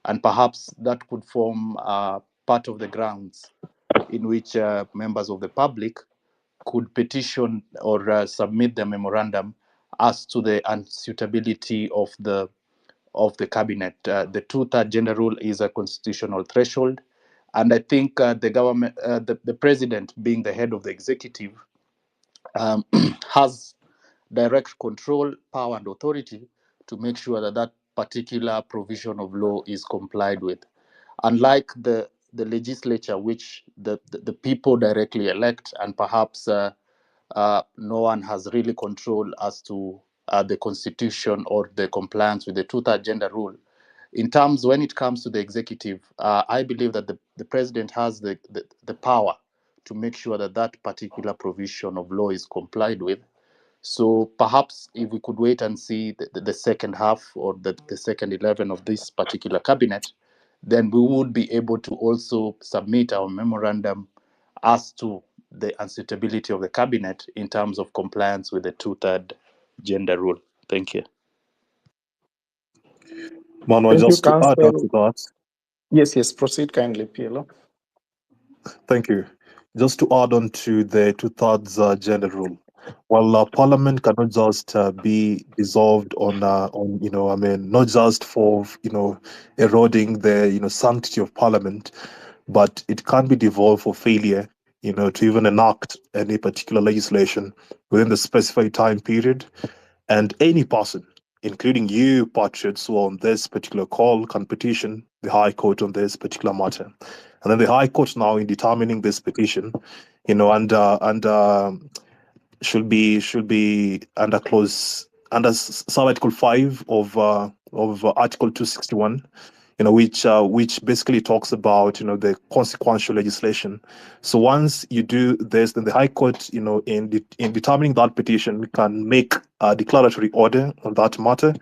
and perhaps that could form part of the grounds in which members of the public could petition or submit the memorandum as to the unsuitability of the cabinet. The two-third gender rule is a constitutional threshold, and I think the government, the president, being the head of the executive, has direct control, power, and authority to make sure that that particular provision of law is complied with. Unlike the legislature, which the people directly elect, and perhaps no one has really control as to the constitution or the compliance with the two-third gender rule. In terms, when it comes to the executive, I believe that the president has the power to make sure that that particular provision of law is complied with. So perhaps if we could wait and see the second half or the second 11 of this particular cabinet, then we would be able to also submit our memorandum as to the unsuitability of the cabinet in terms of compliance with the two-third gender rule. Thank you. Manuel, Thank you, just to add on counsel. to that. Yes, proceed kindly, PLO. Thank you. Just to add on to the two-thirds gender rule. Well, Parliament cannot just be dissolved on, not just for, eroding the, sanctity of Parliament, but it can't be devolved for failure, to even enact any particular legislation within the specified time period. And any person, including you, patriots, who are on this particular call, can petition the High Court on this particular matter. And then the High Court now, in determining this petition, should be under sub-article 5 of Article 261, which basically talks about the consequential legislation. So once you do this, then the High Court, in determining that petition, can make a declaratory order on that matter,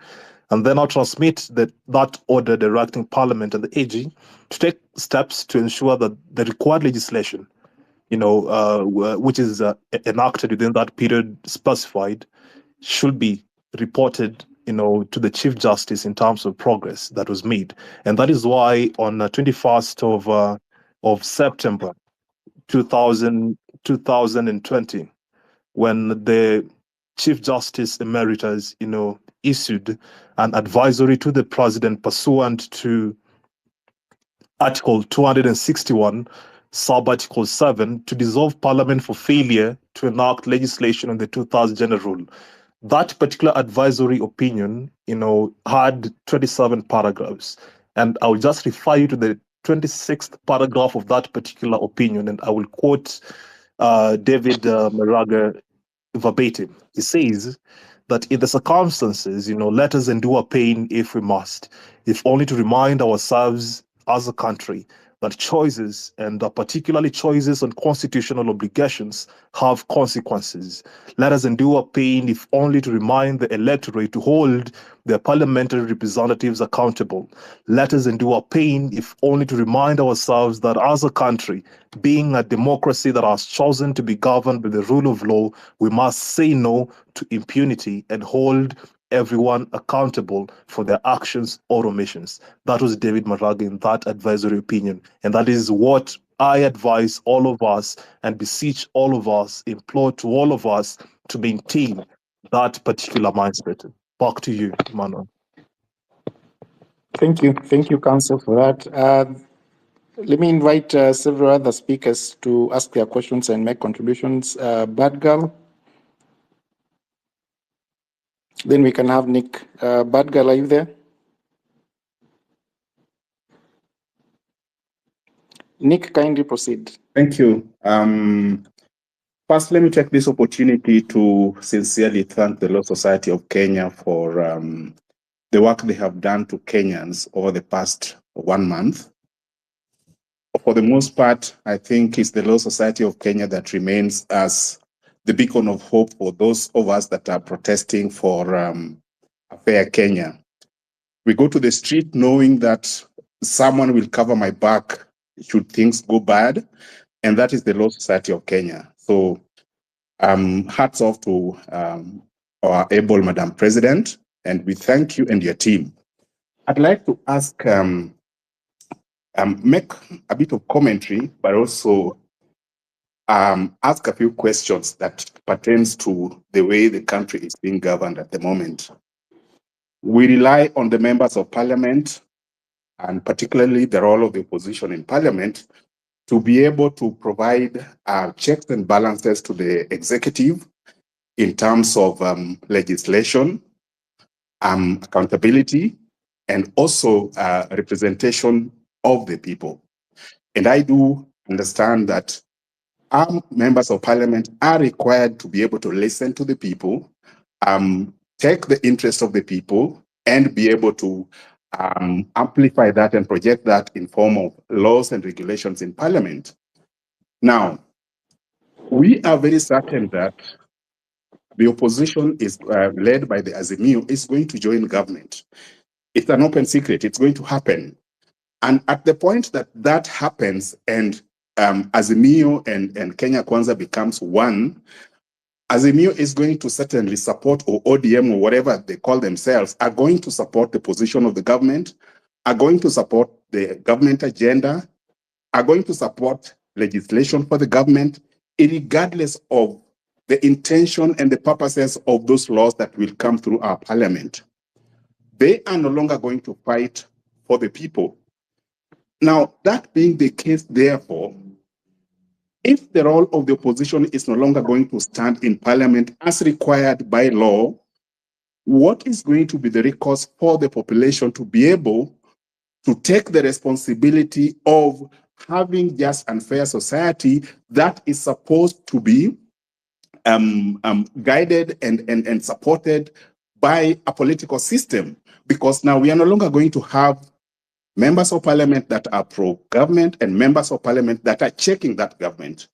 and then I'll transmit that order directing Parliament and the AG to take steps to ensure that the required legislation, which is enacted within that period specified, should be reported, to the Chief Justice in terms of progress that was made. And that is why on the 21st of September 2020, when the Chief Justice Emeritus, issued an advisory to the President pursuant to Article 261, sub-article 7, to dissolve Parliament for failure to enact legislation on the 2000 General Rule. That particular advisory opinion, had 27 paragraphs. And I will just refer you to the 26th paragraph of that particular opinion, and I will quote David Maraga verbatim. He says that in the circumstances, let us endure pain if we must, if only to remind ourselves as a country that choices, and particularly choices on constitutional obligations, have consequences. Let us endure pain if only to remind the electorate to hold their parliamentary representatives accountable. Let us endure pain if only to remind ourselves that as a country, being a democracy that has chosen to be governed by the rule of law, we must say no to impunity and hold everyone accountable for their actions or omissions. That was David Maraga in that advisory opinion. And that is what I advise all of us and beseech all of us, implore to all of us to maintain that particular mindset. Back to you, Emmanuel. Thank you, Council, for that. Let me invite several other speakers to ask their questions and make contributions. Bad Girl, then we can have Nick. Bad Girl, are you there? Nick, kindly proceed. Thank you. First, let me take this opportunity to sincerely thank the Law Society of Kenya for the work they have done to Kenyans over the past 1 month. For the most part, I think it's the Law Society of Kenya that remains as the beacon of hope for those of us that are protesting for a fair Kenya. We go to the street knowing that someone will cover my back should things go bad, and that is the Law Society of Kenya. So hats off to our able Madam President, and we thank you and your team. I'd like to ask, make a bit of commentary, but also ask a few questions that pertains to the way the country is being governed at the moment. We rely on the members of parliament, and particularly the role of the opposition in parliament, to be able to provide checks and balances to the executive in terms of legislation, accountability, and also representation of the people. And I do understand that our members of parliament are required to be able to listen to the people, take the interest of the people, and be able to amplify that and project that in form of laws and regulations in parliament. Now, we are very certain that the opposition is led by the Azimio is going to join government. It's an open secret. It's going to happen. And at the point that that happens and Azimio and Kenya Kwanza becomes one, Azimio is going to certainly support, or ODM or whatever they call themselves, are going to support the position of the government, are going to support the government agenda, are going to support legislation for the government, regardless of the intention and the purposes of those laws that will come through our parliament. They are no longer going to fight for the people. Now, that being the case, therefore, if the role of the opposition is no longer going to stand in parliament as required by law, what is going to be the recourse for the population to be able to take the responsibility of having just and fair society that is supposed to be guided and supported by a political system? Because now we are no longer going to have members of parliament that are pro-government and members of parliament that are checking that government.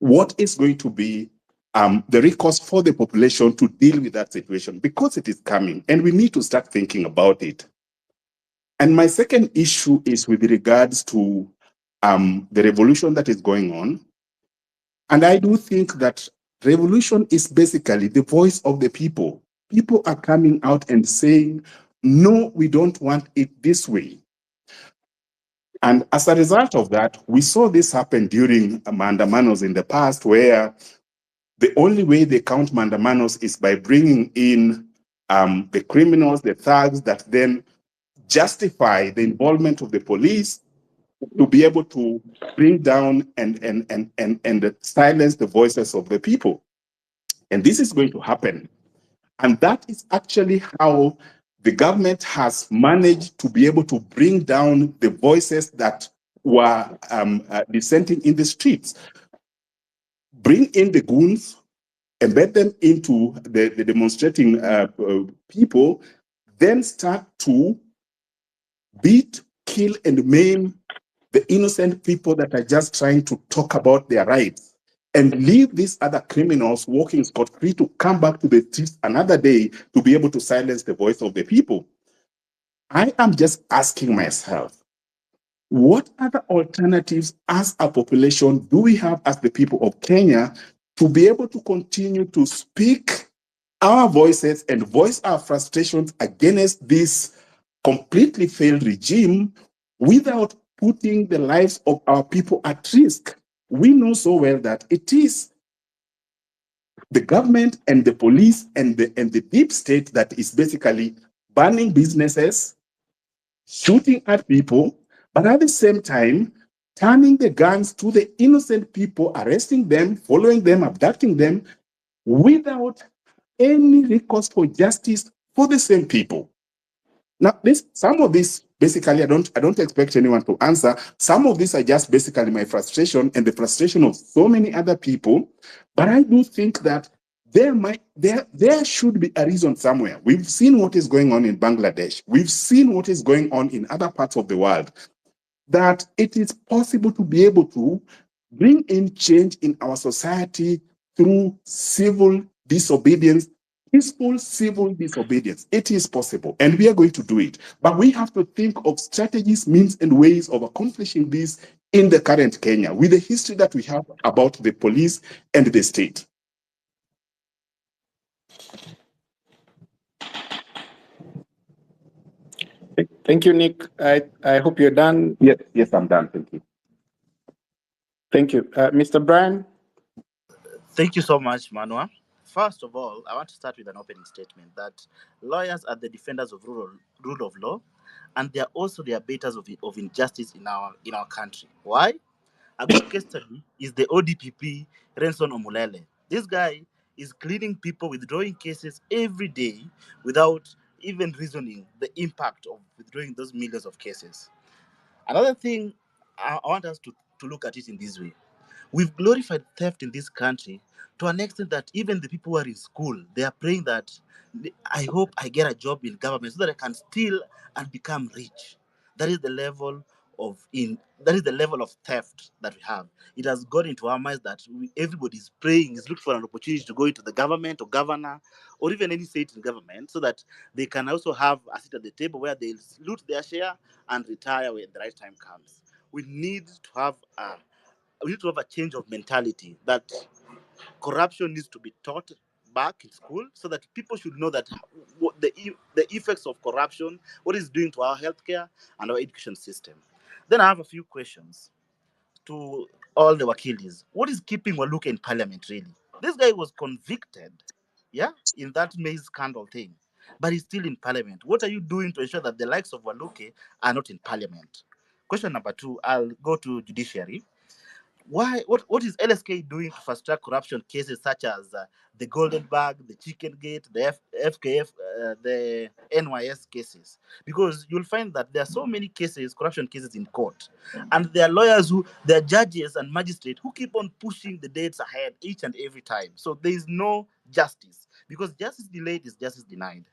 What is going to be the recourse for the population to deal with that situation? Because it is coming, and we need to start thinking about it. And my second issue is with regards to the revolution that is going on. And I do think that revolution is basically the voice of the people. People are coming out and saying, no, we don't want it this way. And as a result of that, we saw this happen during mandamanos in the past, where the only way they count mandamanos is by bringing in the criminals, the thugs that then justify the involvement of the police to be able to bring down and silence the voices of the people. And this is going to happen. And that is actually how the government has managed to be able to bring down the voices that were dissenting in the streets. Bring in the goons, embed them into the demonstrating people, then start to beat, kill, and maim the innocent people that are just trying to talk about their rights, and leave these other criminals walking scot-free to come back to the streets another day to be able to silence the voice of the people. I am just asking myself, what other alternatives as a population do we have as the people of Kenya to be able to continue to speak our voices and voice our frustrations against this completely failed regime without putting the lives of our people at risk? We know so well that it is the government and the police and the deep state that is basically banning businesses, shooting at people, but at the same time, turning the guns to the innocent people, arresting them, following them, abducting them, without any recourse for justice for the same people. Now, some of this, basically, I don't expect anyone to answer. Some of these are just basically my frustration and the frustration of so many other people. But I do think that there should be a reason somewhere. We've seen what is going on in Bangladesh. We've seen what is going on in other parts of the world, that it is possible to be able to bring in change in our society through civil disobedience, peaceful civil disobedience. It is possible, and we are going to do it. But we have to think of strategies, means, and ways of accomplishing this in the current Kenya, with the history that we have about the police and the state. Thank you, Nick. I hope you're done. Yes, I'm done. Thank you. Thank you. Mr. Brian? Thank you so much, Manua. First of all, I want to start with an opening statement that lawyers are the defenders of rule of law, and they are also the abaters of injustice in our country. Why? A good case study is the ODPP Renson Omulele. This guy is cleaning people, withdrawing cases every day without even reasoning the impact of withdrawing those millions of cases. Another thing, I want us to look at it in this way. We've glorified theft in this country to an extent that even the people who are in school, they are praying that I hope I get a job in government so that I can steal and become rich. That is the level of theft that we have. It has got into our minds that everybody is praying, is looking for an opportunity to go into the government or governor or even any state in government so that they can also have a seat at the table where they'll loot their share and retire when the right time comes. We need to have a change of mentality that corruption needs to be taught back in school so that people should know that what the effects of corruption, what it's doing to our healthcare and our education system. Then I have a few questions to all the wakilis. What is keeping Waluke in parliament really? This guy was convicted, in that maize scandal thing, but he's still in parliament. What are you doing to ensure that the likes of Waluke are not in parliament? Question number 2, I'll go to judiciary. What is LSK doing to fast track corruption cases such as the Golden Bag, the Chicken Gate, the FKF, the NYS cases? Because you'll find that there are so many corruption cases in court, and there are lawyers there are judges and magistrates who keep on pushing the dates ahead each and every time. So there is no justice, because justice delayed is justice denied.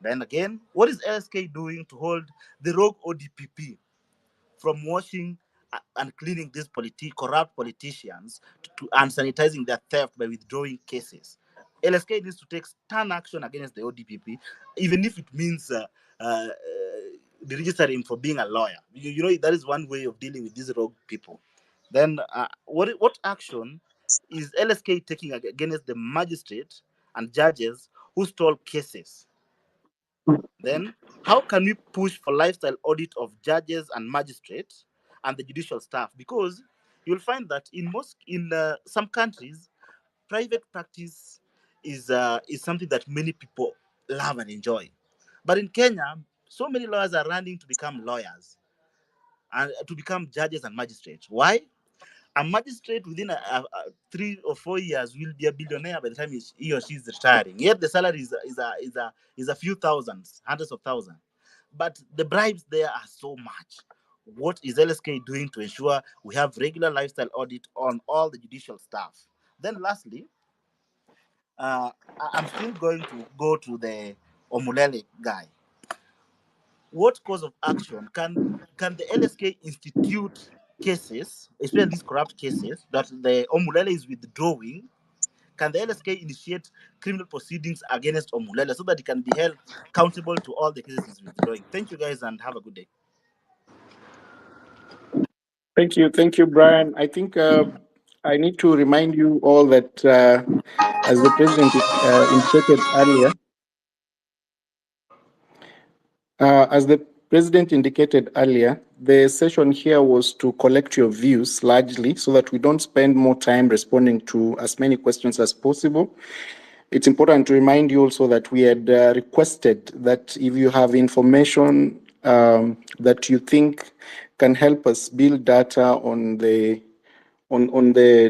Then again, what is LSK doing to hold the rogue ODPP from washing and cleaning these corrupt politicians and sanitizing their theft by withdrawing cases? LSK needs to take stern action against the ODPP, even if it means registering him for being a lawyer. You know, that is one way of dealing with these rogue people. Then what action is LSK taking against the magistrate and judges who stole cases? Then, how can we push for lifestyle audit of judges and magistrates and the judicial staff? Because you'll find that in some countries, private practice is something that many people love and enjoy. But in Kenya, so many lawyers are running to become lawyers and to become judges and magistrates. Why? A magistrate within 3 or 4 years will be a billionaire by the time he or she is retiring. Yet the salary is a few thousands, hundreds of thousands. But the bribes there are so much. What is LSK doing to ensure we have regular lifestyle audit on all the judicial staff? Then lastly, I'm still going to go to the Omulele guy. What course of action can the LSK institute cases, especially these corrupt cases, that the Omulele is withdrawing, can the LSK initiate criminal proceedings against Omulele so that he can be held accountable to all the cases he's withdrawing? Thank you, guys, and have a good day. Thank you, Brian. I think I need to remind you all that as the president indicated earlier, the session here was to collect your views largely so that we don't spend more time responding to as many questions as possible. It's important to remind you also that we had requested that if you have information that you think can help us build data on the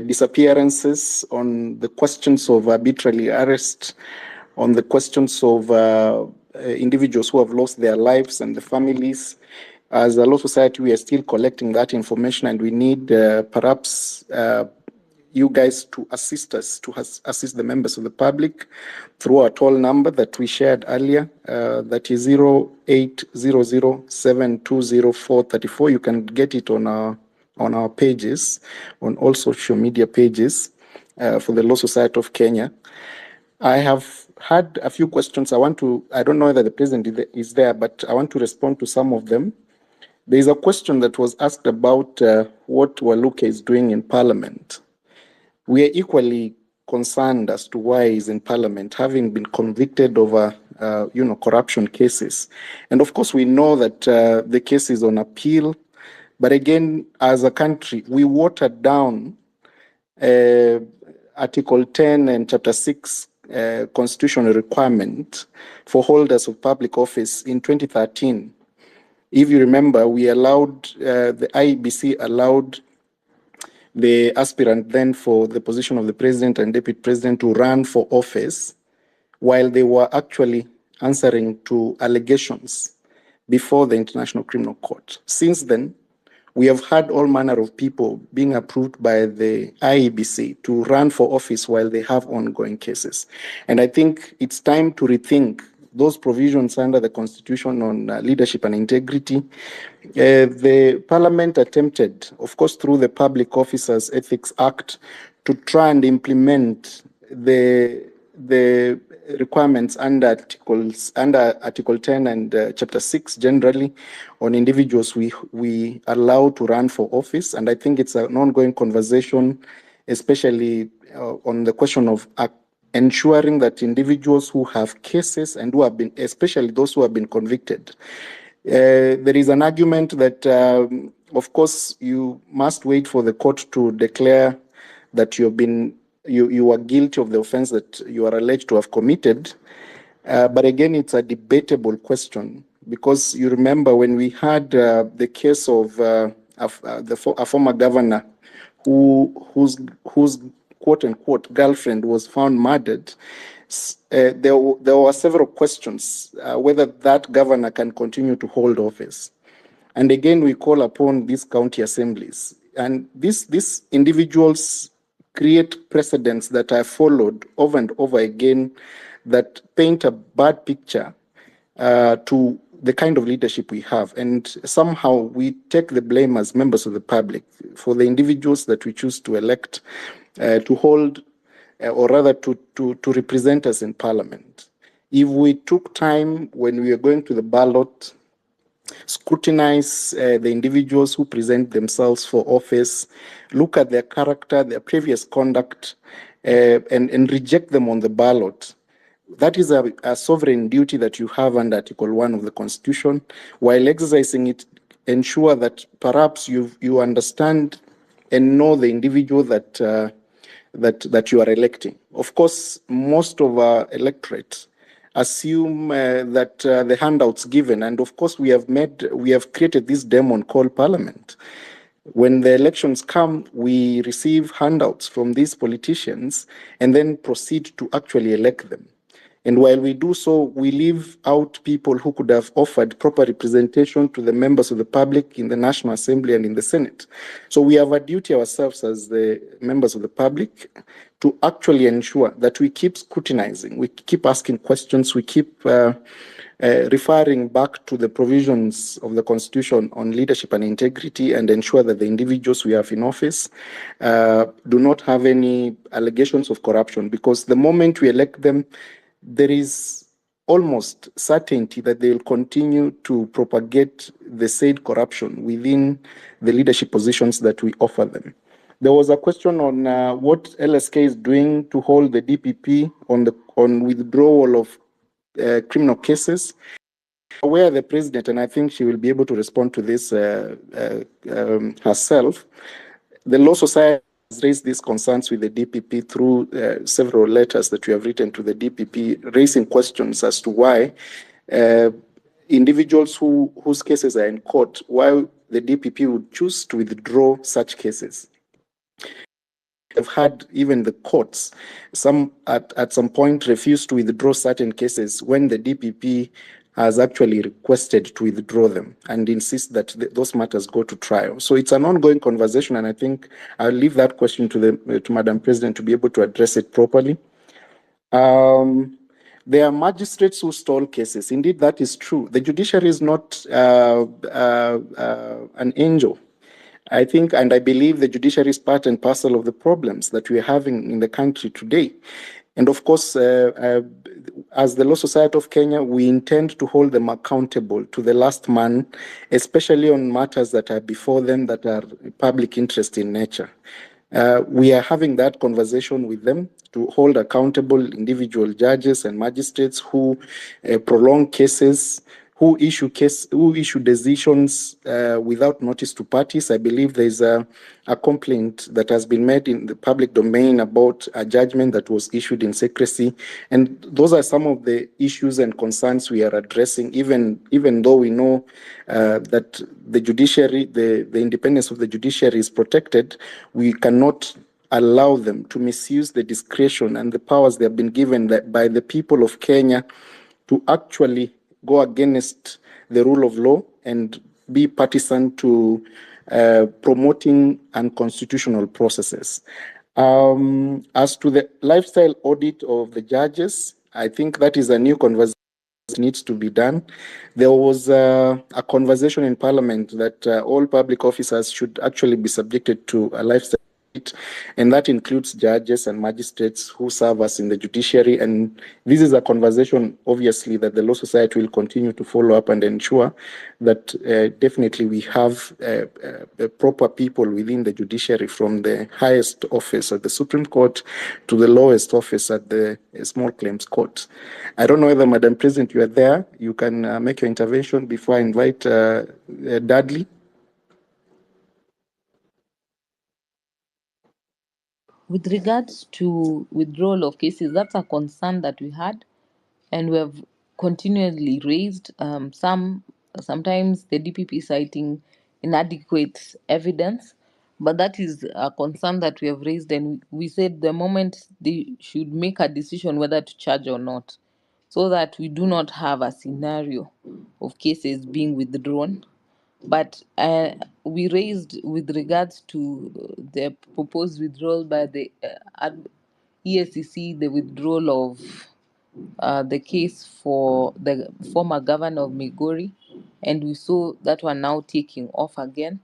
disappearances, on the questions of arbitrary arrest, on the questions of individuals who have lost their lives and the families. As a law society, we are still collecting that information, and we need perhaps you guys to assist us, to assist the members of the public through our toll number that we shared earlier, that is 0800720434. You can get it on our pages, on all social media pages for the Law Society of Kenya. I have had a few questions. I don't know whether the president is there, but I want to respond to some of them. There is a question that was asked about what Waluke is doing in Parliament. We are equally concerned as to why he's in Parliament, having been convicted over, corruption cases. And of course, we know that the case is on appeal. But again, as a country, we watered down Article 10 and Chapter 6 constitutional requirement for holders of public office in 2013. If you remember, we allowed, the IEBC allowed the aspirant then for the position of the president and deputy president to run for office while they were actually answering to allegations before the International Criminal Court. Since then, we have had all manner of people being approved by the IEBC to run for office while they have ongoing cases. And I think it's time to rethink those provisions under the Constitution on leadership and integrity. The Parliament attempted, of course, through the Public Officers Ethics Act, to try and implement the requirements under Article 10 and Chapter 6 generally on individuals we allow to run for office. And I think it's an ongoing conversation, especially on the question of ensuring that individuals who have cases and who have been, especially those who have been convicted, there is an argument that, of course, you must wait for the court to declare that you are guilty of the offense that you are alleged to have committed. But again, it's a debatable question, because you remember when we had the case of a former governor whose quote-unquote girlfriend was found murdered, there were several questions whether that governor can continue to hold office. And again, we call upon these county assemblies. And these individuals create precedents that are followed over and over again that paint a bad picture to the kind of leadership we have. And somehow we take the blame as members of the public for the individuals that we choose to elect to hold, or rather to represent us in Parliament. If we took time when we are going to the ballot, scrutinize the individuals who present themselves for office, look at their character, their previous conduct, and reject them on the ballot, that is a sovereign duty that you have under Article 1 of the Constitution. While exercising it, ensure that perhaps you understand and know the individual that you are electing. Of course, most of our electorate assume that the handouts given, and of course we have created this demon called Parliament. When the elections come, we receive handouts from these politicians and then proceed to actually elect them. And while we do so, we leave out people who could have offered proper representation to the members of the public in the National Assembly and in the Senate. So we have a duty ourselves as the members of the public to actually ensure that we keep scrutinizing, we keep asking questions, we keep referring back to the provisions of the Constitution on leadership and integrity and ensure that the individuals we have in office do not have any allegations of corruption, because the moment we elect them, there is almost certainty that they will continue to propagate the said corruption within the leadership positions that we offer them. There was a question on what LSK is doing to hold the DPP on withdrawal of criminal cases. Aware the president, and I think she will be able to respond to this herself. The Law Society has raised these concerns with the DPP through several letters that we have written to the DPP, raising questions as to why individuals whose cases are in court, why the DPP would choose to withdraw such cases. Have had even the courts, some at some point refused to withdraw certain cases when the DPP has actually requested to withdraw them and insist that those matters go to trial. So it's an ongoing conversation, and I think I'll leave that question to Madam President to be able to address it properly. There are magistrates who stall cases. Indeed, that is true. The judiciary is not an angel. I think, and I believe the judiciary is part and parcel of the problems that we're having in the country today. And of course, as the Law Society of Kenya, we intend to hold them accountable to the last man, especially on matters that are before them that are public interest in nature. We are having that conversation with them to hold accountable individual judges and magistrates who prolong cases, who issue decisions without notice to parties. I believe there's a complaint that has been made in the public domain about a judgment that was issued in secrecy. And those are some of the issues and concerns we are addressing, even though we know that the judiciary, the independence of the judiciary is protected. We cannot allow them to misuse the discretion and the powers they have been given by the people of Kenya to actually go against the rule of law and be partisan to promoting unconstitutional processes. As to the lifestyle audit of the judges, I think that is a new conversation that needs to be done. There was a conversation in Parliament that all public officers should actually be subjected to a lifestyle audit, and that includes judges and magistrates who serve us in the judiciary. And this is a conversation, obviously, that the Law Society will continue to follow up and ensure that definitely we have proper people within the judiciary, from the highest office at the Supreme Court to the lowest office at the Small Claims Court. I don't know whether, Madam President, you are there. You can make your intervention before I invite Dudley. With regards to withdrawal of cases, that's a concern that we had, and we have continually raised. Sometimes the DPP citing inadequate evidence, but that is a concern that we have raised, and we said the moment they should make a decision whether to charge or not, so that we do not have a scenario of cases being withdrawn. But we raised with regards to the proposed withdrawal by the EACC, the withdrawal of the case for the former governor of Migori, and we saw that one now taking off again.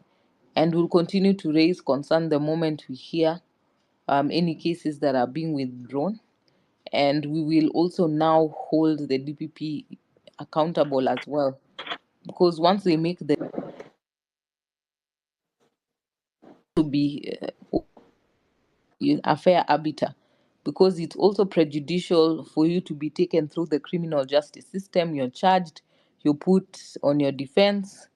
And we'll continue to raise concern the moment we hear any cases that are being withdrawn. And we will also now hold the DPP accountable as well, because once they make the to be a fair arbiter, because it's also prejudicial for you to be taken through the criminal justice system. You're charged, you put on your defense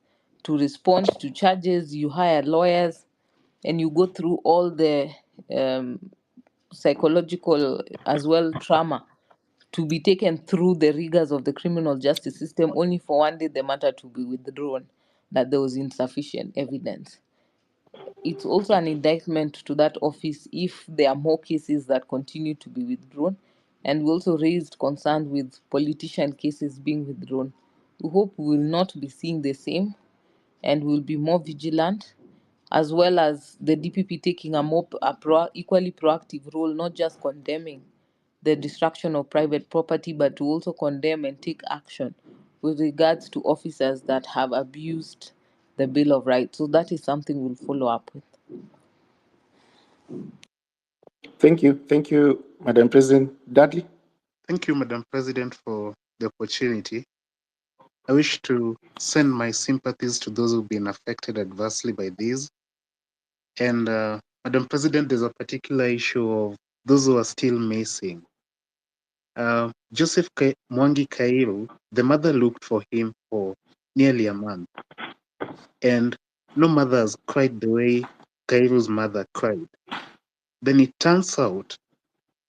to respond to charges, you hire lawyers, and you go through all the psychological as well trauma to be taken through the rigors of the criminal justice system, only for one day the matter to be withdrawn, that there was insufficient evidence. It's also an indictment to that office if there are more cases that continue to be withdrawn. And we also raised concern with politician cases being withdrawn. We hope we will not be seeing the same, and we'll be more vigilant, as well as the DPP taking equally proactive role, not just condemning the destruction of private property, but to also condemn and take action with regards to officers that have abused the Bill of Rights. So that is something we'll follow up with. Thank you, Madam President. Dudley? Thank you, Madam President, for the opportunity. I wish to send my sympathies to those who've been affected adversely by these. And Madam President, there's a particular issue of those who are still missing. Joseph Mwangi Kairu, the mother looked for him for nearly a month. And no mother has cried the way Kairu's mother cried. Then it turns out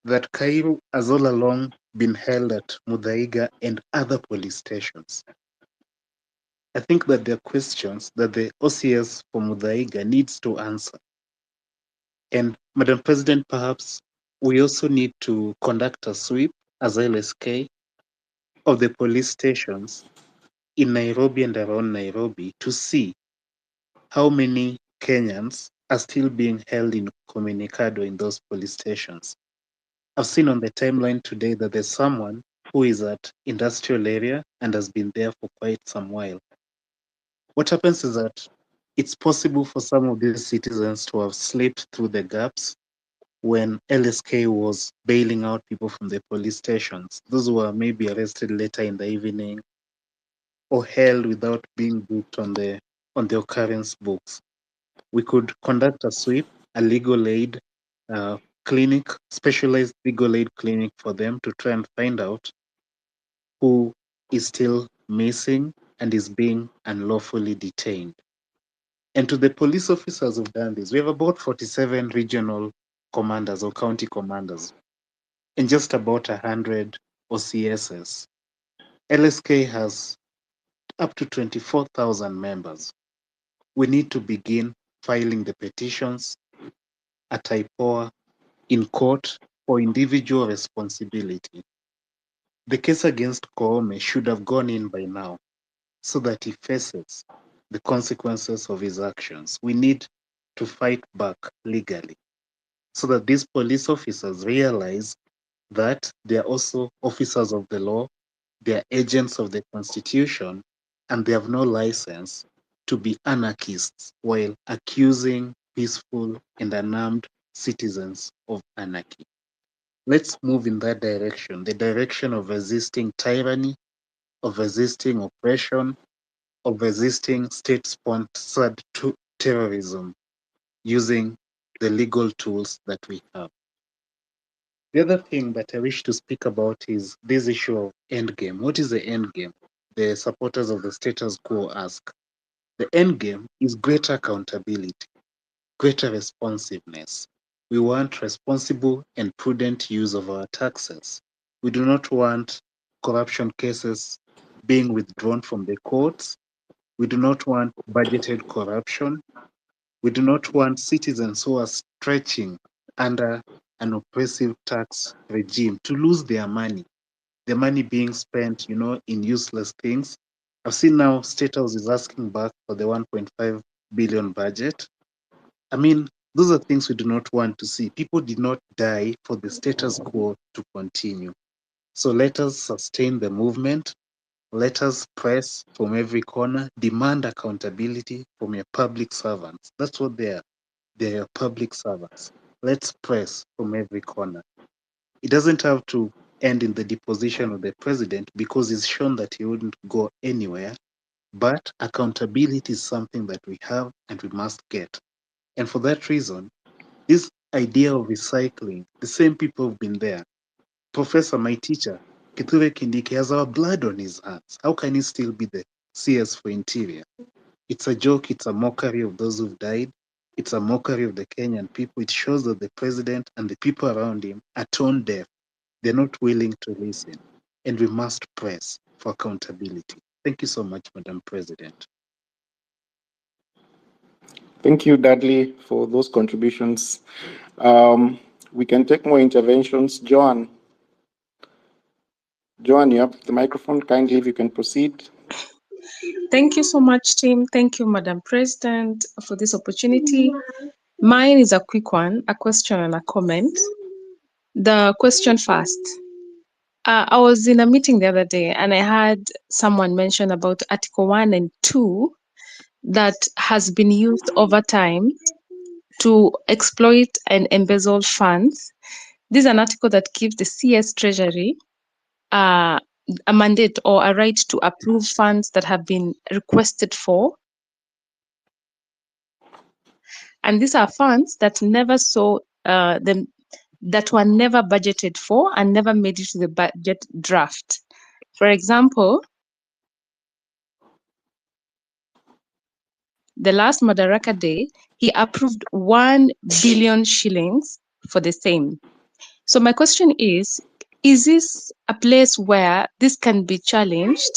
that Kairu has all along been held at Muthaiga and other police stations. I think that there are questions that the OCS for Muthaiga needs to answer. And Madam President, perhaps we also need to conduct a sweep as LSK of the police stations in Nairobi and around Nairobi to see how many Kenyans are still being held incommunicado in those police stations. I've seen on the timeline today that there's someone who is at industrial area and has been there for quite some while. What happens is that it's possible for some of these citizens to have slipped through the gaps when LSK was bailing out people from the police stations. Those who were maybe arrested later in the evening or held without being booked on the occurrence books. We could conduct a sweep, a legal aid clinic, specialized legal aid clinic for them to try and find out who is still missing and is being unlawfully detained. And to the police officers who've done this, we have about 47 regional commanders or county commanders and just about 100 OCSs. LSK has up to 24,000 members. We need to begin filing the petitions at IPOA in court for individual responsibility. The case against Koome should have gone in by now so that he faces the consequences of his actions. We need to fight back legally so that these police officers realize that they are also officers of the law, they are agents of the Constitution, and they have no license to be anarchists while accusing peaceful and unarmed citizens of anarchy. Let's move in that direction, the direction of resisting tyranny, of resisting oppression, of resisting state-sponsored terrorism using the legal tools that we have. The other thing that I wish to speak about is this issue of endgame. What is the endgame? The supporters of the status quo ask. The endgame is greater accountability, greater responsiveness. We want responsible and prudent use of our taxes. We do not want corruption cases being withdrawn from the courts. We do not want budgeted corruption. We do not want citizens who are stretching under an oppressive tax regime to lose their money being spent, in useless things. I've seen now State House is asking back for the 1.5 billion budget. I mean, those are things we do not want to see. People did not die for the status quo to continue. So let us sustain the movement. Let us press from every corner, demand accountability from your public servants. That's what they are. They are public servants. Let's press from every corner. It doesn't have to end in the deposition of the president because he's shown that he wouldn't go anywhere. But accountability is something that we have and we must get. And for that reason, this idea of recycling, the same people who've been there. Professor, my teacher, Kithure Kindiki, has our blood on his hands. How can he still be the CS for Interior? It's a joke, it's a mockery of those who've died. It's a mockery of the Kenyan people. It shows that the president and the people around him are tone deaf. They're not willing to listen. And we must press for accountability. Thank you so much, Madam President. Thank you, Dudley, for those contributions. We can take more interventions. Joan, you have the microphone. Kindly, if you can proceed. Thank you so much, team. Thank you, Madam President, for this opportunity. Mine is a quick one, a question and a comment. The question first. I was in a meeting the other day and I heard someone mention about Article 1 and 2 that has been used over time to exploit and embezzle funds. This is an article that gives the CS Treasury a mandate or a right to approve funds that have been requested for. And these are funds that never saw them, that were never budgeted for and never made it to the budget draft. For example, the last Madaraka Day, he approved 1 billion shillings for the same. So my question is this a place where this can be challenged?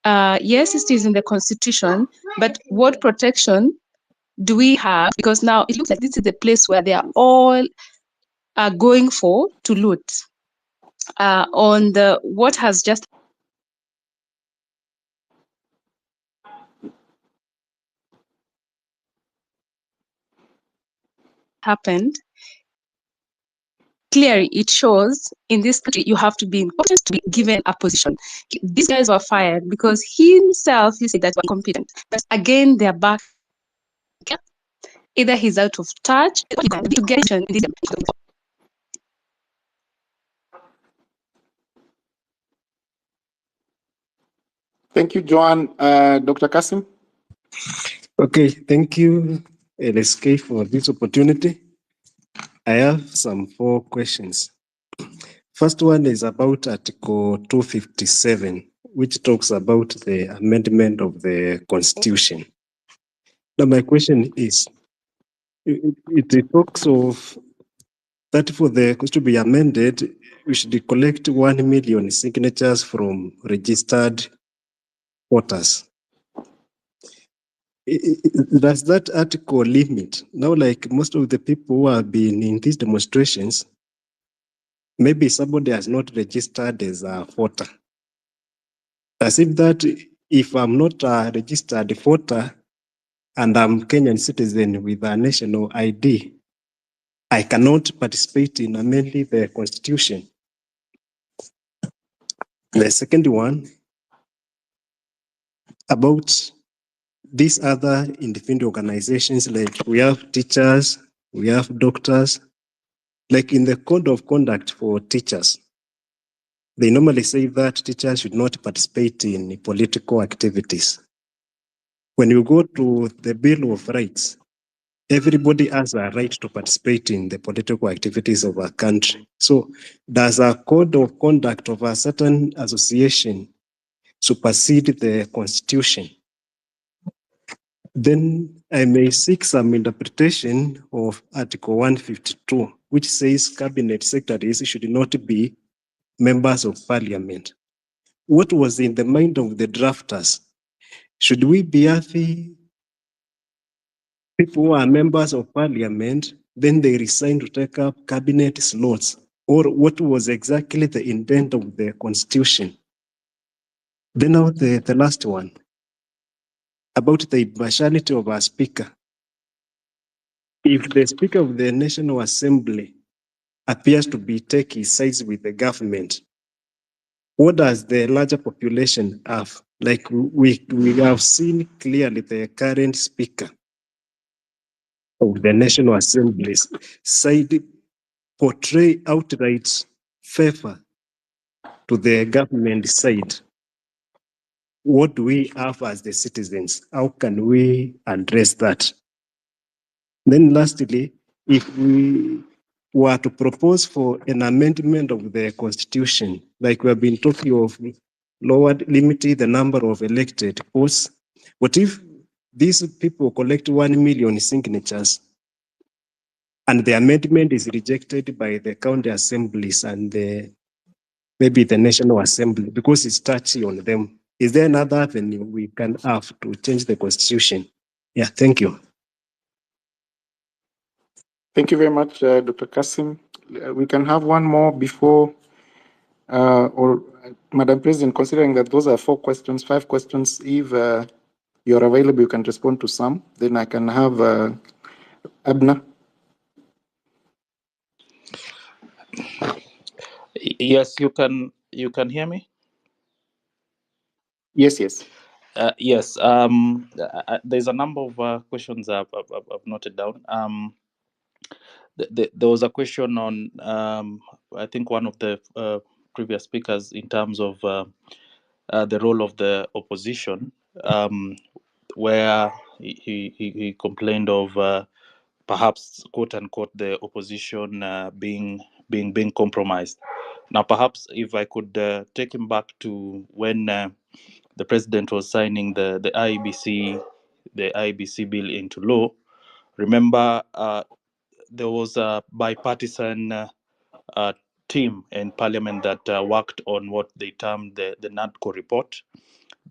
Yes, it is in the constitution, but what protection do we have? Because now it looks like this is the place where they are all going for to loot. On the what has just happened, clearly it shows in this country you have to be important to be given a position. These guys were fired because he himself, he said that were incompetent. But again, they're back. Either he's out of touch, to get in this. Thank you, Joan. Dr. Kasim. Okay, thank you, Lsk, for this opportunity. I have some 4 questions. First one is about Article 257, which talks about the amendment of the Constitution. Now, my question is, it talks of that for the Constitution to be amended, we should collect 1 million signatures from registered voters. Does that article limit? Now, like most of the people who have been in these demonstrations, maybe somebody has not registered as a voter. As if that if I'm not a registered voter and I'm Kenyan citizen with a national ID, I cannot participate in amending the Constitution. The second one, about these other independent organizations, like we have teachers, we have doctors, like in the code of conduct for teachers, they normally say that teachers should not participate in political activities. When you go to the Bill of Rights, everybody has a right to participate in the political activities of a country. So does a code of conduct of a certain association supersede the Constitution? Then I may seek some interpretation of Article 152, which says cabinet secretaries should not be members of parliament. What was in the mind of the drafters? Should we be happy people who are members of parliament, then they resign to take up cabinet slots? Or what was exactly the intent of the Constitution? Then now the last one, about the impartiality of our speaker. If the Speaker of the National Assembly appears to be taking sides with the government, what does the larger population have? Like we have seen clearly the current Speaker of the National Assembly's side portray outright favor to the government side. What do we have as the citizens? How can we address that? Then lastly, if we were to propose for an amendment of the Constitution, like we have been talking of limiting the number of elected posts, what if these people collect 1 million signatures and the amendment is rejected by the county assemblies and maybe the National Assembly because it's touchy on them? Is there another avenue we can have to change the Constitution? Yeah, thank you. Thank you very much, Dr. Kasim. We can have one more before, Madam President, considering that those are 4 questions, 5 questions, if you're available, you can respond to some. Then I can have Abner. Yes, you can hear me. Yes, yes. Yes. There's a number of questions I've noted down. There was a question on I think one of the previous speakers in terms of the role of the opposition, where he complained of perhaps quote unquote the opposition being compromised. Now, perhaps if I could take him back to when the president was signing the IEBC bill into law. Remember, there was a bipartisan team in parliament that worked on what they termed the NADCO report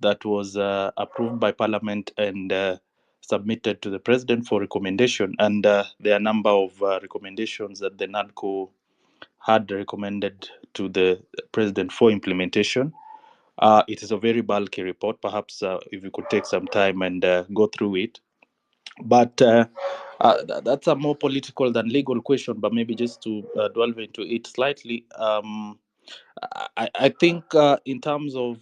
that was approved by parliament and submitted to the president for recommendation. And there are a number of recommendations that the NADCO had recommended to the president for implementation. It is a very bulky report. Perhaps if you could take some time and go through it. But that's a more political than legal question, but maybe just to delve into it slightly. I think in terms of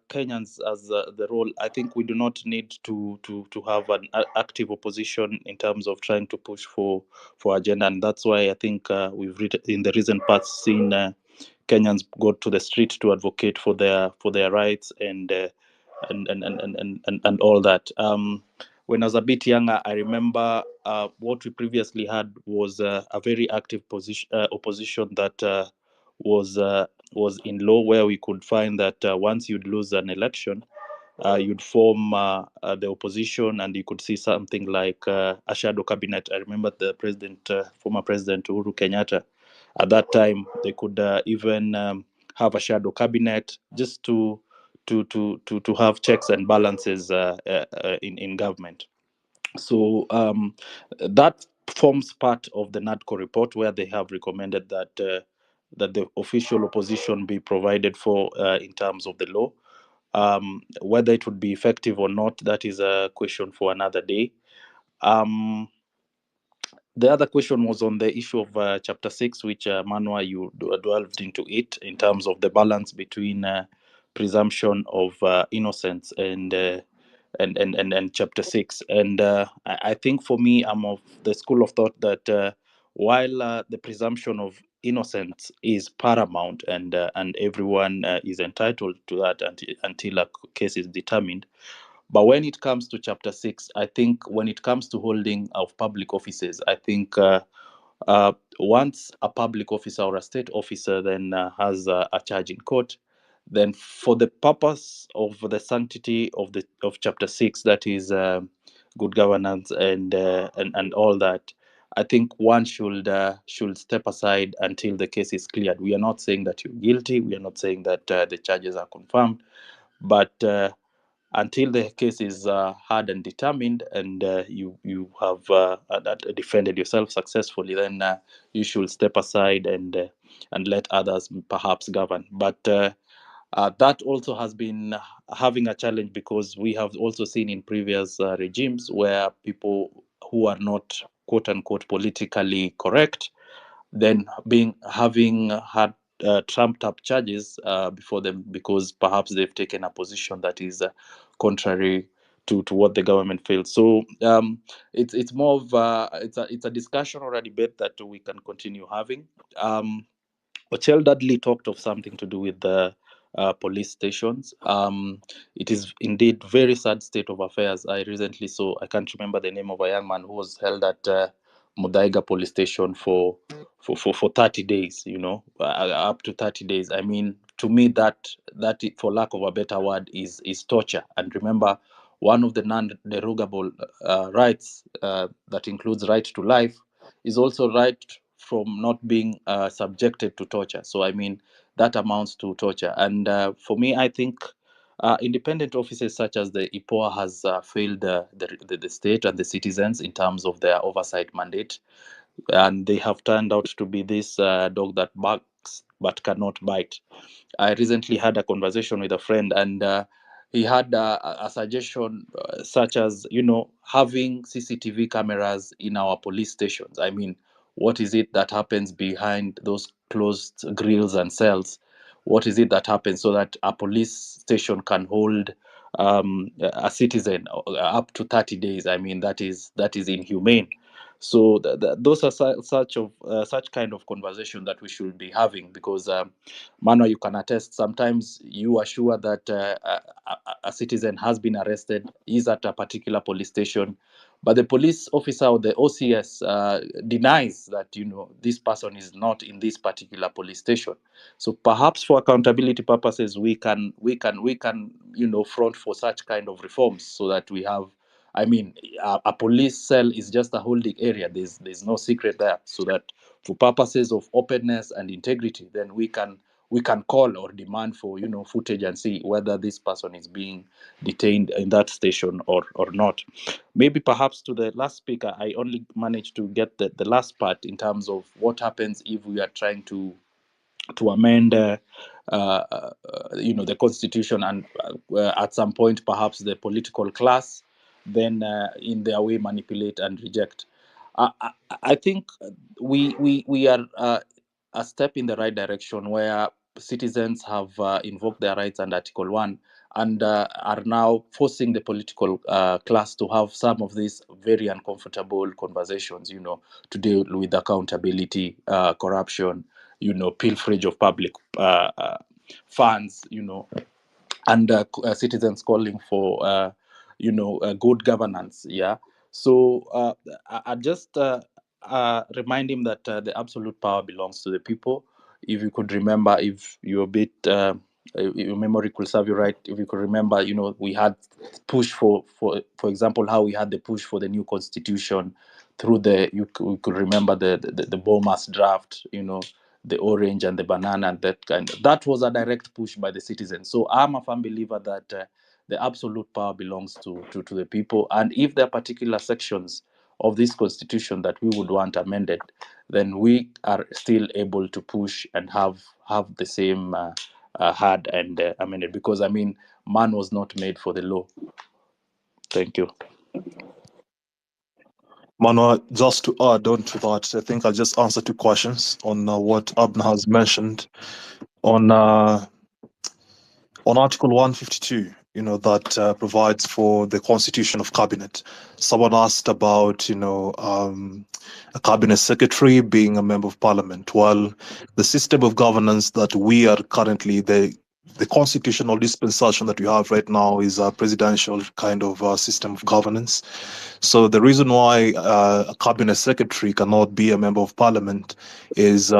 Kenyans as the role, I think we do not need to have an active opposition in terms of trying to push for agenda, and that's why I think we've in the recent past seen Kenyans go to the street to advocate for their rights and all that. When I was a bit younger, I remember what we previously had was a very active opposition that was in law, where we could find that once you'd lose an election, you'd form the opposition, and you could see something like a shadow cabinet. I remember the former president Uhuru Kenyatta. At that time, they could even have a shadow cabinet just to have checks and balances in government. So that forms part of the NADCO report, where they have recommended that the official opposition be provided for in terms of the law. Whether it would be effective or not, that is a question for another day. The other question was on the issue of Chapter 6, which, Manwa, you delved into it in terms of the balance between presumption of innocence and Chapter 6. And I think for me, I'm of the school of thought that while the presumption of innocence is paramount and everyone is entitled to that until a case is determined, but when it comes to Chapter 6, I think when it comes to holding of public offices, I think once a public officer or a state officer then has a charge in court, then for the purpose of the sanctity of Chapter 6, that is good governance and all that, I think one should step aside until the case is cleared. We are not saying that you're guilty. We are not saying that the charges are confirmed, but until the case is heard and determined, and you have defended yourself successfully, then you should step aside and let others perhaps govern. But that also has been having a challenge, because we have also seen in previous regimes where people who are not quote unquote politically correct then having had trumped up charges before them, because perhaps they've taken a position that is contrary to what the government feels. So it's more of it's a discussion or a debate that we can continue having. Ochel Dudley talked of something to do with the police stations. It is indeed very sad state of affairs. I recently saw, I can't remember the name of a young man who was held at Mudaiga police station for 30 days, up to 30 days. I mean, to me, that for lack of a better word, is torture. And remember, one of the non-derogable rights that includes right to life is also right from not being subjected to torture. So, I mean, that amounts to torture. And for me, I think independent offices such as the IPOA has failed the state and the citizens in terms of their oversight mandate. And they have turned out to be this dog that barks but cannot bite. I recently had a conversation with a friend, and he had a suggestion such as, having CCTV cameras in our police stations. I mean, what is it that happens behind those closed grills and cells, what is it that happens so that a police station can hold a citizen up to 30 days? I mean, that is inhumane. So those are such kind of conversation that we should be having, because Mano, you can attest, sometimes you are sure that a citizen has been arrested, is at a particular police station, but the police officer or the OCS denies that this person is not in this particular police station. So perhaps for accountability purposes, we can front for such kind of reforms, so that we have, I mean, a police cell is just a holding area. There's no secret there. So that for purposes of openness and integrity, then we can call or demand for footage and see whether this person is being detained in that station or not. Maybe perhaps to the last speaker, I only managed to get the last part in terms of what happens if we are trying to amend the constitution, and at some point perhaps the political class then in their way manipulate and reject. I think we are a step in the right direction, where citizens have invoked their rights under Article 1 and are now forcing the political class to have some of these very uncomfortable conversations, to deal with accountability, corruption, pilferage of public funds, and citizens calling for, good governance. Yeah. So I just remind him that the absolute power belongs to the people. If you could remember, if you're a bit, your memory could serve you right, if you could remember, we had push for example, how we had the push for the new constitution through you could remember the Bomas draft, the orange and the banana and that kind. That was a direct push by the citizens. So I'm a firm believer that the absolute power belongs to the people. And if there are particular sections of this constitution that we would want amended, then we are still able to push and have the same hard and amended. Because I mean, man was not made for the law. Thank you. Mano, just to add on to that, I think I'll just answer two questions on what Abna has mentioned on Article 152. That provides for the constitution of cabinet. Someone asked about, a cabinet secretary being a member of parliament. Well, the system of governance that we are currently, the constitutional dispensation that we have right now is a presidential kind of system of governance. So the reason why a cabinet secretary cannot be a member of parliament is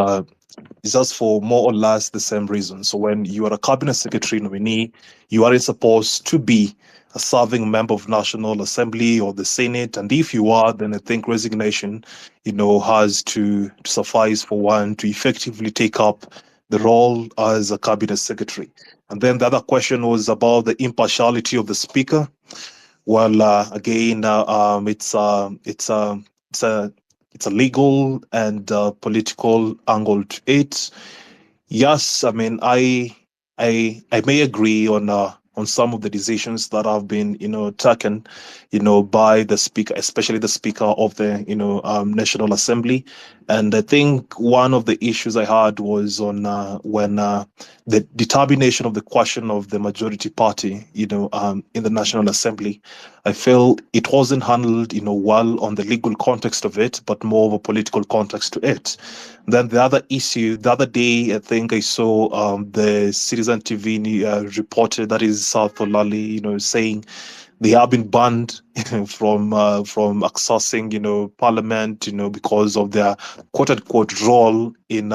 just for more or less the same reason. So when you are a cabinet secretary nominee, you aren't supposed to be a serving member of National Assembly or the Senate. And if you are, then I think resignation, has to suffice for one to effectively take up the role as a cabinet secretary. And then the other question was about the impartiality of the speaker. Well, again, it's a legal and political angle to it. Yes, I mean, I may agree on some of the decisions that have been taken by the speaker, especially the speaker of the National Assembly. And I think one of the issues I had was on when the determination of the question of the majority party in the National Assembly. I feel it wasn't handled well on the legal context of it, but more of a political context to it. Then the other issue, the other day, I think I saw the Citizen TV reported, that is South Olali, saying they have been banned from accessing parliament because of their quote unquote role in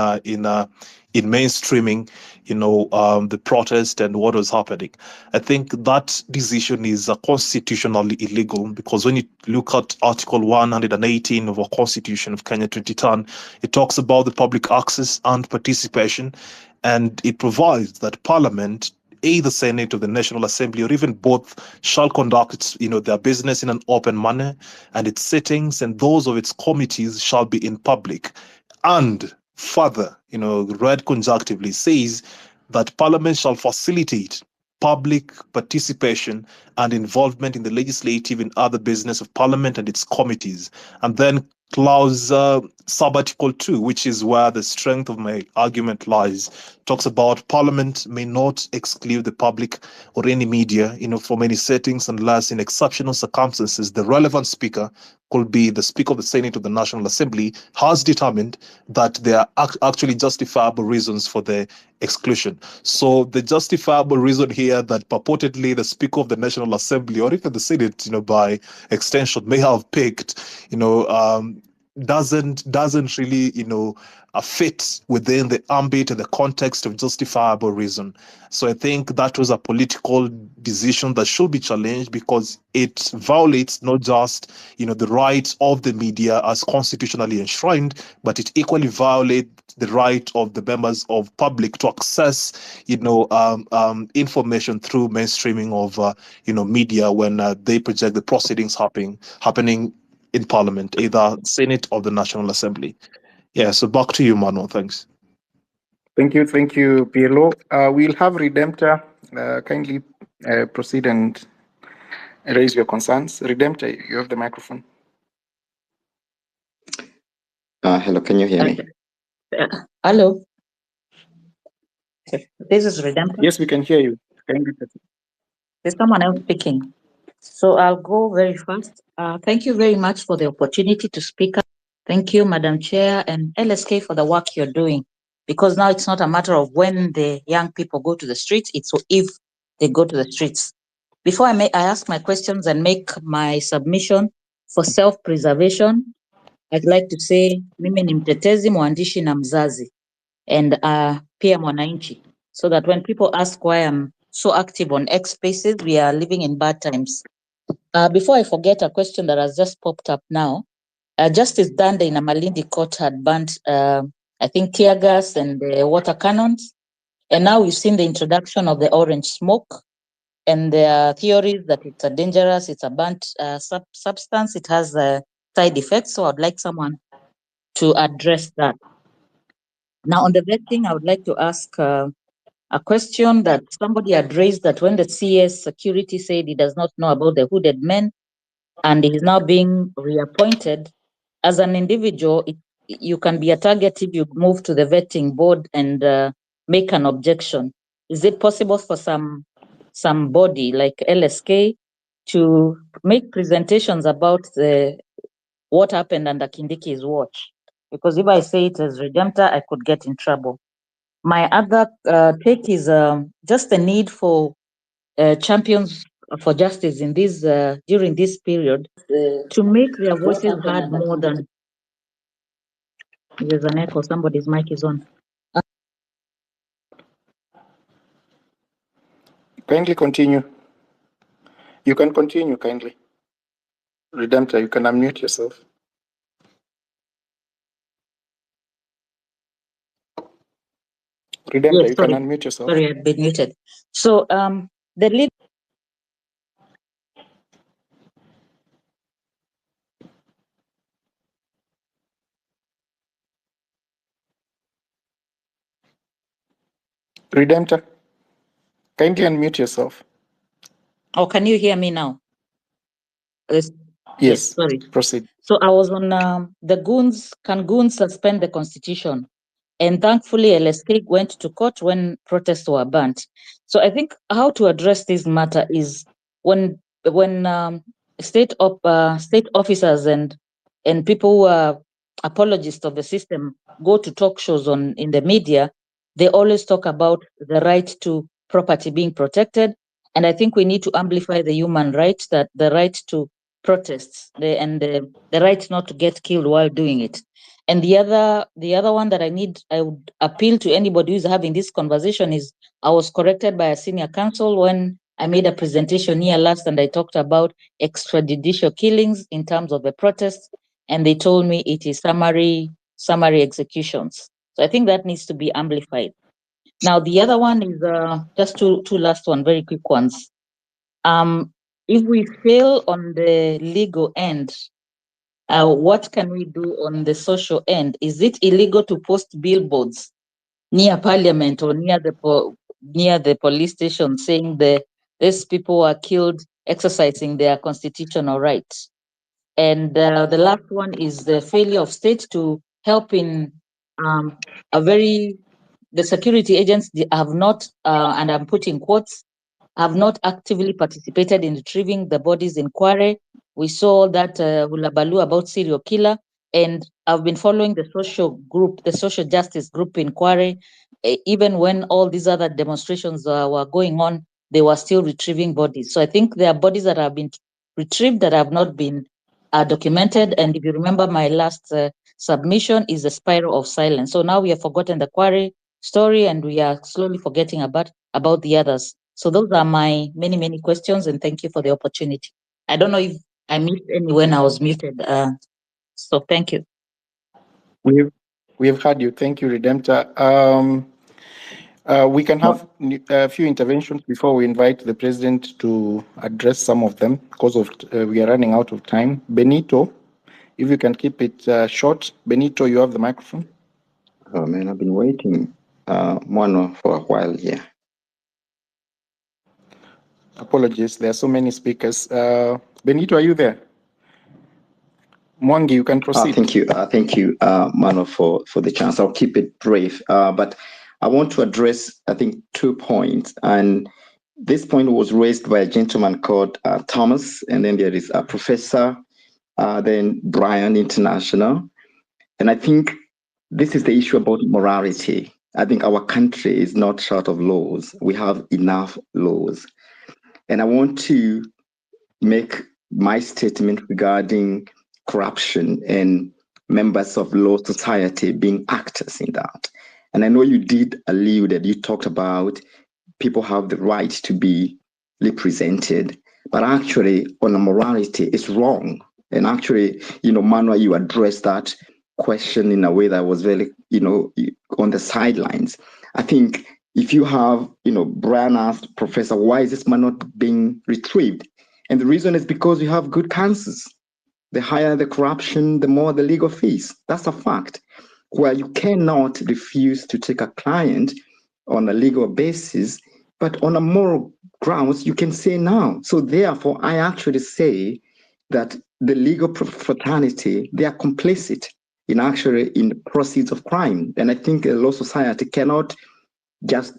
mainstreaming the protest and what was happening. I think that decision is constitutionally illegal, because when you look at Article 118 of our Constitution of Kenya 2010, it talks about the public access and participation, and it provides that Parliament, either Senate or the National Assembly, or even both, shall conduct their business in an open manner, and its sittings and those of its committees shall be in public. And further, read conjunctively, says that Parliament shall facilitate public participation and involvement in the legislative and other business of Parliament and its committees. And then clause sub-article 2, which is where the strength of my argument lies, talks about Parliament may not exclude the public or any media, from any settings unless in exceptional circumstances the relevant speaker could be the Speaker of the Senate of the National Assembly has determined that there are actually justifiable reasons for the exclusion. So the justifiable reason here that purportedly the Speaker of the National Assembly or even the Senate, by extension, may have picked, doesn't really, fit within the ambit and the context of justifiable reason. So I think that was a political decision that should be challenged because it violates not just, the rights of the media as constitutionally enshrined, but it equally violates the right of the members of public to access, information through mainstreaming of, media when they project the proceedings happening in Parliament, either Senate or the National Assembly. Yeah, so back to you, Manuel. Thanks. Thank you, PLO. We'll have Redemptor kindly proceed and raise your concerns. Redemptor, you have the microphone. Hello, can you hear me? Hello. This is Redemptor. Yes, we can hear you. Kindly proceed. There's someone else speaking. So I'll go very fast. Thank you very much for the opportunity to speak up. Thank you, Madam Chair and LSK for the work you're doing. Because now it's not a matter of when the young people go to the streets, it's if they go to the streets. Before I ask my questions and make my submission for self-preservation, I'd like to say mimi ni mtetezi, mwandishi na mzazi, and pia mwananchi, so that when people ask why I'm so active on X Spaces, we are living in bad times. Before I forget a question that has just popped up now, Justice Dande in a Malindi court had banned, I think, tear gas and water cannons. And now we've seen the introduction of the orange smoke. And there are theories that it's a dangerous, it's a burnt substance, it has side effects. So I'd like someone to address that. Now on the vetting, I would like to ask a question that somebody had raised, that when the CS security said he does not know about the hooded men and he is now being reappointed, as an individual, you can be a target if you move to the vetting board and make an objection. Is it possible for somebody like LSK to make presentations about what happened under Kindiki's watch? Because if I say it as Redemptor, I could get in trouble. My other take is just the need for champions for justice in this during this period to make their voices heard more than. There's an echo. Somebody's mic is on. Kindly continue. You can continue kindly. Redemptor, you can unmute yourself. Redemptor, Yes, you sorry. can unmute yourself. Sorry, I've been muted. So the lead. Redemptor, kindly unmute yourself. Oh, can you hear me now? Yes, sorry. proceed. So I was on the goons. Can goons suspend the constitution? And thankfully, LSK went to court when protests were banned. So I think how to address this matter is when state officers and people who are apologists of the system go to talk shows in the media, they always talk about the right to property being protected. And I think we need to amplify the human right, that the right to protests, the right not to get killed while doing it. And the other one that I would appeal to anybody who's having this conversation is, I was corrected by a senior counsel when I made a presentation here last and I talked about extrajudicial killings in terms of the protests, and they told me it is summary executions. So I think that needs to be amplified. Now the other one is just two last one, very quick ones. If we fail on the legal end, what can we do on the social end? Is it illegal to post billboards near Parliament or near the police station saying these people are killed exercising their constitutional rights? And the last one is the failure of states to help in the security agents have not, and I'm putting quotes, have not actively participated in retrieving the bodies in Kware. We saw that hulabaloo about serial killer, and I've been following the social justice group in Kware. Even when all these other demonstrations were going on, they were still retrieving bodies. So I think there are bodies that have been retrieved that have not been documented. And if you remember, my last submission is a spiral of silence. So now we have forgotten the Kware story, and we are slowly forgetting about the others. So those are my many, many questions, and thank you for the opportunity. I don't know if I missed any when I was muted. So thank you. We've heard you. Thank you, Redemptor. We can have a few interventions before we invite the president to address some of them because of we are running out of time. Benito, if you can keep it short. Benito, you have the microphone. Oh man, I've been waiting Mono for a while here. Apologies, there are so many speakers. Benito, are you there? Mwangi, you can proceed. Thank you, Mano, for the chance. I'll keep it brief, but I want to address, I think, 2 points. And this point was raised by a gentleman called Thomas, and then there is a professor, then Brian International. And I think this is the issue about morality. I think our country is not short of laws. We have enough laws. And I want to make my statement regarding corruption and members of law society being actors in that. And I know you did allude that you talked about people have the right to be represented, but actually on a morality, it's wrong. And actually, Manuel, you addressed that question in a way that was very, on the sidelines. I think if you have, Brian asked, Professor, why is this man not being retrieved? And the reason is because you have good counsels. The higher the corruption, the more the legal fees. That's a fact. Where you cannot refuse to take a client on a legal basis, but on a moral grounds, you can say no. So therefore, I actually say that the legal fraternity, they are complicit in the proceeds of crime. And I think a law society cannot just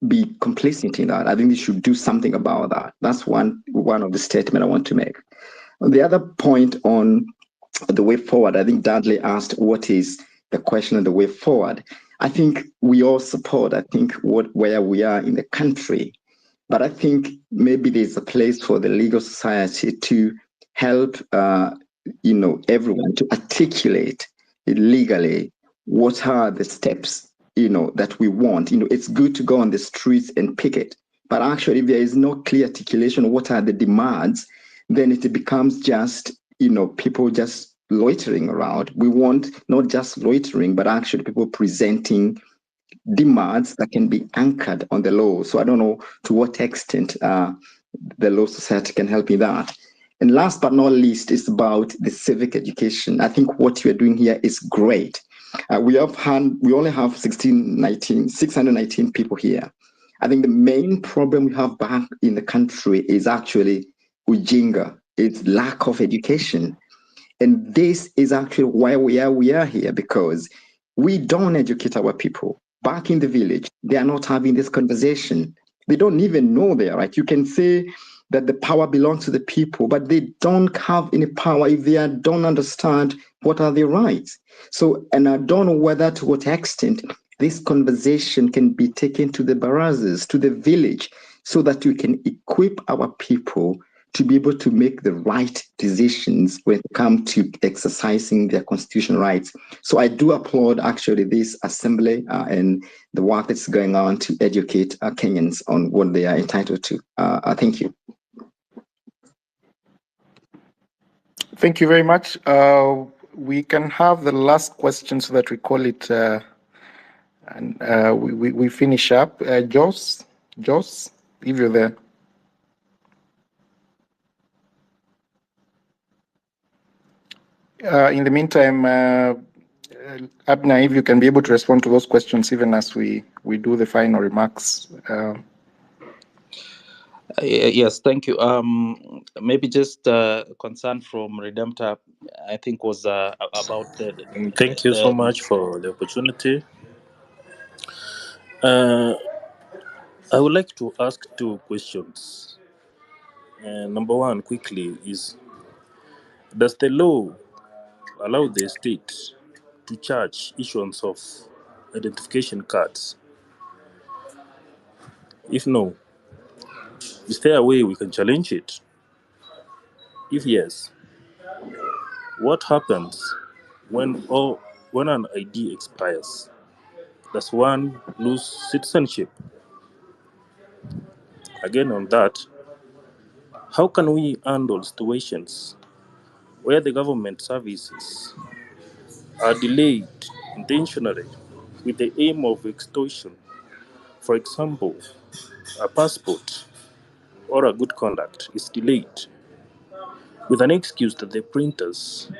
be complicit in that. I think they should do something about that. That's one of the statements I want to make. The other point on the way forward, I think Dudley asked what is the question of the way forward. I think we all support, where we are in the country, but I think maybe there's a place for the legal society to help, everyone to articulate legally what are the steps, that we want. It's good to go on the streets and picket, but actually if there is no clear articulation of what are the demands, then it becomes just, people just loitering around. We want not just loitering, but actually people presenting demands that can be anchored on the law. So I don't know to what extent the law society can help in that. And last but not least, it's about the civic education. I think what you're doing here is great. We only have 619 people here. I think the main problem we have back in the country is actually ujinga. It's lack of education. And this is actually why we are here, because we don't educate our people. Back in the village, they are not having this conversation. They don't even know they are right. You can say that the power belongs to the people, but they don't have any power if they don't understand what are their rights. So, and I don't know to what extent this conversation can be taken to the barazas, to the village, so that we can equip our people to be able to make the right decisions when it comes to exercising their constitutional rights. So I do applaud actually this assembly and the work that's going on to educate Kenyans on what they are entitled to. Thank you. Thank you very much. We can have the last question so that we call it, and we finish up. Jos, if you're there. In the meantime, Abner, if you can be able to respond to those questions even as we do the final remarks. Yes, thank you. Maybe just concern from Redemptor, I think was about Thank you so much for the opportunity. I would like to ask two questions. Number one, quickly, is does the law allow the state to charge issuance of identification cards? If no, is there a way we can challenge it? If yes, what happens when an ID expires? Does one lose citizenship? Again, on that, how can we handle situations where the government services are delayed intentionally with the aim of extortion? For example, a passport or a good conduct is delayed with an excuse that the printers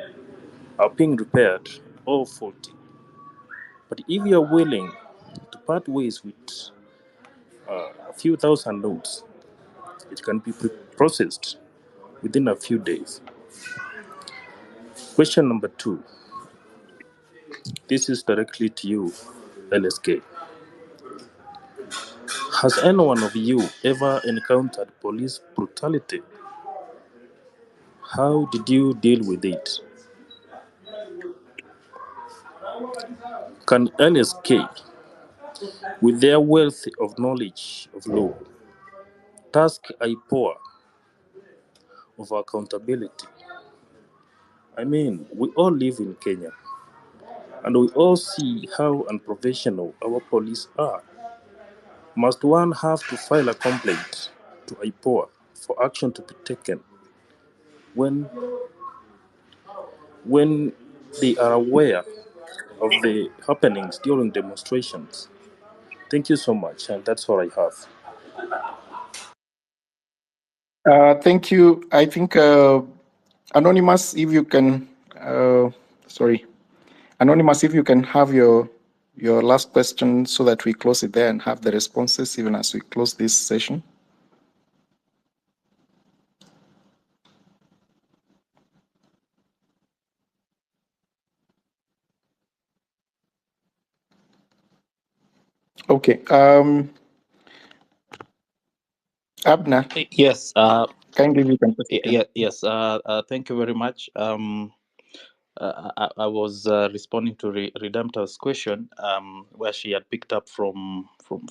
are being repaired or faulty. But if you are willing to part ways with a few thousand notes, it can be processed within a few days. Question number two. This is directly to you, LSK. Has any one of you ever encountered police brutality? How did you deal with it? Can LSK, with their wealth of knowledge of law, task IPOA of accountability? I mean, we all live in Kenya, and we all see how unprofessional our police are. Must one have to file a complaint to IPOA for action to be taken when they are aware of the happenings during demonstrations? Thank you so much, and that's all I have. Thank you. I think Anonymous, if you can, Anonymous, if you can have your last question so that we close it there and have the responses even as we close this session. Okay. Abner. Yes. Kindly you can Yes. Thank you very much. I was responding to Redemptor's question, where she had picked up from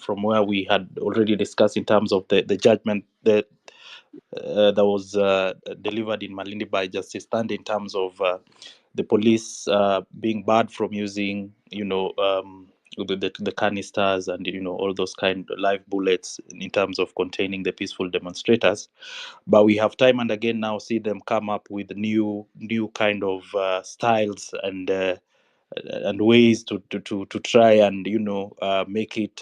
where we had already discussed in terms of the judgment that was delivered in Malindi by Justice Thandi in terms of the police being barred from using, the canisters and all those kind of live bullets in terms of containing the peaceful demonstrators. But we have time and again now see them come up with new kind of styles and ways to try and make it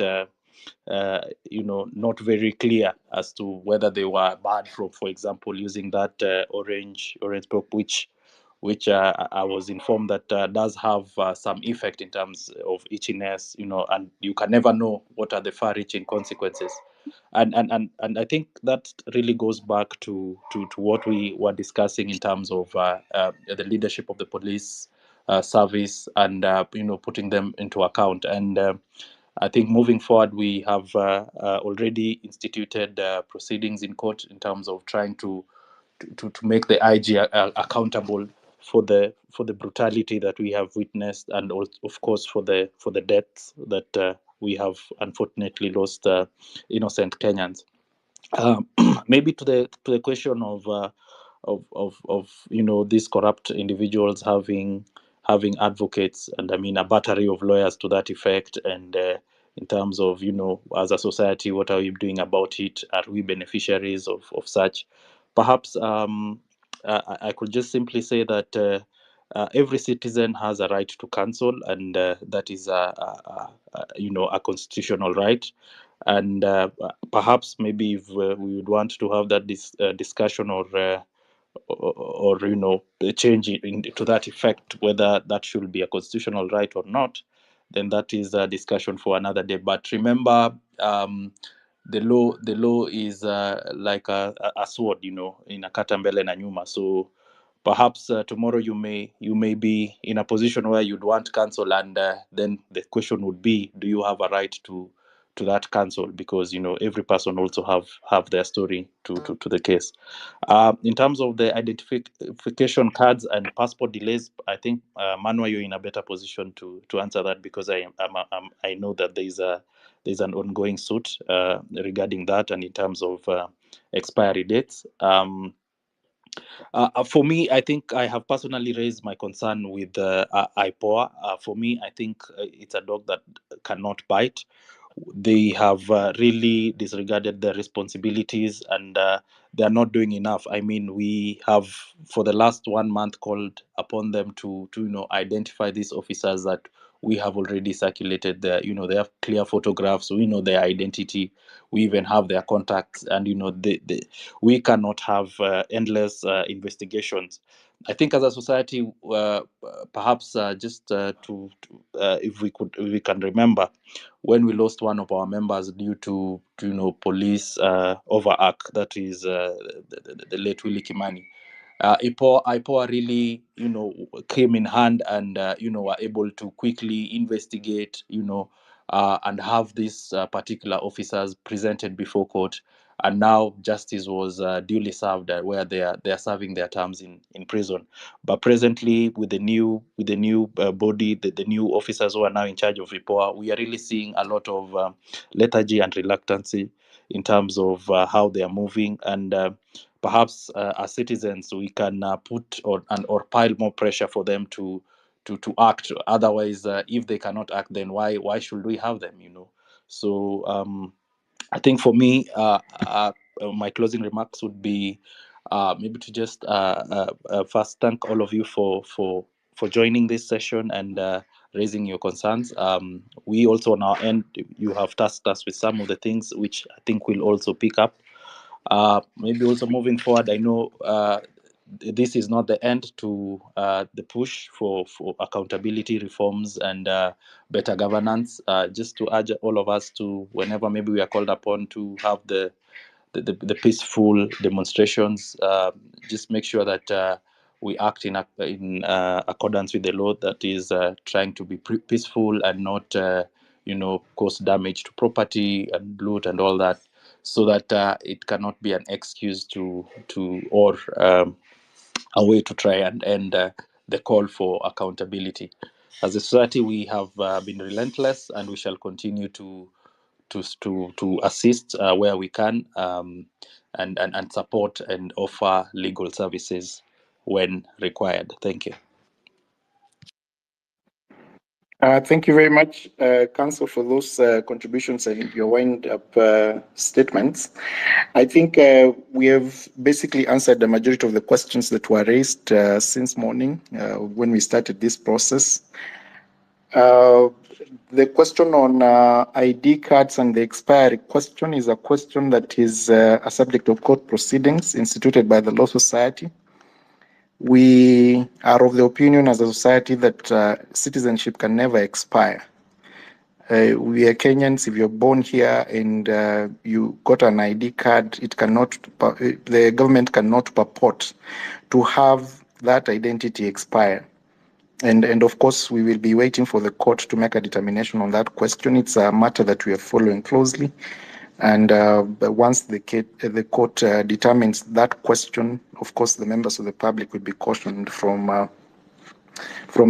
not very clear as to whether they were barred from, for example, using that orange book, which I was informed that does have some effect in terms of itchiness, and you can never know what are the far-reaching consequences. And I think that really goes back to what we were discussing in terms of the leadership of the police service and putting them into account. And I think moving forward, we have already instituted proceedings in court in terms of trying to make the IG accountable for the brutality that we have witnessed, and also, of course, for the deaths that we have unfortunately lost innocent Kenyans. Maybe to the question of these corrupt individuals having advocates, and I mean a battery of lawyers to that effect, and in terms of as a society, what are we doing about it? Are we beneficiaries of such? Perhaps I could just simply say that every citizen has a right to counsel, and that is a constitutional right. And perhaps maybe if we would want to have that discussion or a change to that effect, whether that should be a constitutional right or not, then that is a discussion for another day. But remember, the law is like a sword, you know, in a kata mbele na nyuma. So perhaps tomorrow you may be in a position where you'd want counsel, and then the question would be, do you have a right to that counsel? Because, you know, every person also have their story to the case. In terms of the identification cards and passport delays, I think Manwa, you're in a better position to answer that, because I know that there's an ongoing suit regarding that, and in terms of expiry dates. For me, I think I have personally raised my concern with IPOA. For me, I think it's a dog that cannot bite. They have really disregarded their responsibilities, and they are not doing enough. I mean, we have for the last 1 month called upon them to identify these officers that we have already circulated. They have clear photographs. We know their identity. We even have their contacts, and we cannot have endless investigations. I think as a society, perhaps just to if we can remember, when we lost one of our members due to police overact, that is the late Willie Kimani. IPOA really came in hand, and were able to quickly investigate, and have these particular officers presented before court, and now justice was duly served, where they are serving their terms in prison. But presently, with the new body, the new officers who are now in charge of IPOA, we are really seeing a lot of lethargy and reluctancy in terms of how they are moving, and perhaps as citizens we can put or pile more pressure for them to act. Otherwise, if they cannot act, then why should we have them? So I think for me, my closing remarks would be maybe to just first thank all of you for joining this session and raising your concerns. We also on our end, you have tasked us with some of the things which I think we'll also pick up. Maybe also moving forward, I know this is not the end to the push for accountability, reforms, and better governance. Just to urge all of us to, whenever maybe we are called upon to have the peaceful demonstrations, just make sure that we act in accordance with the law, that is trying to be peaceful and not cause damage to property and loot and all that, so that it cannot be an excuse or a way to try and end the call for accountability. As a society, we have been relentless, and we shall continue to assist where we can, and support and offer legal services when required. Thank you. Thank you very much, Counsel, for those contributions and your wind-up statements. I think we have basically answered the majority of the questions that were raised since morning when we started this process. The question on ID cards and the expiry question is a question that is a subject of court proceedings instituted by the Law Society. We are of the opinion as a society that citizenship can never expire. We are Kenyans. If you're born here and you got an ID card, the government cannot purport to have that identity expire. And of course, we will be waiting for the court to make a determination on that question. It's a matter that we are following closely. And once the court determines that question, of course, the members of the public will be cautioned from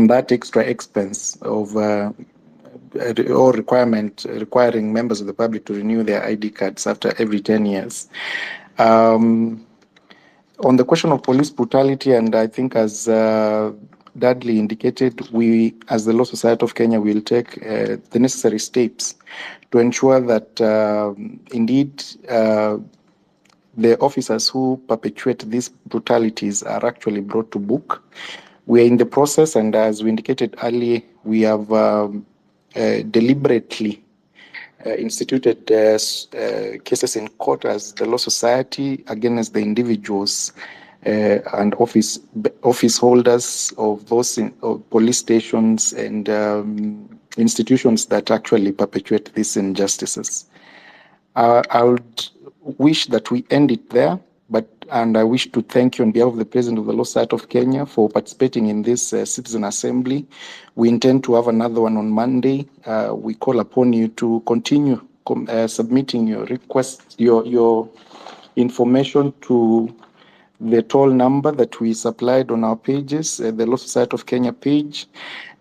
that extra expense of or requiring members of the public to renew their ID cards after every 10 years. On the question of police brutality, and I think as Dudley indicated, we, as the Law Society of Kenya, will take the necessary steps to ensure that indeed the officers who perpetuate these brutalities are actually brought to book. We are in the process, and as we indicated earlier, we have deliberately instituted cases in court as the Law Society against the individuals and office holders of those police stations and institutions that actually perpetuate these injustices. I would wish that we end it there, and I wish to thank you on behalf of the President of the Law Society of Kenya for participating in this citizen assembly. We intend to have another one on Monday. We call upon you to continue submitting your requests, your information to the toll number that we supplied on our pages, the Law Society of Kenya page.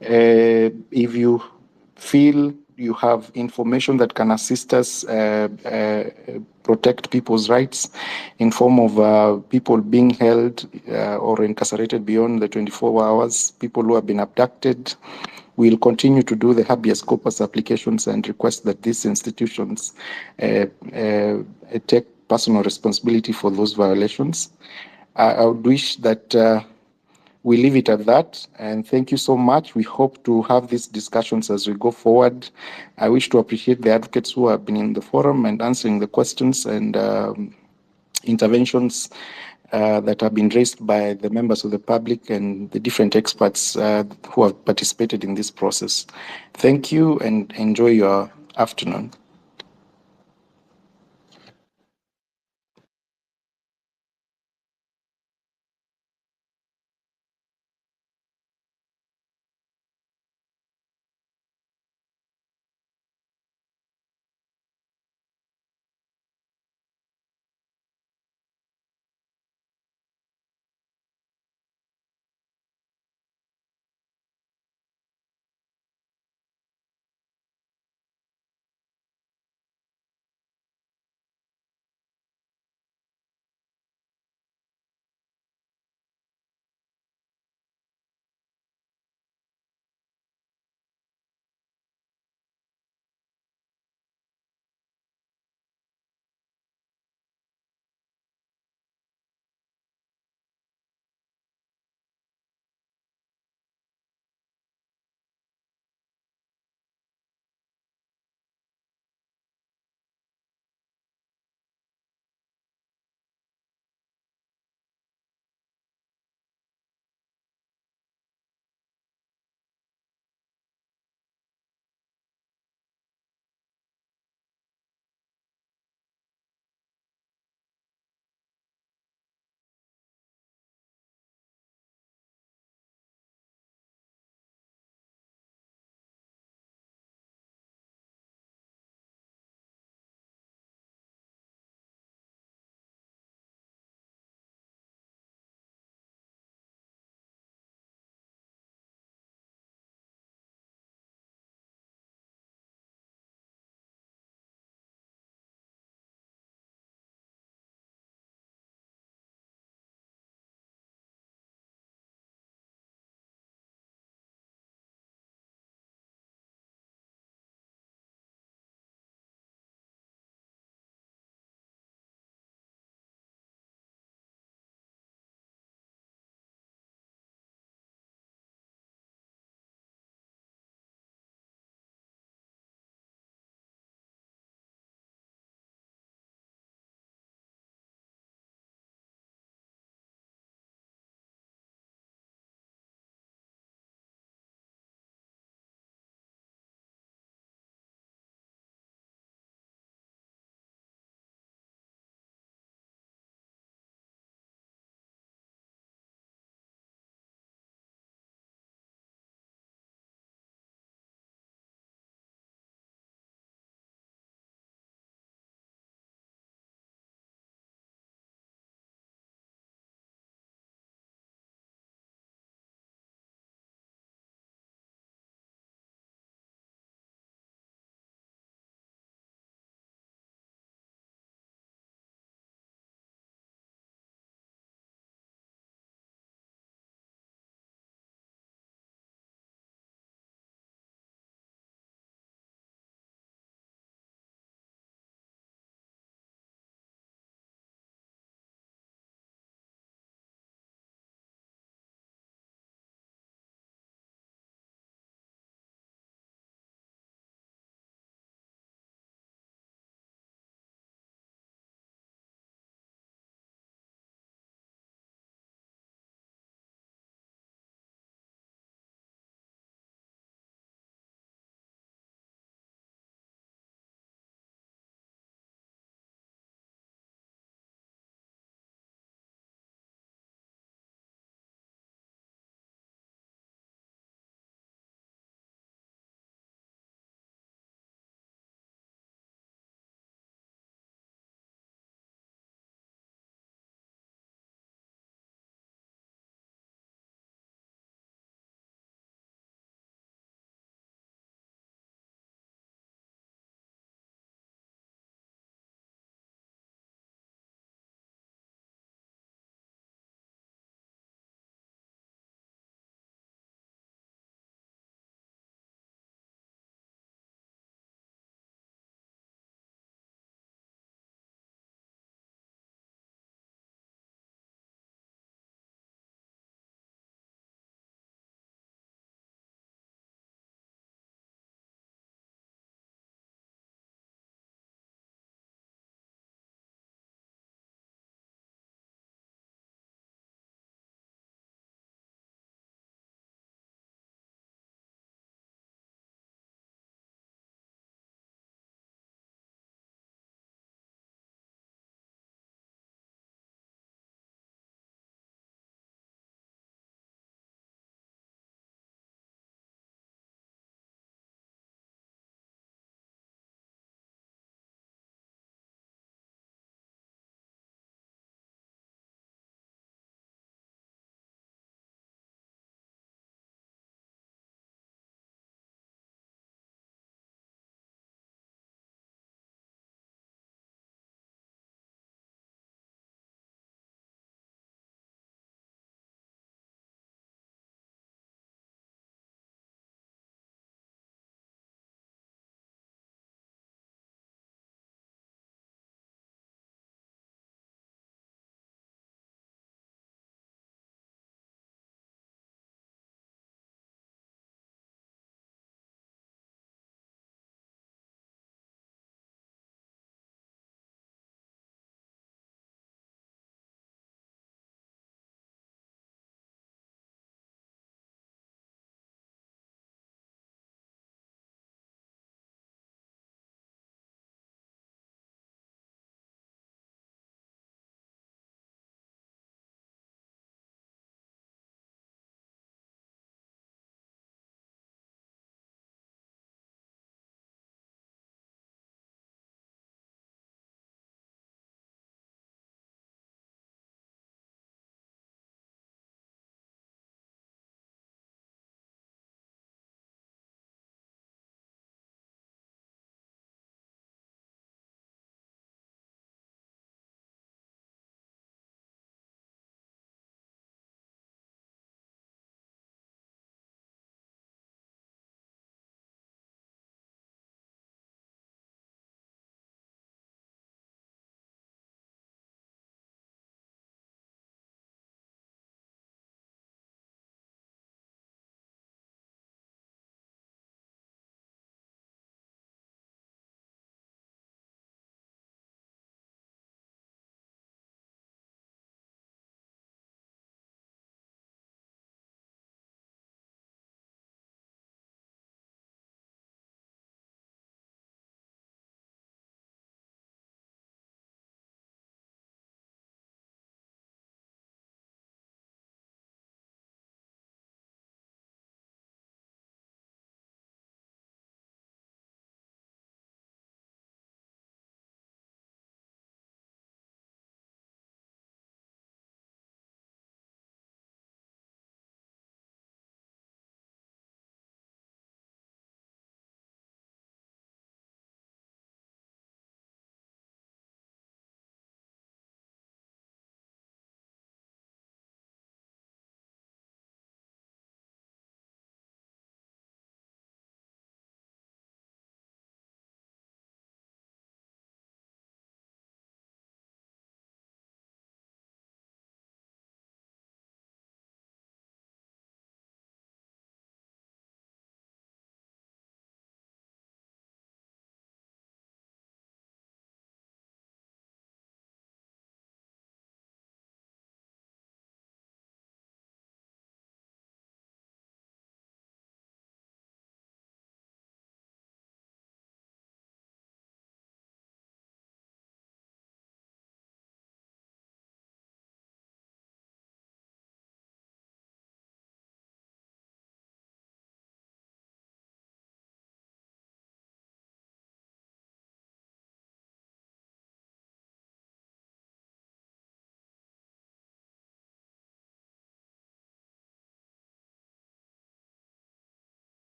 If you feel you have information that can assist us protect people's rights in form of people being held or incarcerated beyond the 24 hours, people who have been abducted, we'll continue to do the habeas corpus applications and request that these institutions take personal responsibility for those violations. I would wish that we leave it at that, and thank you so much. We hope to have these discussions as we go forward. I wish to appreciate the advocates who have been in the forum and answering the questions and interventions that have been raised by the members of the public and the different experts who have participated in this process. Thank you and enjoy your afternoon.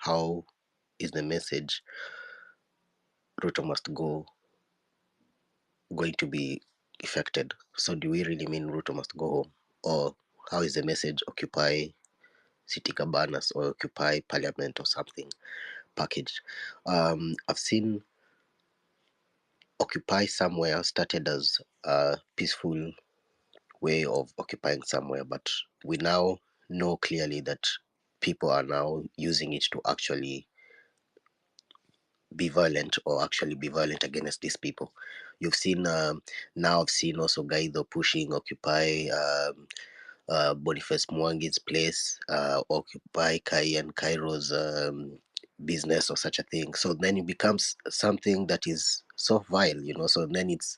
how is the message Ruto must go going to be affected? So do we really mean Ruto must go home, or how is the message Occupy City Cabanas or Occupy Parliament or something packaged? I've seen Occupy somewhere started as a peaceful way of occupying somewhere, but we now know clearly that people are now using it to actually be violent or actually be violent against these people. You've seen now I've seen also Gaido pushing Occupy Boniface Mwangi's place, Occupy Kai and Cairo's business or such a thing. So then it becomes something that is so vile, you know. So then it's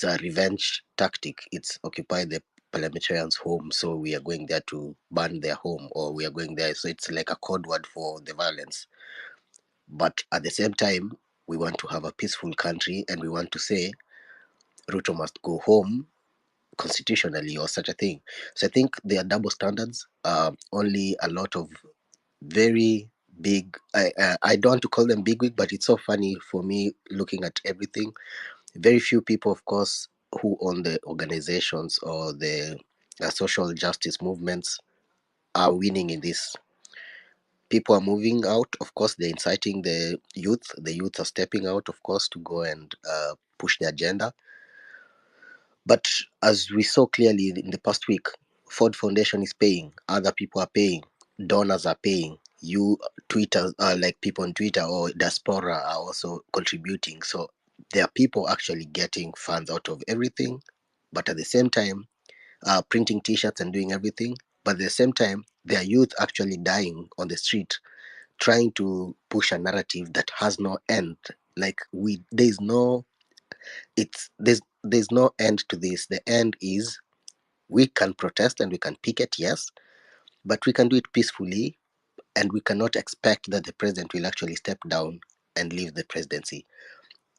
a revenge tactic. It's Occupy the parliamentarians' home, so we are going there to burn their home, or we are going there. So it's like a code word for the violence. But at the same time, we want to have a peaceful country, and we want to say Ruto must go home constitutionally or such a thing. So I think there are double standards. Only a lot of very big. I don't want to call them bigwig, but it's so funny for me looking at everything. Very few people, of course, who own the organizations or the social justice movements are winning in this. People are moving out. Of course, they're inciting the youth. The youth are stepping out, of course, to go and push the agenda. But as we saw clearly in the past week, Ford Foundation is paying. Other people are paying. Donors are paying. You Twitter, like people on Twitter or diaspora are also contributing. So there are people actually getting funds out of everything, but at the same time, printing T-shirts and doing everything. But at the same time, there are youth actually dying on the street, trying to push a narrative that has no end. Like there's no end to this. The end is we can protest and we can picket, yes, but we can do it peacefully, and we cannot expect that the president will actually step down and leave the presidency.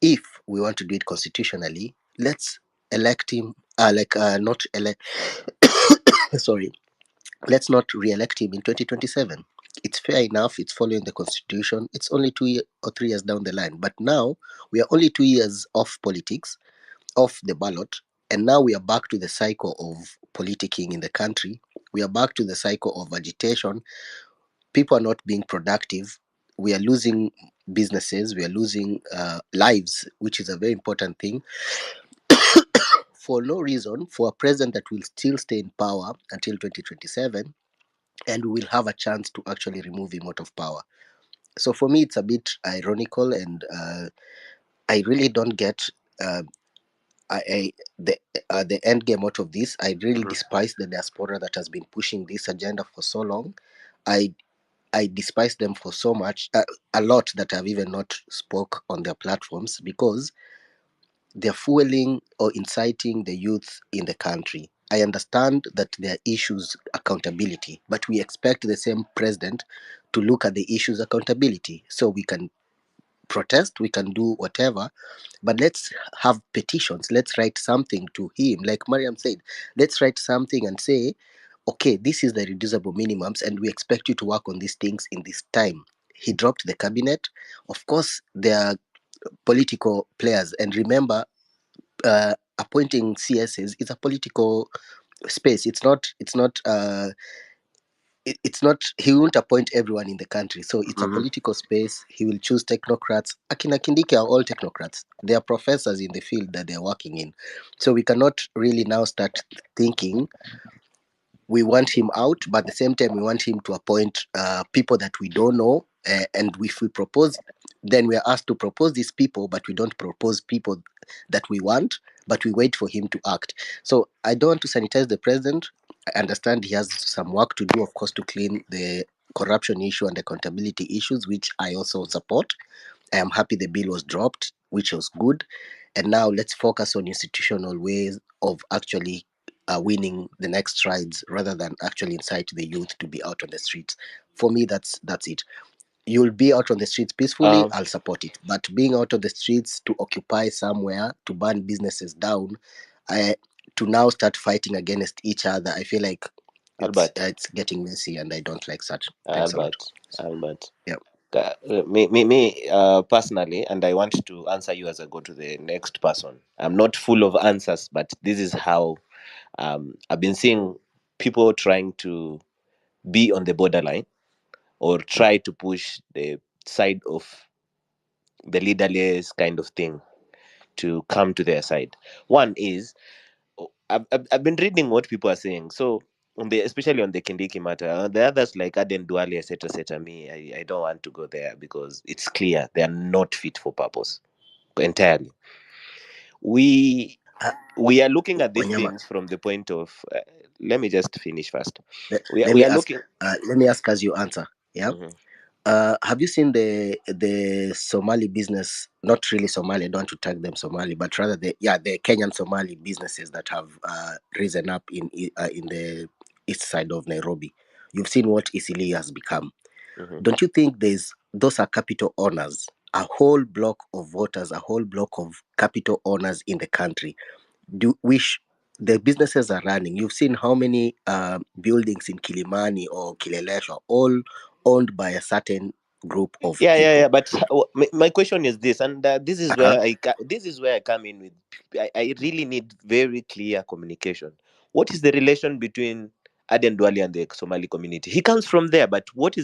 If we want to do it constitutionally, let's elect him. Not elect. Sorry, let's not re-elect him in 2027. It's fair enough. It's following the constitution. It's only 2 or 3 years down the line. But now we are only 2 years off politics, off the ballot, and now we are back to the cycle of politicking in the country. We are back to the cycle of agitation. People are not being productive. We are losing businesses. We are losing lives, which is a very important thing. For no reason, for a president that will still stay in power until 2027, and we will have a chance to actually remove him out of power. So for me, it's a bit ironical, and I really don't get the end game out of this. I really despise the diaspora that has been pushing this agenda for so long. I despise them for so much, a lot that I've even not spoke on their platforms, because they're fueling or inciting the youth in the country. I understand that there are issues accountability, but we expect the same president to look at the issues accountability. So we can protest, we can do whatever, but let's have petitions. Let's write something to him, like Mariam said. Let's write something and say, okay, this is the reducible minimums, and we expect you to work on these things in this time. He dropped the cabinet. Of course, there are political players, and remember, appointing CSs is a political space. It's not. It's not. He won't appoint everyone in the country, so it's a political space. He will choose technocrats. Akina Kindiki are all technocrats. They are professors in the field that they're working in. So we cannot really now start thinking we want him out, but at the same time we want him to appoint people that we don't know. And if we propose, then we are asked to propose these people, but we don't propose people that we want, but we wait for him to act. So I don't want to sanitize the president. I understand he has some work to do, of course, to clean the corruption issue and accountability issues, which I also support. I am happy the bill was dropped, which was good. And now let's focus on institutional ways of actually winning the next strides, rather than actually incite the youth to be out on the streets. For me, that's it. You'll be out on the streets peacefully, I'll support it. But being out on the streets to occupy somewhere, to burn businesses down, to now start fighting against each other, I feel like it's getting messy, and I don't like such. Thanks a lot. Albert. Yeah. Me, personally, and I want to answer you as I go to the next person. I'm not full of answers, but this is how I've been seeing people trying to be on the borderline or try to push the side of the leaderless kind of thing to come to their side. One is I've been reading what people are saying. So especially on the Kindiki matter, the others like Aden Duale, etc. Me, I don't want to go there because it's clear they are not fit for purpose entirely. We are looking at these Wanyama, things from the point of let me just finish first. let We me are ask. looking. Let me ask as you answer. Yeah. Mhm. Have you seen the Somali business? Not really Somali. I don't want to tag them Somali, but rather the Kenyan Somali businesses that have risen up in the east side of Nairobi. You've seen what Isili has become. Mhm. Don't you think those are capital owners? A whole block of voters, a whole block of capital owners in the country. The businesses are running. You've seen how many buildings in Kilimani or Kilelesha are all owned by a certain group of people. Yeah. But my question is this, and this is where I come in with. I really need very clear communication. What is the relation between Aden Duale and the Somali community? He comes from there, but what is the